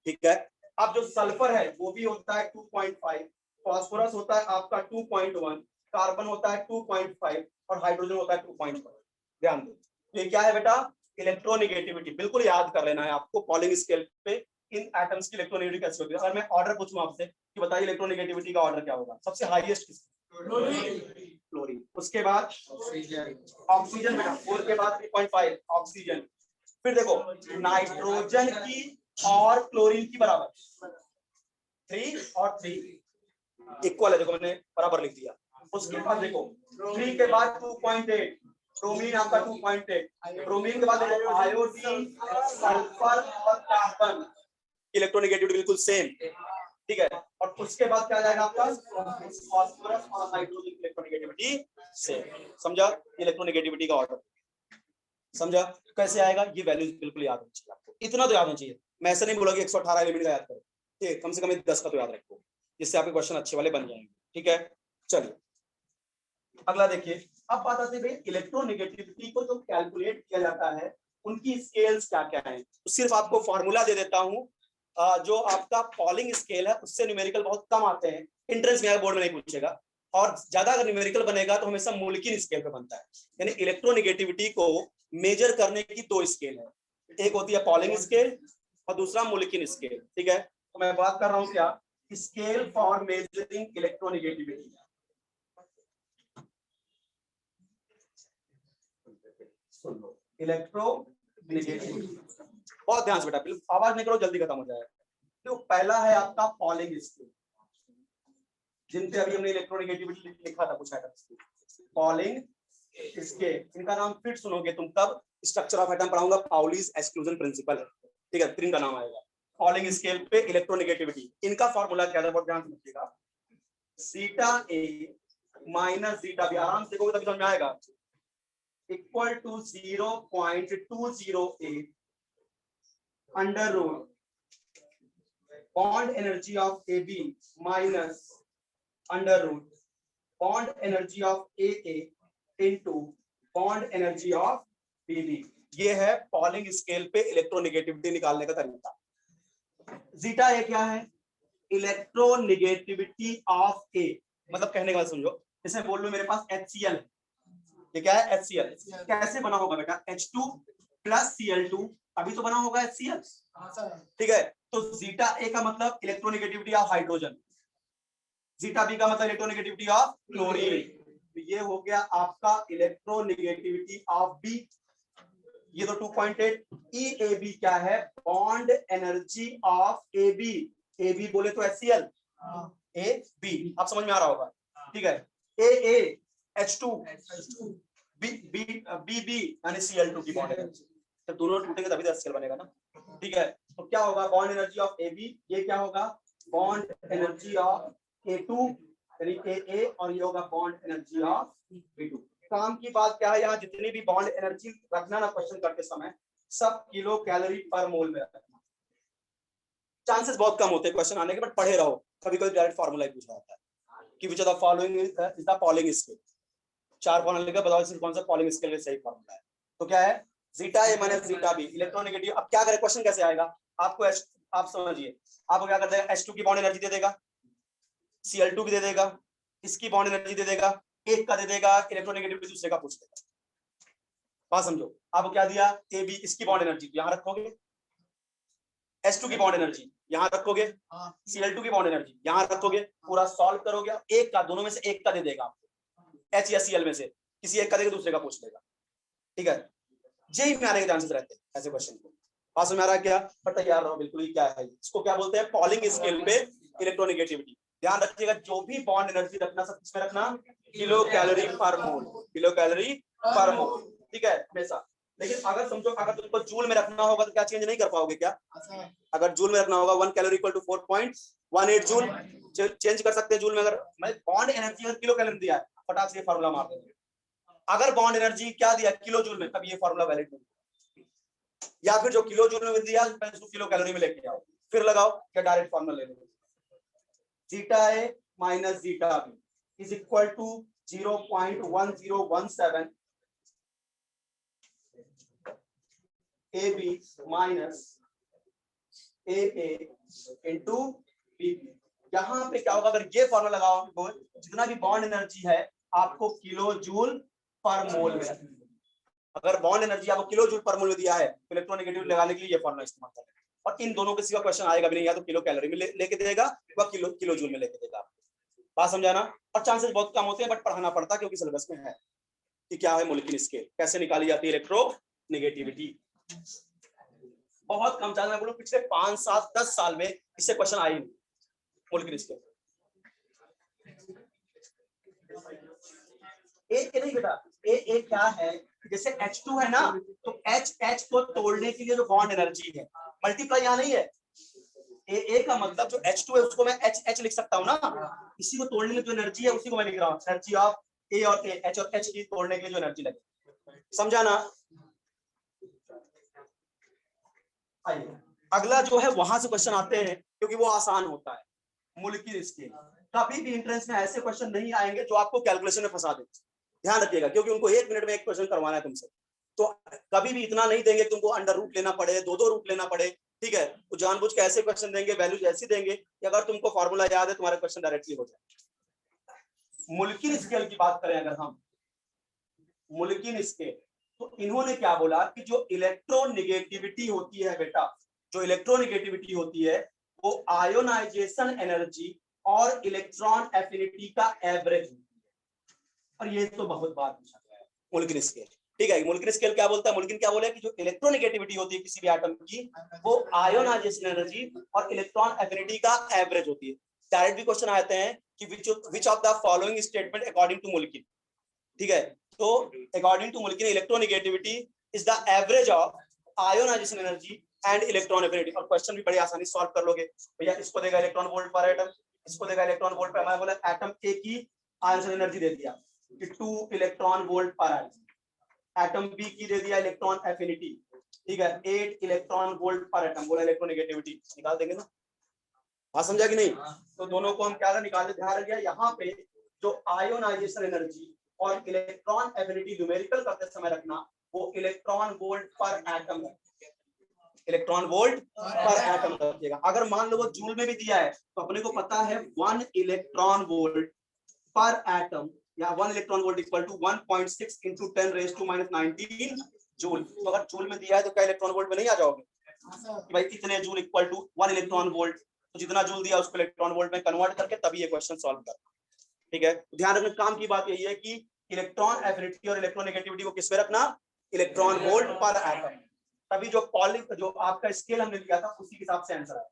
ठीक है। अब जो सल्फर है वो भी होता है 2.5, फास्फोरस होता है आपका 2.1, कार्बन होता है 2.5 और हाइड्रोजन होता है 2.1। ध्यान दो, तो ये क्या है बेटा? इलेक्ट्रोनेगेटिविटी। बिल्कुल याद कर लेना है आपको पॉलिंग स्केल पे इन एटम्स की इलेक्ट्रोनेगेटिविटी कैसे होती है। अगर मैं ऑर्डर पूछूं आपसे कि बताइए इलेक्ट्रोनेगेटिविटी का ऑर्डर क्या होगा, सबसे हाईएस्ट क्लोरीन, उसके बाद ऑक्सीजन बेटा, 4 के बाद 3.5 ऑक्सीजन। फिर देखो नाइट्रोजन की और क्लोरीन की बराबर 3 और 3 इक्वल है, देखो मैंने बराबर लिख दिया। उसके बाद देखो 3 के बाद 2.8 ब्रोमीन आपका 2.8, ब्रोमीन के बाद देखो आयोडीन, सल्फर और कार्बन, इलेक्ट्रोनेगेटिविटी बिल्कुल सेम। ठीक है। और उसके बाद क्या जाएगा आपका फास्फोरस और हाइड्रोजन की इलेक्ट्रोनेगेटिविटी सेम। समझा इलेक्ट्रोनेगेटिविटी का ऑर्डर? समझा कैसे आएगा? ये वैल्यूज बिल्कुल याद होनी चाहिए आपको, इतना तो याद होना चाहिए। मैं ऐसा नहीं बोला कि 118 एलिमेंट का याद करो, ठीक है, कम से कम 10 का तो याद रखो, जिससे आपके क्वेश्चन अच्छे वाले बन जाएंगे। ठीक है, चलिए अगला देखिए। अब बात आती है भाई इलेक्ट्रोनेगेटिविटी को जो कैलकुलेट किया जाता है उनकी स्केल्स क्या क्या है। तो सिर्फ आपको फॉर्मूला दे देता हूं, जो आपका पॉलिंग स्केल है उससे न्यूमेरिकल बहुत कम आते हैं, एंट्रेंस में बोर्ड में नहीं पूछेगा, और ज्यादा अगर न्यूमेरिकल बनेगा तो हमेशा मोलिक्यूल स्केल पे बनता है। यानी इलेक्ट्रोनेगेटिविटी को मेजर करने की 2 स्केल है, एक होती है पॉलिंग स्केल और दूसरा मोलिक्यूल स्केल। ठीक है, तो मैं बात कर रहा हूं क्या, scale for measuring electronegativity. Electronegativity बहुत ध्यान से बेटा, आवाज नहीं करो जल्दी खत्म हो जाएगा। तो पहला है आपका पॉलिंग स्केल, जिन पे अभी हमने इलेक्ट्रोनेगेटिविटी लिखा था कुछ एटम्स। पॉलिंग स्केल, इनका नाम फिर सुनोगे तुम तब स्ट्रक्चर ऑफ एटम पढ़ाऊंगा, पाउलीज एक्सक्लूजन प्रिंसिपल है। ठीक है, 3 का नाम आएगा पॉलिंग स्केल पे इलेक्ट्रोनेगेटिविटी। इनका फॉर्मूला क्या था बहुत ध्यान से समझिएगा, zeta A minus zeta B, आराम से देखोगे तभी समझ में आएगा, equal to 0.208 under root bond energy of A B minus under root bond energy of A into bond energy of B B. ये है पॉलिंग स्केल पे इलेक्ट्रोनेगेटिविटी निकालने का तरीका। जीटा ए क्या है? इलेक्ट्रोनेगेटिविटी ऑफ ए, मतलब कहने का समझो, जैसे बोल लो मेरे पास HCl है, ये क्या है HCl, कैसे बना होगा बेटा, H2 प्लस Cl2, अभी तो बना होगा HCl। ठीक है, तो जीटा ए का मतलब electronegativity of hydrogen, zeta B का मतलब इलेक्ट्रोनेगेटिविटी ऑफ क्लोरीन। ये हो गया आपका इलेक्ट्रोनेगेटिविटी ऑफ बी, ये तो 2.8। EAB क्या है? Bond energy of AB, AB बोले तो HCl, AB आप समझ में आ रहा होगा। ठीक है, AA H2 BB यानी Cl2 की बॉन्ड एनर्जी, तो दोनों टूटेंगे तभी तो HCl बनेगा ना। ठीक है, तो क्या होगा बॉन्ड एनर्जी ऑफ AB, ये क्या होगा बॉन्ड एनर्जी ऑफ A2 यानी AA, और ये होगा बॉन्ड एनर्जी ऑफ B2। काम की बात क्या है, यहाँ जितनी भी बॉन्ड एनर्जी रखना ना क्वेश्चन करते समय, सब किलो कैलोरी पर मोल में रखना। चांसेस बहुत कम होते हैं क्वेश्चन आने के, बट पढ़े रहो, कभी कभी डायरेक्ट फार्मूला ही पूछा जाता है कि which of the following is the polling scale. 4 formula लेकर बताओ इसमें कौन सा पॉलिंग स्केल का सही फॉर्मूला है। तो क्या है, zeta A minus zeta B electronegative. अब क्या करें, क्वेश्चन कैसे आएगा आपको, आप समझिए, आपको क्या कर देगा, H2 की बॉन्ड एनर्जी दे देगा, Cl2 की दे देगा, इसकी बॉन्ड एनर्जी दे देगा, एक का दे देगा, इलेक्ट्रोनेगेटिविटी दूसरे का पूछ देगा। बात समझो, आपको क्या दिया AB, इसकी बॉन्ड एनर्जी यहां रखोगे, H2 की बॉन्ड एनर्जी यहां रखोगे, Cl2 की बॉन्ड एनर्जी यहां रखोगे, पूरा सॉल्व करोगे, एक का दोनों में से एक का दे देगा आपको, H या Cl में से किसी एक का देगा, दूसरे का पूछ लेगा। ठीक है, जेई में आने के चांसेस रहते हैं ऐसे क्वेश्चन को। पास में आ रहा है क्या, पर तैयार रहो बिल्कुल ही। क्या है इसको क्या बोलते हैं, पॉलिंग स्केल पे इलेक्ट्रोनेगेटिविटी। ध्यान रखिएगा जो भी बॉन्ड एनर्जी रखना सब किसमें रखना, किलो कैलोरी पर मोल, किलो कैलोरी पर मोल। ठीक है हमेशा। लेकिन अगर समझो अगर तुमको जूल में रखना होगा तो क्या चेंज नहीं कर पाओगे क्या, अगर जूल में रखना होगा 1 calorie equal to 4.18 joule, change कर सकते हैं जूल में। अगर मैं बॉन्ड एनर्जी अगर किलो कैलोरी दिया है, फटाक से फार्मूला मार देंगे। अगर बॉन्ड एनर्जी क्या दिया किलो जूल में, तब ये फार्मूला वैलिड नहीं। या फिर जो किलो जूल में दिया उसको किलो कैलोरी में लेके आओ, फिर लगाओ, क्या डायरेक्ट फार्मूला ले लो, zeta A minus zeta B is equal to 0.1017 AB minus AA into BP. यहाँ पे क्या होगा, अगर ये फॉर्मूला लगाओ, जितना भी बॉन्ड एनर्जी है आपको किलो जूल पर मोल में, अगर बॉन्ड एनर्जी आपको किलो जूल पर मोल में दिया है तो इलेक्ट्रोनेगेटिविटी लगाने के लिए ये फॉर्मूला इस्तेमाल करें। और इन दोनों के सिवा क्वेश्चन आएगा भी नहीं, या तो किलो कैलोरी में लेके देगा या किलो जूल में लेके देगा। बात समझाना। और चांसेस बहुत कम होते हैं, बट पढ़ाना पड़ता क्योंकि सिलेबस में है कि क्या है मोलिक्यूलर स्केल, कैसे निकाली जाती है इलेक्ट्रोनेगेटिविटी। बहुत कम चांस, मैं बोलूं पिछले 5, 7, 10 साल में इससे क्वेश्चन आई नहीं मोलिक्यूलर स्केल। एक नहीं बेटा, ए क्या है, जैसे H2 है ना, तो H को तोड़ने के लिए जो बॉन्ड एनर्जी है, मल्टीप्लाई यहाँ नहीं है, ए का मतलब जो H2 है उसको मैं H लिख सकता हूँ ना, इसी को तोड़ने के लिए जो एनर्जी है उसी को मैं लिख रहा हूँ, एनर्जी ऑफ ए और ए, H और H की तोड़ने के लिए जो एनर्जी लगे। समझा ना। अगला जो है वहां से क्वेश्चन आते हैं क्योंकि वो आसान होता है, मोलिक्यूलर स्केल। कभी भी एंट्रेंस में ऐसे क्वेश्चन नहीं आएंगे जो आपको कैलकुलेशन में फंसा दे, ध्यान रखिएगा, क्योंकि उनको 1 मिनट में एक क्वेश्चन करवाना है तुमसे, तो कभी भी इतना नहीं देंगे तुमको अंडर रूट लेना पड़े, 2 रूट लेना पड़े, ठीक है। तो जानबूझ के ऐसे क्वेश्चन देंगे, वैल्यूज ऐसी देंगे कि अगर तुमको फॉर्मूला याद है तुम्हारा क्वेश्चन डायरेक्टली हो जाए। मोलिक्यूलर स्केल की बात करें अगर हम, मोलिक्यूलर स्केल, तो इन्होंने क्या बोला कि जो इलेक्ट्रोनेगेटिविटी होती है बेटा, जो इलेक्ट्रोनेगेटिविटी होती है वो आयोनाइजेशन एनर्जी और इलेक्ट्रॉन एफिनिटी का एवरेज होती है। और ये तो बहुत बार पूछा गया है मोलिक्यूलर स्केल, ठीक है। मोलिक्यूलर स्केल क्या बोलता है, मोलिक्यूलर क्या बोला कि जो इलेक्ट्रोनेगेटिविटी होती है किसी भी एटम की, वो आयोनाइजेशन एनर्जी और इलेक्ट्रॉन एफिनिटी का एवरेज होती है। डायरेक्ट भी क्वेश्चन आते हैं कि which of the following statement according to molecular, ठीक है। तो according to molecular electronegativity is the average of ionisation energy and electron affinity. और क्वेश्चन भी बड़ी आसानी से सॉल्व कर लोगे भैया। इसको देगा इलेक्ट्रॉन वोल्ट पर एटम, इसको देगा इलेक्ट्रॉन वोल्ट पर, हमारा बोला एटम ए की आयोनाइजेशन एनर्जी दे दिया कि 2 इलेक्ट्रॉन वोल्ट पर एटम, एटम बी की दे दिया इलेक्ट्रॉन एफिनिटी, ठीक है 8 इलेक्ट्रॉन वोल्ट पर एटम, बोला इलेक्ट्रोनेगेटिविटी निकाल देंगे ना। हाँ समझा कि नहीं। तो दोनों को हम क्या निकाल, ध्यान रखिए यहाँ पे जो आयोनाइजेशन एनर्जी और इलेक्ट्रॉन एफिनिटी न्यूमेरिकल करते समय रखना, वो इलेक्ट्रॉन वोल्ट पर एटम है, इलेक्ट्रॉन वोल्ट पर एटम रखिएगा। अगर मान लो वो जूल में भी दिया है तो अपने को पता है 1 इलेक्ट्रॉन वोल्ट पर एटम या 1 electron volt equal to 1.6 into 10⁻⁻19 joule. तो अगर जूल में दिया है तो क्या इलेक्ट्रॉन वोल्ट में नहीं आ जाओगे कि भाई इतने joule equal to 1 electron volt, तो जितना जूल दिया उसको इलेक्ट्रॉन वोल्ट में कन्वर्ट करके तभी ये क्वेश्चन सॉल्व कर, ठीक है। ध्यान रखने काम की बात यही है कि इलेक्ट्रॉन एफिनिटी और इलेक्ट्रोनेगेटिविटी को किस में रखना, इलेक्ट्रॉन वोल्ट पर एटम, तभी जो पॉलिंग जो आपका स्केल हमने लिया था उसी के हिसाब से आंसर आया।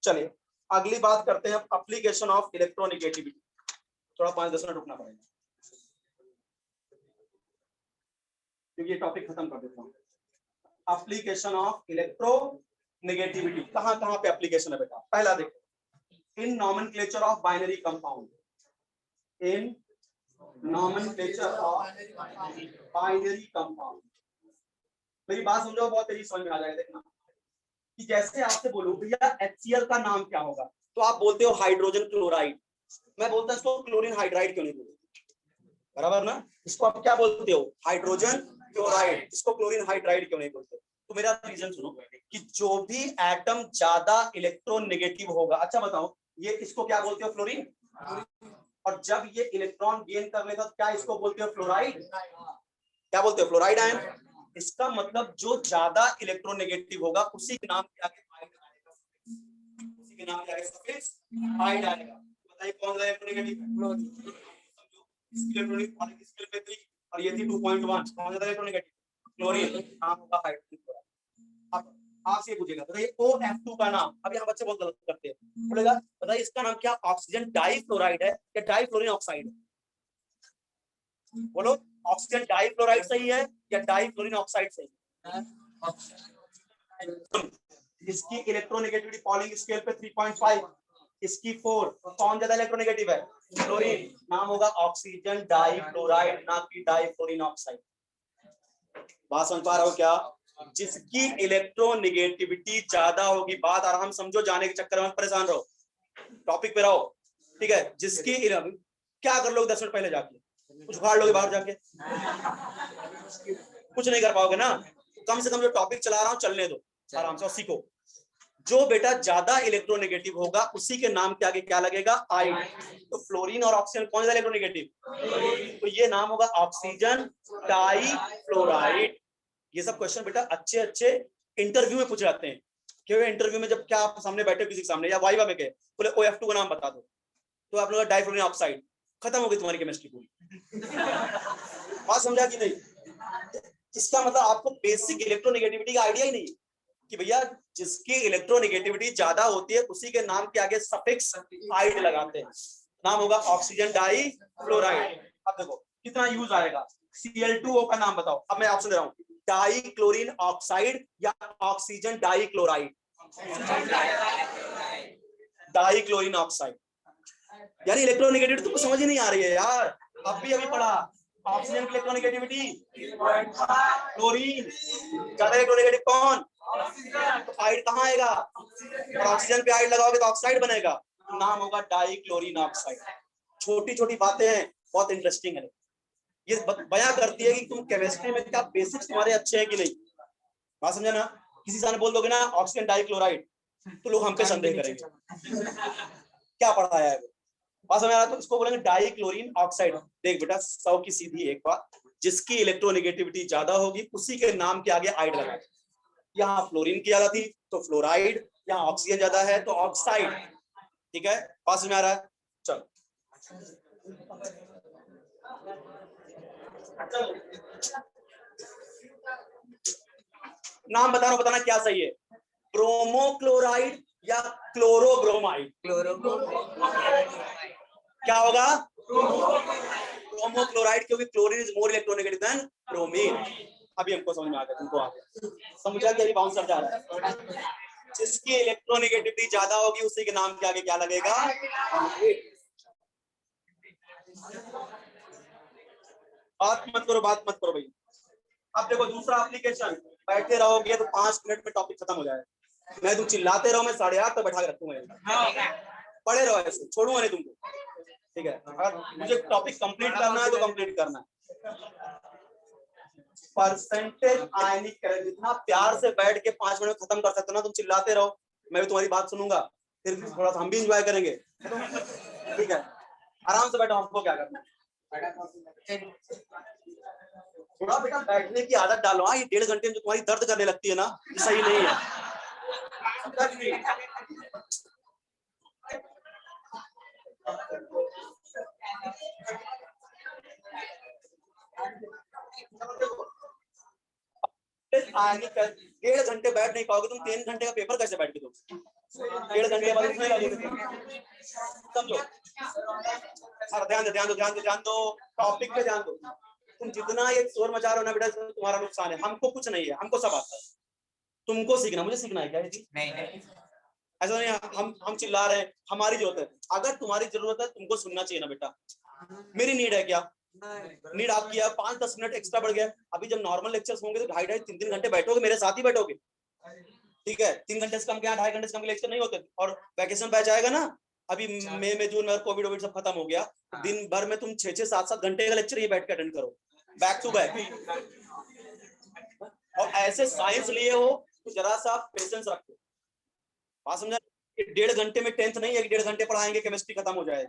चलिए अगली बात करते हैं एप्लीकेशन ऑफ इलेक्ट्रोनेगेटिविटी। थोड़ा 5-10 मिनट रुकना पड़ेगा क्योंकि ये टॉपिक खत्म कर देता हूं। एप्लीकेशन ऑफ इलेक्ट्रोनेगेटिविटी कहां पे एप्लीकेशन है बेटा। पहला देखो, in nomenclature of binary compound, in nomenclature of binary compound. मेरी बात समझो, बहुत तेजी समझ में आ जाएगा। देखना कि जैसे आपसे बोलूं भैया HCl का नाम क्या होगा, तो आप बोलते हो हाइड्रोजन क्लोराइड, मैं बोलता हूं इसको क्लोरीन हाइड्राइड क्यों नहीं बोलते, बराबर ना। इसको आप क्या बोलते हो, हाइड्रोजन क्लोराइड, इसको क्लोरीन हाइड्राइड क्यों नहीं बोलते। तो मेरा रीजन सुनो कि जो भी एटम ज्यादा इलेक्ट्रोनेगेटिव होगा, अच्छा बताओ ये इसको क्या बोलते हो, फ्लोरीन, और जब ये इलेक्ट्रॉन गेन कर लेगा तो क्या इसको बोलते हो, फ्लोराइड, क्या बोलते हो, फ्लोराइड आयन। इसका मतलब जो ज्यादा इलेक्ट्रोनेगेटिव होगा उसी के नाम के आगे आएगा, उसी के नाम के आगे सफिक्स आइड आएगा। बताइए कौन सा इलेक्ट्रोनेगेटिव है, इलेक्ट्रॉनिक पॉलिक स्केल पे 3 और ये थी 2.1, कौन सा इलेक्ट्रोनेगेटिव, क्लोरीन, नाम होगा हाइड्रोजन क्लोराइड। अब आपसे पूछेगा बताइए OF2 का नाम, अब यहाँ बच्चे बहुत गलत करते हैं, बोलेगा बताइए इसका नाम क्या, ऑक्सीजन डाइफ्लोराइड है या डाइफ्लोरीन ऑक्साइड है, बोलो ऑक्सीजन डाइफ्लोराइड सही है या डाइफ्लोरीन ऑक्साइड सही है। इसकी इलेक्ट्रोनेगेटिविटी पॉलिंग स्केल पे 3.5, इसकी 4, कौन ज्यादा इलेक्ट्रोनेगेटिव है, क्लोरीन, नाम होगा ऑक्सीजन डाइफ्लोराइड, ना कि डाइफ्लोरीन ऑक्साइड। बात समझ पा रहे हो क्या, जिसकी इलेक्ट्रोनेगेटिविटी ज्यादा होगी, बात आराम समझो, जाने के चक्कर में परेशान रहो, टॉपिक पे रहो, ठीक है। जिसकी क्या कर लोगे 10 मिनट पहले जाके? कुछ उखाड़ लोगे बाहर जाके? कुछ नहीं कर पाओगे ना। कम से कम जो टॉपिक चला रहा हूं चलने दो आराम से और सीखो। जो बेटा ज्यादा इलेक्ट्रोनेगेटिव होगा उसी के नाम के आगे क्या लगेगा? आई। तो फ्लोरीन और ऑक्सीजन कौन सा इलेक्ट्रोनेगेटिव? तो ये नाम होगा ऑक्सीजन डाइफ्लोराइड। ये सब क्वेश्चन बेटा अच्छे अच्छे इंटरव्यू में पूछे जाते हैं। क्यों? इंटरव्यू में जब क्या आप सामने बैठे किसी के सामने या वाइवा में गए, बोले OF2 का नाम बता दो, तो आप लोग डाइफ्लोरिन ऑक्साइड, खत्म हो गई तुम्हारी केमिस्ट्री पूरी। बात समझा कि नहीं? इसका मतलब आपको बेसिक इलेक्ट्रोनेगेटिविटी का आइडिया ही नहीं है कि भैया जिसकी इलेक्ट्रोनेगेटिविटी ज्यादा होती है उसी के नाम के आगे सफिक्स आइड लगाते हैं। नाम होगा ऑक्सीजन डाइफ्लोराइड। अब देखो कितना यूज आएगा। Cl2O का नाम बताओ। अब मैं ऑप्शन दे रहा हूं, डाई क्लोरीन ऑक्साइड या oxygen dichloride? Dichlorine oxide. यानी इलेक्ट्रोनेगेटिविटी तुमको समझ ही नहीं आ रही है यार। अब भी अभी पढ़ा ऑक्सीजन की इलेक्ट्रोनेगेटिविटी, क्लोरीन ज्यादा इलेक्ट्रोनेगेटिव कौन? तो आइड कहाँ आएगा? और ऑक्सीजन पे आइड लगाओगे तो ऑक्साइड बनेगा, नाम होगा डाई क्लोरीन ऑक्साइड। छोटी छोटी बातें हैं, बहुत इंटरेस्टिंग है। ये बयां करती है कि तुम केमिस्ट्री में क्या बेसिक्स तुम्हारे अच्छे हैं कि नहीं। बात समझा ना? किसी से बोल दोगे ना ऑक्सीजन डाइक्लोराइड तो लोग हम पे संदेह करेंगे क्या पढ़ाया है। बात समझ आ रहा? तो इसको बोलेंगे डाई क्लोरीन ऑक्साइड। देख बेटा 100 की सीधी एक बात, जिसकी इलेक्ट्रोनेगेटिविटी ज्यादा होगी उसी के नाम के आगे आइड लगाए। यहाँ फ्लोरीन की ज्यादा थी तो फ्लोराइड, यहाँ ऑक्सीजन ज्यादा है तो ऑक्साइड। ठीक है, पास में आ रहा है? चलो नाम बता रहा हूं, बताना क्या सही है। ब्रोमोक्लोराइड या क्लोरोब्रोमाइड? क्या होगा? ब्रोमोक्लोराइड, क्योंकि chlorine is more electronegative than bromine. अभी हमको समझ में आ गया, तुमको आ गया, समझा कि अभी बाउंसर जा रहा है। जिसकी इलेक्ट्रोनेगेटिविटी ज्यादा होगी उसी के नाम के आगे क्या लगेगा? बात मत करो, बात मत करो भाई। अब देखो दूसरा एप्लीकेशन, बैठे रहोगे तो 5 मिनट में टॉपिक खत्म हो जाएगा। मैं तुम चिल्लाते रहो, मैं 8:30 तक बैठा के रखूंगा। पढ़े रहो ऐसे, छोड़ूंगा नहीं तुमको। ठीक है, अगर मुझे टॉपिक कंप्लीट करना है तो कंप्लीट करना है। परसेंटेज आयनिक, जितना प्यार से बैठ के 5 मिनट में खत्म कर सकते हो ना, तुम चिल्लाते रहो, मैं भी तुम्हारी बात सुनूंगा, फिर थोड़ा सा हम भी एंजॉय करेंगे। ठीक है, आराम से बैठो, हमको क्या करना है। थोड़ा बेटा बैठने की आदत डालो। हाँ, ये 1.5 घंटे में जो तुम्हारी दर्द करने लगती है ना, ये सही नहीं है। आयनिक 1.5 घंटे बैठ नहीं पाओगे तुम, 3 घंटे का पेपर कैसे बैठ के दो? 1.5 घंटे बाद उठने लगोगे, समझो। ध्यान दो, टॉपिक पे ध्यान दो। तुम जितना ये शोर मचा रहे हो ना बेटा, तुम्हारा नुकसान है। हमको कुछ नहीं है, हमको सब आता है। तुमको सीखना, मुझे सीखना है क्या? नहीं, ऐसा नहीं हम चिल्ला रहे हैं, हमारी जरूरत है। अगर तुम्हारी जरूरत है तुमको सुनना चाहिए ना बेटा। मेरी नीड है क्या? नीड आपकी है। 5-10 मिनट एक्स्ट्रा बढ़ गया। अभी जब नॉर्मल लेक्चर्स होंगे तो 2.5-3 घंटे बैठोगे, मेरे साथ ही बैठोगे। ठीक है, 3 घंटे से कम क्या, 2.5 घंटे से कम के लेक्चर नहीं होते। और वैकेशन बैच आएगा ना, अभी मई में जून में कोविड वोविड सब खत्म हो गया, दिन भर में तुम 6-6, 7-7 घंटे का लेक्चर ये बैठ के अटेंड करो, बैक टू बैक। और ऐसे साइंस लिए हो तो जरा सा पेशेंस रखो। बात समझा? 1.5 घंटे में 10th नहीं है कि 1.5 घंटे पढ़ाएंगे केमिस्ट्री खत्म हो जाए।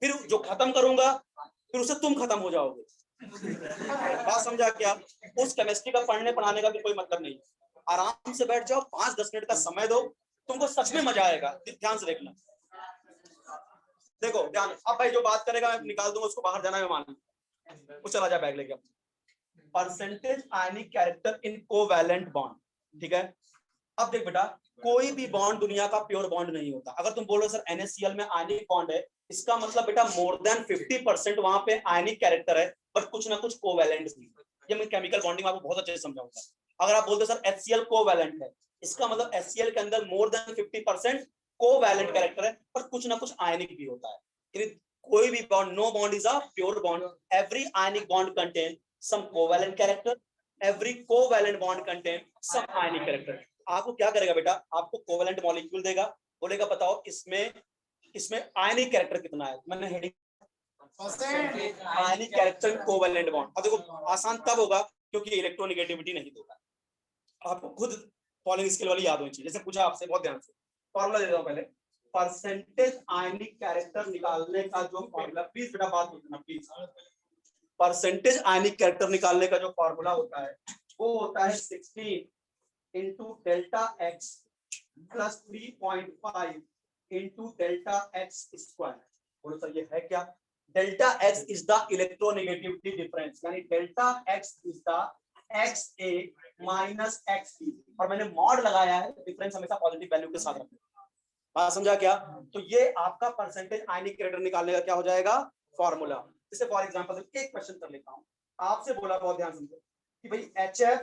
फिर जो खत्म करूंगा फिर उससे तुम खत्म हो जाओगे। बात समझा क्या? उस केमिस्ट्री का पढ़ने पढ़ाने का भी कोई मतलब नहीं। आराम से बैठ जाओ, 5-10 मिनट का समय दो, तुमको सच में मजा आएगा। ध्यान से देखना, देखो ध्यान। अब भाई जो बात करेगा मैं निकाल दूंगा, उसको बाहर जाना है, मान वो चला जा बैग लेके। Percentage ionic character in covalent bond. ठीक है, अब देख बेटा, कोई भी बॉन्ड दुनिया का प्योर बॉन्ड नहीं होता। अगर तुम बोलो सर NaCl में आयनिक बॉन्ड है, इसका मतलब बेटा मोर देन 50% वहां पे आयनिक कैरेक्टर है, पर कुछ ना कुछ कोवैलेंट भी। ये मैं केमिकल बॉन्डिंग आपको बहुत अच्छे से समझाऊंगा। अगर आप बोलते सर HCl कोवैलेंट है, इसका मतलब HCl के अंदर मोर देन 50% कोवैलेंट कैरेक्टर है, पर कुछ ना कुछ आयनिक भी होता है। कोई भी bond, no bond is a pure bond. Every ionic bond contain some covalent character, every covalent bond contain some ionic character. आपको क्या करेगा बेटा, आपको कोवैलेंट मॉलिक्यूल देगा, बोलेगा बताओ इसमें आयनिक कैरेक्टर कितना है। मैंने हेडिंग आयनिक कैरेक्टर कोवेलेंट बॉन्ड। अब देखो आसान तब होगा क्योंकि इलेक्ट्रोनेगेटिविटी नहीं दोगा। आपको खुद फॉलोइंग स्केल वाली याद होनी चाहिए। जैसे पूछा आपसे, बहुत ध्यान से फॉर्मूला दे रहा हूं पहले। परसेंटेज आयनिक कैरेक्टर निकालने का जो फॉर्मूला, प्लीज बेटा बात होती ना प्लीज। परसेंटेज आयनिक कैरेक्टर निकालने का जो फॉर्मूला होता है वो होता है 16 into delta X plus 3.5 into delta X square. बोलो सर ये है क्या? Delta X is the electronegativity difference, यानी delta X is the X A minus X B, और मैंने मॉड लगाया है, डिफरेंस हमेशा पॉजिटिव वैल्यू के साथ रखना। बात समझा क्या? तो ये आपका परसेंटेज आयनिक कैरेक्टर निकालने का क्या हो जाएगा? फॉर्मूला। जैसे फॉर एग्जांपल एक क्वेश्चन कर लेता हूं, आपसे बोला, बहुत ध्यान से कि भाई HF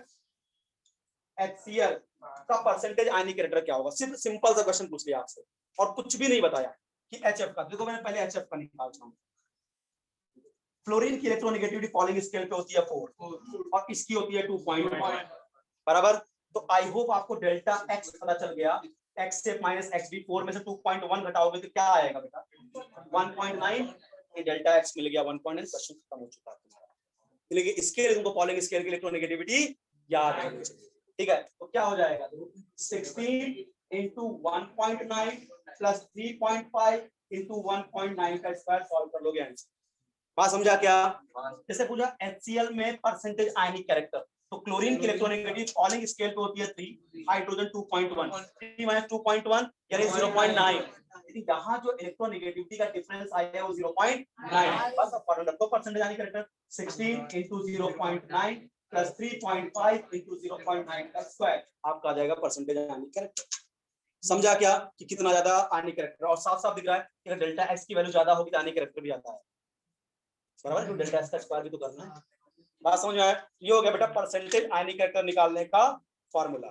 HCl का परसेंटेज आयनिक कैरेक्टर क्या होगा। सिर्फ सिंपल सा क्वेश्चन पूछ लिया आपसे और कुछ भी नहीं बताया कि HF का। देखो मैंने पहले HF का निकालता हूं। फ्लोरीन की इलेक्ट्रोनेगेटिविटी फॉलोइंग स्केल पे होती है 4 और इसकी होती है 2.1 बराबर। तो आई होप आपको डेल्टा एक्स पता चल गया। एक्स से माइनस एक्स बी, 4 में से 2.1 घटाओगे तो क्या आएगा बेटा? 1.9। ये डेल्टा एक्स मिल गया 1.9। क्वेश्चन खत्म हो चुका है तुम्हारा। लेकिन स्केल, तुमको फॉलोइंग स्केल की इलेक्ट्रोनेगेटिविटी याद है, ठीक है? तो क्या हो जाएगा? 16 इंटू 1.9 प्लस 3.5 इंटू 1.9 का स्क्वायर सॉल्व कर लोगे आंसर। बात समझा क्या? जैसे पूछा HCl में परसेंटेज आयनिक कैरेक्टर, तो क्लोरीन की इलेक्ट्रोनेगेटिविटी फॉलोइंग स्केल पे होती है 3, हाइड्रोजन 2.1, 3 माइनस 2.1 यानी 0.9। लेकिन यहाँ जो इलेक्ट्रोनेगेटिविटी का डिफरेंस आया है वो 0.9। बस अब फॉर्मूला रखो, परसेंटेज आयनिक कैरेक्टर 16 इंटू 0.9 प्लस 3.5 इंटू 0.9 का स्क्वायर, आपका आ जाएगा परसेंटेज आयनिक कैरेक्टर। समझा क्या कि कितना ज्यादा आयनिक कैरेक्टर? और साफ साफ दिख रहा है कि अगर डेल्टा एक्स की वैल्यू ज्यादा होगी तो आयनिक कैरेक्टर भी आता है, बराबर। तो डेल्टा एक्स का स्क्वायर भी तो करना है। बात समझ में आया? ये हो गया बेटा परसेंटेज आयनिक कैरेक्टर निकालने का फॉर्मूला।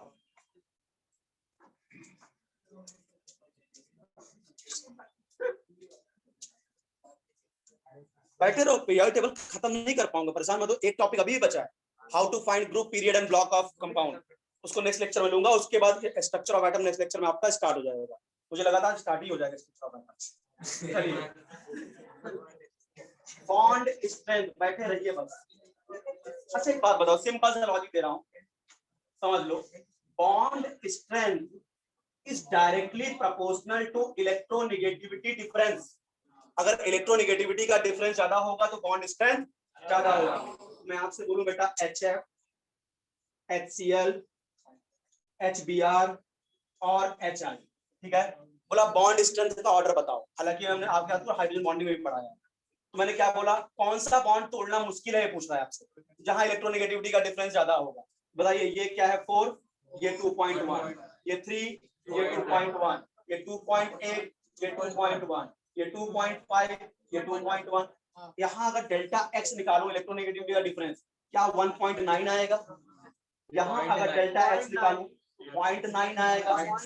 बैठे रहो, पीरियोडिक टेबल खत्म नहीं कर पाऊंगा, परेशान मत हो। एक टॉपिक अभी बचा है, how to find group period and block of compound. उसको नेक्स्ट लेक्चर में लूंगा। उसके बाद structure of atom next lecture में आपका स्टार्ट हो जाएगा। मुझे लगा था स्टार्ट ही हो जाएगा structure of atom. Bond strength, बैठे रहिए बस। अच्छा एक बात बताओ, सिंपल सा लॉजिक दे रहा हूं, समझ लो। Bond strength is directly proportional to electronegativity difference. अगर इलेक्ट्रोनेगेटिविटी का डिफरेंस ज्यादा होगा तो बॉन्ड स्ट्रेंथ ज्यादा होगा। मैं आपसे बोलूं बेटा HF HCl HBr और HI, ठीक है? बोला बॉन्ड स्ट्रेंथ का ऑर्डर बताओ। हालांकि हमने आपके हाथ में हाइड्रोजन बॉन्डिंग में भी पढ़ाया है। तो मैंने क्या बोला, कौन सा बॉन्ड तोड़ना मुश्किल है पूछ रहा है आपसे, जहां इलेक्ट्रोनेगेटिविटी का डिफरेंस ज्यादा होगा। बताइए ये क्या है? 4, ये 2.1, ये 3, ये 2.1, ये 2.8, ये 2.1, ये 2.5, ये 2.1। यहाँ अगर डेल्टा एक्स निकालो इलेक्ट्रोनेगेटिविटी का डिफरेंस, क्या 1.9 आएगा? यहाँ अगर डेल्टा एक्स निकालूं 0.9 आएगा। यहाँ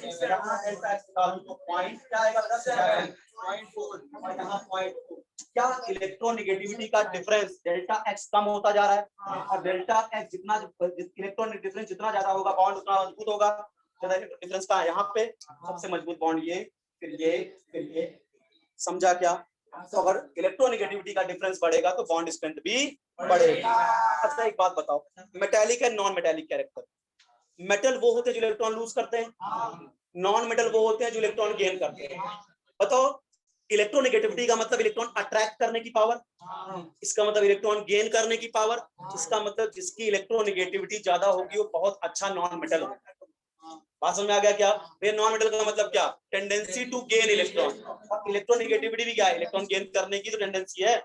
डेल्टा एक्स निकालूं तो पॉइंट क्या आएगा? 0.4 और यहाँ 0.2। क्या इलेक्ट्रोनेगेटिविटी का डिफरेंस डेल्टा एक्स कम होता जा रहा है? और डेल्टा एक्स जितना, इलेक्ट्रॉनिक डिफरेंस जितना ज्यादा होगा बॉन्ड उतना मजबूत होगा। डिफरेंस का यहाँ पे सबसे मजबूत बॉन्ड ये, फिर ये, फिर ये। समझा क्या? तो अगर इलेक्ट्रोनेगेटिविटी का डिफरेंस बढ़ेगा तो बॉन्ड स्ट्रेंथ भी बढ़ेगा। अच्छा एक बात बताओ, metallic and non metallic character. Metal वो होते हैं जो इलेक्ट्रॉन लूज करते हैं, नॉन मेटल वो होते हैं जो इलेक्ट्रॉन गेन करते हैं। बताओ इलेक्ट्रोनेगेटिविटी का मतलब इलेक्ट्रॉन अट्रैक्ट करने की पावर, इसका मतलब इलेक्ट्रॉन गेन करने की पावर। इसका मतलब जिसकी इलेक्ट्रोनेगेटिविटी ज्यादा होगी वो बहुत अच्छा नॉन मेटल होगा। बात समझ में आ गया क्या? ये नॉन मेटल का मतलब क्या? Tendency to gain electron. और इलेक्ट्रोनेगेटिविटी भी क्या है? इलेक्ट्रॉन गेन करने की तो टेंडेंसी है।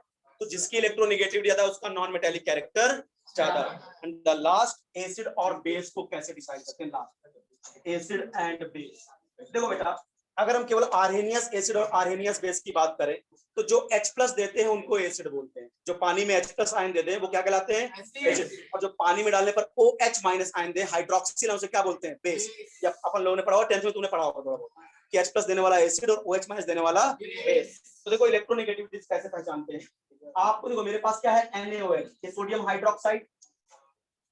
तो जिसकी इलेक्ट्रोनेगेटिविटी ज्यादा है उसका नॉन मेटालिक कैरेक्टर ज्यादा। एंड द लास्ट, एसिड और बेस को कैसे डिसाइड करते हैं? Last, acid and base. देखो बेटा, अगर हम केवल आर्हेनियस एसिड और आर्हेनियस बेस की बात करें तो जो H+ देते हैं उनको एसिड बोलते हैं। जो पानी में H+ आयन देते हैं वो क्या कहलाते हैं? एसिड। और जो पानी में डालने पर OH- आयन दे, हाइड्रोक्सिल, उसे क्या बोलते हैं? बेस। या अपन लोगों ने पढ़ा होगा, 10th में तूने पढ़ा होगा थोड़ा बहुत कि H+ देने वाला एसिड और OH- देने वाला बेस। तो देखो इलेक्ट्रोनेगेटिविटी कैसे पहचानते हैं आपको। देखो मेरे पास क्या है? NaOH, ये सोडियम हाइड्रोक्साइड।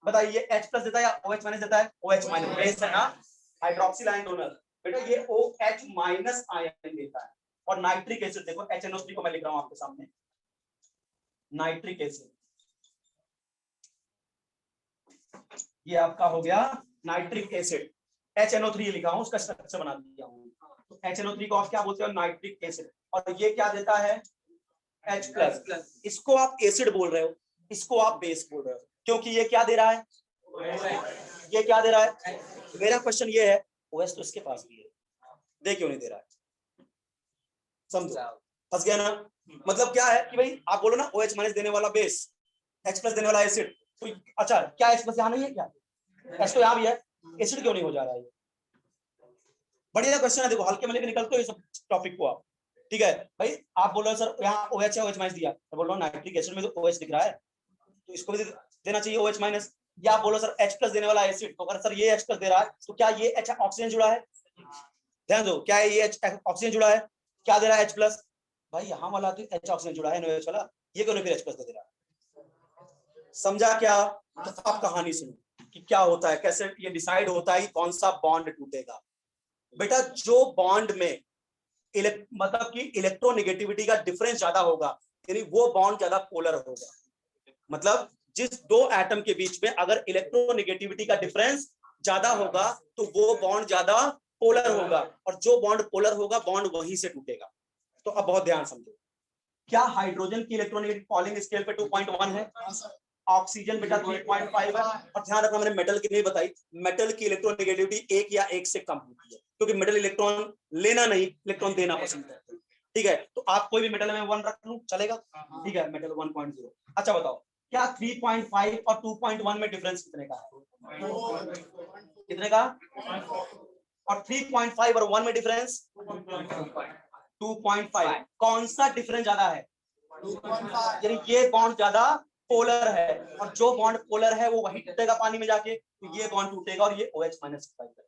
बताइए H+ देता है या OH- देता है? OH- बेस है ना, हाइड्रोक्सिल आयन डोनर। बेटा ये OH- आयन देता है। और नाइट्रिक एसिड देखो, HNO3 को मैं लिख रहा हूं आपके सामने, नाइट्रिक एसिड, ये आपका हो गया नाइट्रिक एसिड। HNO3 लिखा हूं, उसका स्ट्रक्चर बना दिया हूं। तो HNO3 को आप क्या बोलते हो? Nitric acid. और ये क्या देता है? H+। इसको आप एसिड बोल रहे हो, इसको आप बेस बोल रहे हो, क्योंकि ये क्या दे रहा है? ये क्या दे रहा है? मेरा क्वेश्चन ये है, OH तो इसके पास भी है, दे क्यों नहीं दे रहा है? समझो, फंस गया ना? मतलब क्या है कि भाई आप बोलो ना OH- देने वाला बेस, H+ देने वाला एसिड, तो अच्छा क्या H+ यहाँ नहीं है क्या? H तो यहाँ भी है, एसिड क्यों नहीं हो जा रहा है? बढ़िया क्वेश्चन है, देखो हल्के में लेके निकलते हो ये सब टॉपिक को आप। ठीक है भाई, आप बोल रहे हो सर यहाँ OH है, OH- दिया, मैं बोल रहा हूँ नाइट्रिक एसिड में तो OH दिख रहा है, तो इसको भी देना चाहिए OH-। या आप बोलो सर H+ देने वाला एसिड, तो अगर सर ये H+ दे रहा है तो क्या ये H ऑक्सीजन जुड़ा है? ध्यान दो, क्या है ये H ऑक्सीजन जुड़ा है? क्या दे रहा है H+? भाई यहाँ वाला तो H ऑक्सीजन जुड़ा है, NOH वाला, ये क्यों नहीं फिर H+ दे रहा है? समझा क्या? तो आप कहानी सुनो कि क्या होता है, कैसे ये डिसाइड होता है कि कौन सा बॉन्ड टूटेगा। बेटा जो बॉन्ड में मतलब कि इलेक्ट्रोनेगेटिविटी का डिफरेंस ज्यादा होगा, यानी वो बॉन्ड ज्यादा पोलर होगा। मतलब जिस दो एटम के बीच में अगर इलेक्ट्रोनेगेटिविटी का डिफरेंस ज्यादा होगा तो वो बॉन्ड ज्यादा पोलर होगा, और जो बॉन्ड पोलर होगा बॉन्ड वहीं से टूटेगा। तो अब बहुत ध्यान समझो, क्या हाइड्रोजन की इलेक्ट्रोनेगेटिव पॉलिंग स्केल पे 2.1 है, ऑक्सीजन बेटा 3.5 है। और ध्यान रखना मैंने मेटल की नहीं बताई, मेटल की इलेक्ट्रोनेगेटिविटी 1 या 1 से कम होती है, क्योंकि मेटल इलेक्ट्रॉन लेना नहीं, इलेक्ट्रॉन देना पसंद करते हैं। ठीक है, तो आप कोई भी मेटल में 1 रख लूं चलेगा? ठीक है, मेटल 1.0। अच्छा बताओ, क्या 3.5 और 2.1 में डिफरेंस कितने का है? कितने का? और 3.5 और 1 में डिफरेंस 2.5। कौन सा डिफरेंस ज्यादा है? यानी ये बॉन्ड ज्यादा पोलर है, और जो बॉन्ड पोलर है वो वही टूटेगा पानी में जाके, तो ये बॉन्ड टूटेगा और ये OH- करेगा।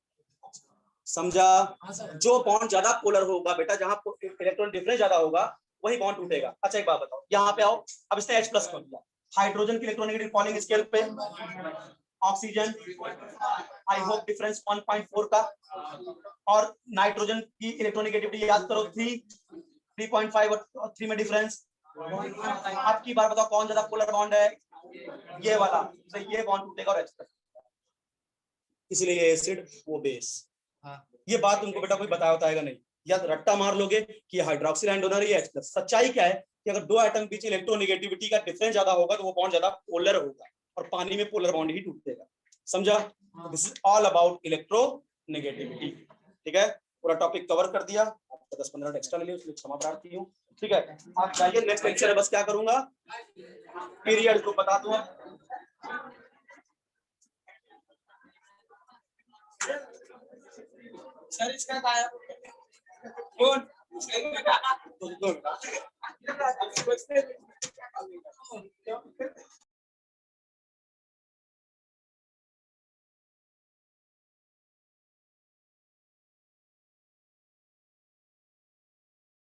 समझा? जो बॉन्ड ज्यादा पोलर होगा बेटा, जहां इलेक्ट्रॉन डिफरेंस ज्यादा होगा वही बॉन्ड टूटेगा। अच्छा एक बात बताओ, यहाँ पे आओ, अब इसने H+ कर दिया, हाइड्रोजन की इलेक्ट्रोनेगेटिव पॉलिंग स्केल पे ऑक्सीजन, आई होप डिफरेंस 1.4 का, और नाइट्रोजन की इलेक्ट्रोनेगेटिविटी याद करो 3.5 और 3 में डिफरेंस। आपकी बार बताओ कौन ज्यादा पोलर बॉन्ड है? ये वाला, तो ये बॉन्ड टूटेगा और H+। इसलिए ये एसिड वो बेस। ये बात तुमको बेटा कोई बताया बताएगा नहीं, या रट्टा मार लोगे कि हाइड्रोक्सिल एंड डोनर ये H+। सच्चाई क्या है कि अगर दो एटम बीच इलेक्ट्रोनेगेटिविटी का डिफरेंस ज्यादा होगा तो वो बॉन्ड ज्यादा पोलर होगा, और पानी में पोलर बॉन्ड ही टूटेगा। समझा? This is all about electronegativity. ठीक है, पूरा टॉपिक कवर कर दिया, 10-15 मिनट एक्स्ट्रा ले लिया, उसके लिए क्षमा प्रार्थी हूँ। ठीक है, आप जाइए, नेक्स्ट लेक्चर है, बस क्या करूंगा, पीरियड को बता दूंगा। सर इसका क्या कौन